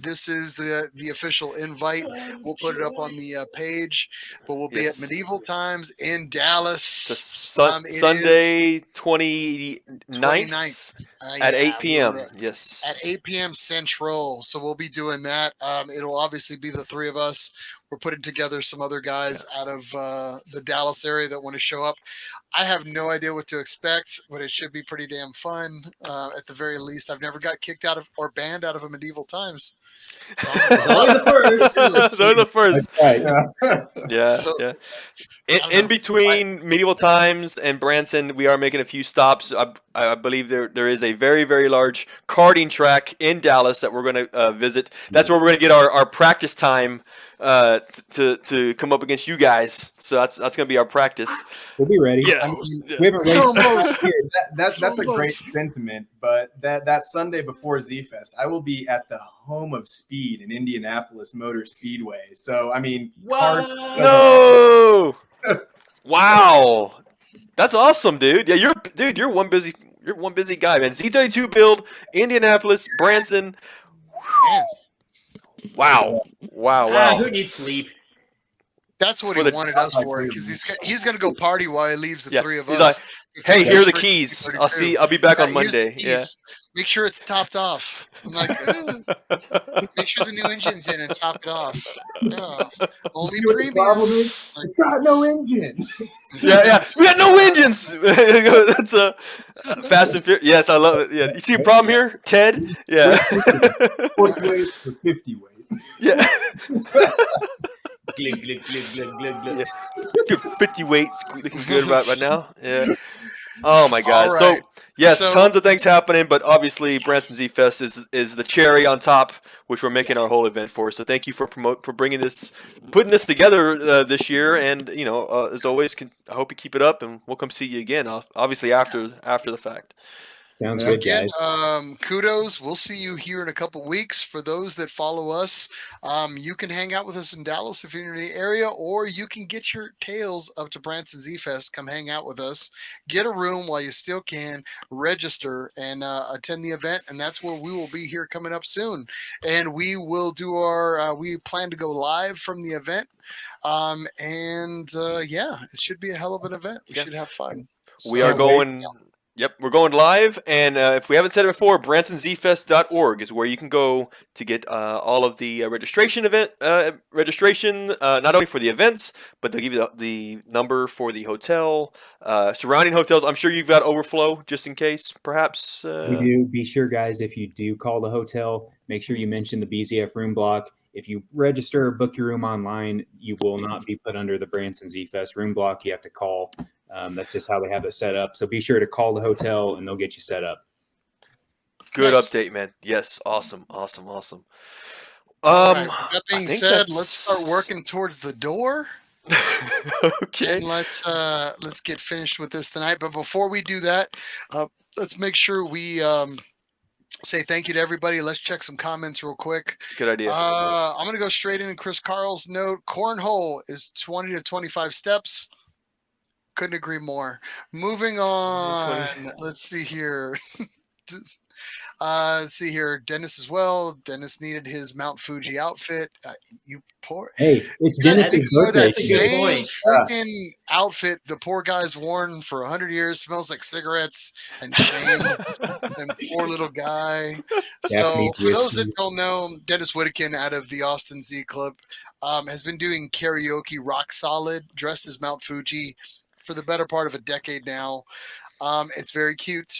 This is the official invite. We'll put it up on the page, but we'll be at Medieval Times in Dallas. Sunday 29th at 8 p.m. Yes. At 8 p.m. Central. So we'll be doing that. It'll obviously be the three of us. We're putting together some other guys out of the Dallas area that want to show up. I have no idea what to expect, but it should be pretty damn fun. At the very least, I've never got kicked out of or banned out of a medieval times. So only the first. It's only the first. Right. Yeah, So, yeah. In between medieval times and Branson, we are making a few stops. I believe there is a very, very large karting track in Dallas that we're going to visit. That's where we're going to get our practice time to come up against you guys. So that's going to be our practice. We'll be ready. Yeah. I mean, we haven't raced That's a great sentiment, but that Sunday before Z Fest, I will be at the home of speed in Indianapolis Motor Speedway. So I mean, no, wow, that's awesome, dude. Yeah, you're one busy guy, man. Z32 build, Indianapolis, Branson. Man. Wow. Who needs sleep? That's what he wanted us for, because he's gonna go party while he leaves the three of us. Like, hey, here are the keys. I'll be back on Monday. Yeah. Make sure it's topped off. I'm like, make sure the new engine's in and top it off. Yeah. Only premium. The problem is, it's got no engine. Yeah. We got no engines. That's a Fast and Furious. Yes, I love it. Yeah. You see a problem here, Ted? Yeah. 40 weight for 50 weight. Yeah. Glug, glug, glug, glug, glug. Yeah. Good 50 weights looking good right now. Yeah. Oh my God. Right. So yes, tons of things happening, but obviously Branson Z Fest is the cherry on top, which we're making our whole event for. So thank you for putting this together this year, and as always, I hope you keep it up, and we'll come see you again. Obviously after the fact. Sounds good, guys. Kudos. We'll see you here in a couple weeks. For those that follow us, you can hang out with us in Dallas if you're in the area, or you can get your tails up to Branson Z Fest. Come hang out with us. Get a room while you still can. Register and attend the event, and that's where we will be here coming up soon. And we will do we plan to go live from the event. It should be a hell of an event. We should have fun. We are going. Yep, we're going live, and if we haven't said it before, BransonZFest.org is where you can go to get all of the registration, not only for the events, but they'll give you the number for the hotel, surrounding hotels. I'm sure you've got overflow, just in case, perhaps. We do. Be sure, guys, if you do call the hotel, make sure you mention the BZF room block. If you register or book your room online, you will not be put under the Branson Z Fest room block. You have to call. That's just how they have it set up. So be sure to call the hotel, and they'll get you set up. Good update, man. Yes, awesome. Right. That being said, let's start working towards the door. Okay. And let's get finished with this tonight. But before we do that, let's make sure we say thank you to everybody. Let's check some comments real quick. Good idea. I'm going to go straight into Chris Carl's note. Cornhole is 20 to 25 steps. Couldn't agree more. Moving on. Let's see here. Dennis as well. Dennis needed his Mount Fuji outfit. You poor. Hey, it's Dennis's birthday. That same freaking outfit the poor guy's worn for 100 years. Smells like cigarettes and shame. And poor little guy. So for those that don't know, Dennis Whittakin out of the Austin Z Club has been doing karaoke rock solid, dressed as Mount Fuji for the better part of a decade now. It's very cute.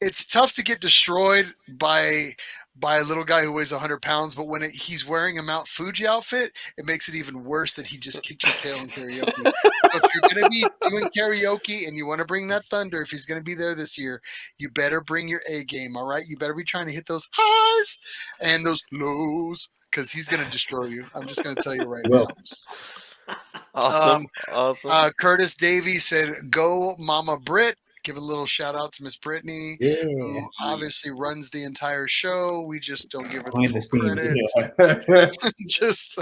It's tough to get destroyed by by a little guy who weighs 100 pounds, but when he's wearing a Mount Fuji outfit, it makes it even worse that he just kicked your tail in karaoke. So if you're going to be doing karaoke and you want to bring that thunder, if he's going to be there this year, you better bring your A game, all right? You better be trying to hit those highs and those lows because he's going to destroy you. I'm just going to tell you right now. Awesome. Awesome. Curtis Davies said, "Go, Mama Brit." Give a little shout out to Miss Brittany, who obviously runs the entire show. We just don't give her the full credit. Just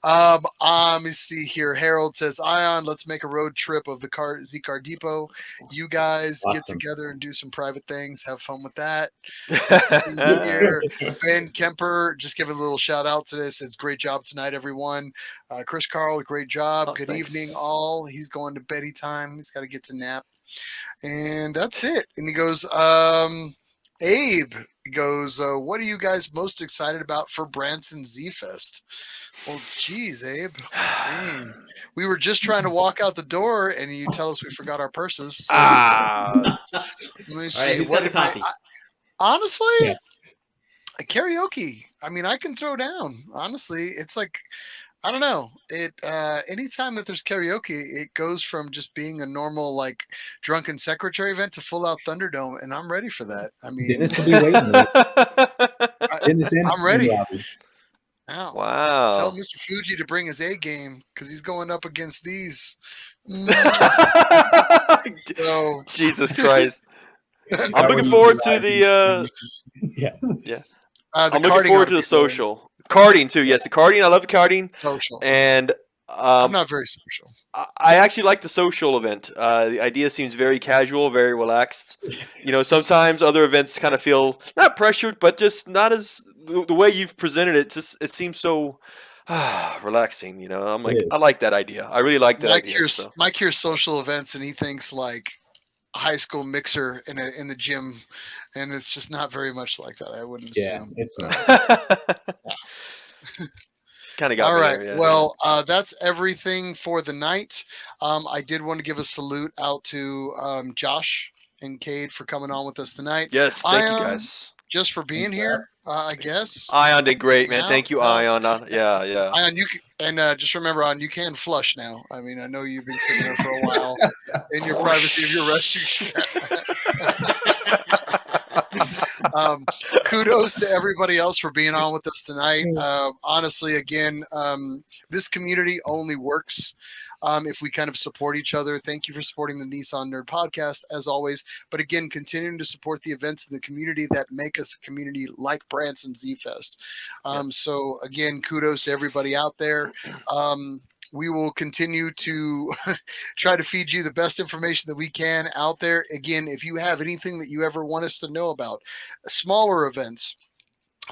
let me see here. Harold says, "Ion, let's make a road trip of the Z-Car Depot. You guys get together and do some private things. Have fun with that." Let's see here. Ben Kemper, just give a little shout out to this. Says, "Great job tonight, everyone." Chris Carl, great job. Good evening, all. He's going to beddy time. He's got to get to nap. And that's it. And he goes, Abe goes, "What are you guys most excited about for Branson Z Fest?" Well, geez, Abe. Dang. We were just trying to walk out the door, and you tell us we forgot our purses. So let me see. All right, who's got the copy? Honestly, karaoke. I mean, I can throw down. Honestly, it's like, I don't know. It anytime that there's karaoke, it goes from just being a normal like drunken secretary event to full out Thunderdome, and I'm ready for that. I mean, Dennis will be waiting. I'm ready. Wow. Tell Mr. Fuji to bring his A game because he's going up against these. So, Jesus Christ. I'm looking forward to the I'm looking forward to the social. Karting too, yes. The karting, I love the karting. Social. And I'm not very social. I actually like the social event. The idea seems very casual, very relaxed. You know, sometimes other events kind of feel not pressured, but just not as the way you've presented it. Just it seems so relaxing. You know, I'm like, I like that idea. I really like that idea. Mike hears social events, and he thinks like a high school mixer in the gym, and it's just not very much like that. I wouldn't assume. It's not. Kind of got all me right. there, yeah. Well, that's everything for the night. I did want to give a salute out to Josh and Cade for coming on with us tonight. Yes, thank you guys. Just for being here, I guess. Ion did great, man. Thank you, Ion. Yeah. Ion, you can, and just remember, Ion, you can flush now. I mean, I know you've been sitting there for a while in your privacy of your restroom. Kudos to everybody else for being on with us tonight. Honestly, again, this community only works if we kind of support each other. Thank you for supporting the Nissan Nerd Podcast, as always. But again, continuing to support the events in the community that make us a community like Branson Z Fest. So again, kudos to everybody out there. We will continue to try to feed you the best information that we can out there. Again, if you have anything that you ever want us to know about, smaller events,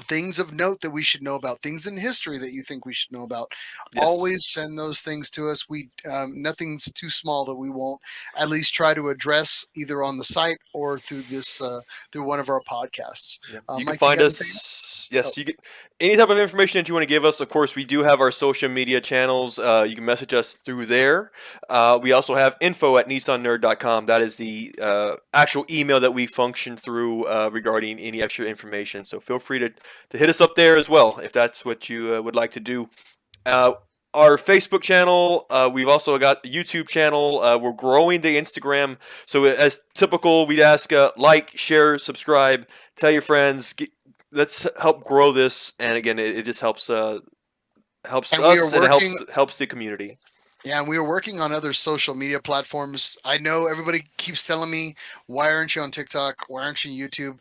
things of note that we should know about, things in history that you think we should know about, always send those things to us. We nothing's too small that we won't at least try to address either on the site or through this through one of our podcasts. You can find us. Yes, you get any type of information that you want to give us. Of course, we do have our social media channels. You can message us through there. We also have info@nissannerd.com. That is the actual email that we function through regarding any extra information. So feel free to hit us up there as well if that's what you would like to do. Our Facebook channel, we've also got the YouTube channel. We're growing the Instagram. So as typical, we'd ask like, share, subscribe, tell your friends. Let's help grow this, and again, it just helps us and helps the community. Yeah, and we are working on other social media platforms. I know everybody keeps telling me, "Why aren't you on TikTok? Why aren't you on YouTube?"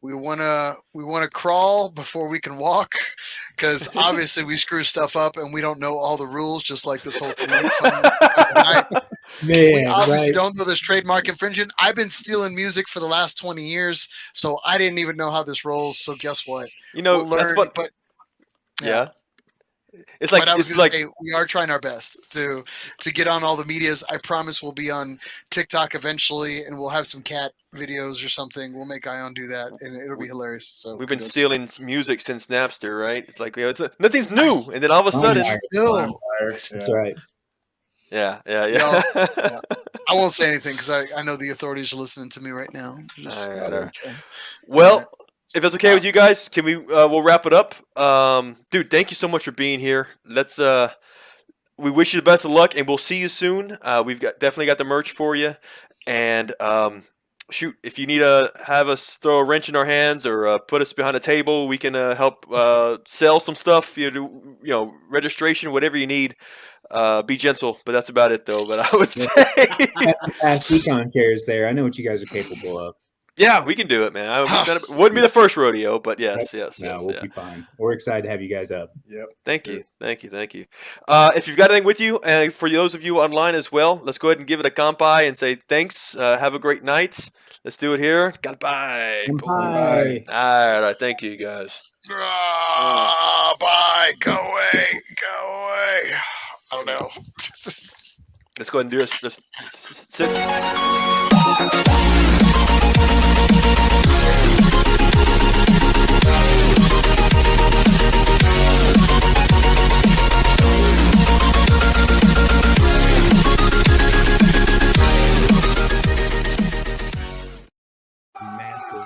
We wanna crawl before we can walk, because obviously we screw stuff up and we don't know all the rules. Just like this whole thing. We obviously don't know this trademark infringement. I've been stealing music for the last 20 years, so I didn't even know how this rolls. So guess what? You know, we'll learn, but yeah. It's like we are trying our best to get on all the medias. I promise we'll be on TikTok eventually, and we'll have some cat videos or something. We'll make Ion do that, and it'll be hilarious. So we've been stealing music since Napster, right? It's like nothing's new, and then all of a sudden, that's right. Yeah. I won't say anything because I know the authorities are listening to me right now. Well, if it's okay with you guys, can we we'll wrap it up. Dude, thank you so much for being here. Let's we wish you the best of luck, and we'll see you soon. We've definitely got the merch for you, and shoot, if you need to have us throw a wrench in our hands or put us behind a table, we can help sell some stuff. You know, registration, whatever you need. Be gentle, but that's about it, though. But I would say, past econ chairs there. I know what you guys are capable of. yeah, we can do it, man. Wouldn't be the first rodeo, but yes. We'll be fine. We're excited to have you guys up. Yep. Thank you. If you've got anything with you, and for those of you online as well, let's go ahead and give it a kanpai and say thanks. Have a great night. Let's do it here. Kanpai. Bye. All right. Thank you, guys. Bye. Go away. I don't know. Let's go ahead and do this. Just sit. Massive.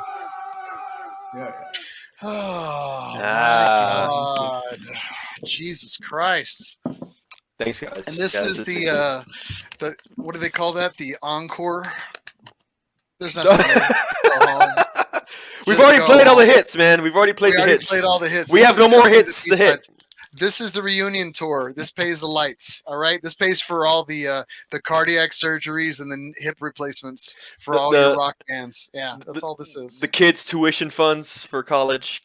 Yeah. Oh, my God. Jesus Christ. Thanks, guys. And this is the what do they call that? The encore? There's nothing there. Go home. We've Just already go played all the home. hits, man. We've already played We the already hits. played all the hits. We This have is no more gonna be the hits to B-side. hit. This is the reunion tour. This pays the lights. All right. This pays for all the cardiac surgeries and the hip replacements for all your rock bands. Yeah, that's all this is. The kids' tuition funds for college.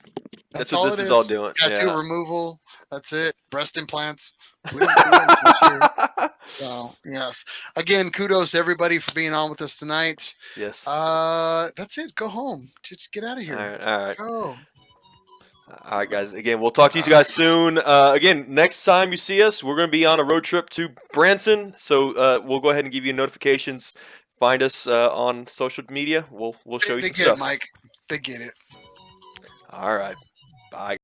That's what all this it is all doing. Tattoo Yeah. removal. That's it. Breast implants. We don't do here. So yes. Again, kudos to everybody for being on with us tonight. Yes. That's it. Go home. Just get out of here. All right. Go. All right, guys. Again, we'll talk to you guys soon. Again, next time you see us, we're going to be on a road trip to Branson. So we'll go ahead and give you notifications. Find us on social media. We'll show you They some get stuff. it, Mike. They get it. All right. Bye.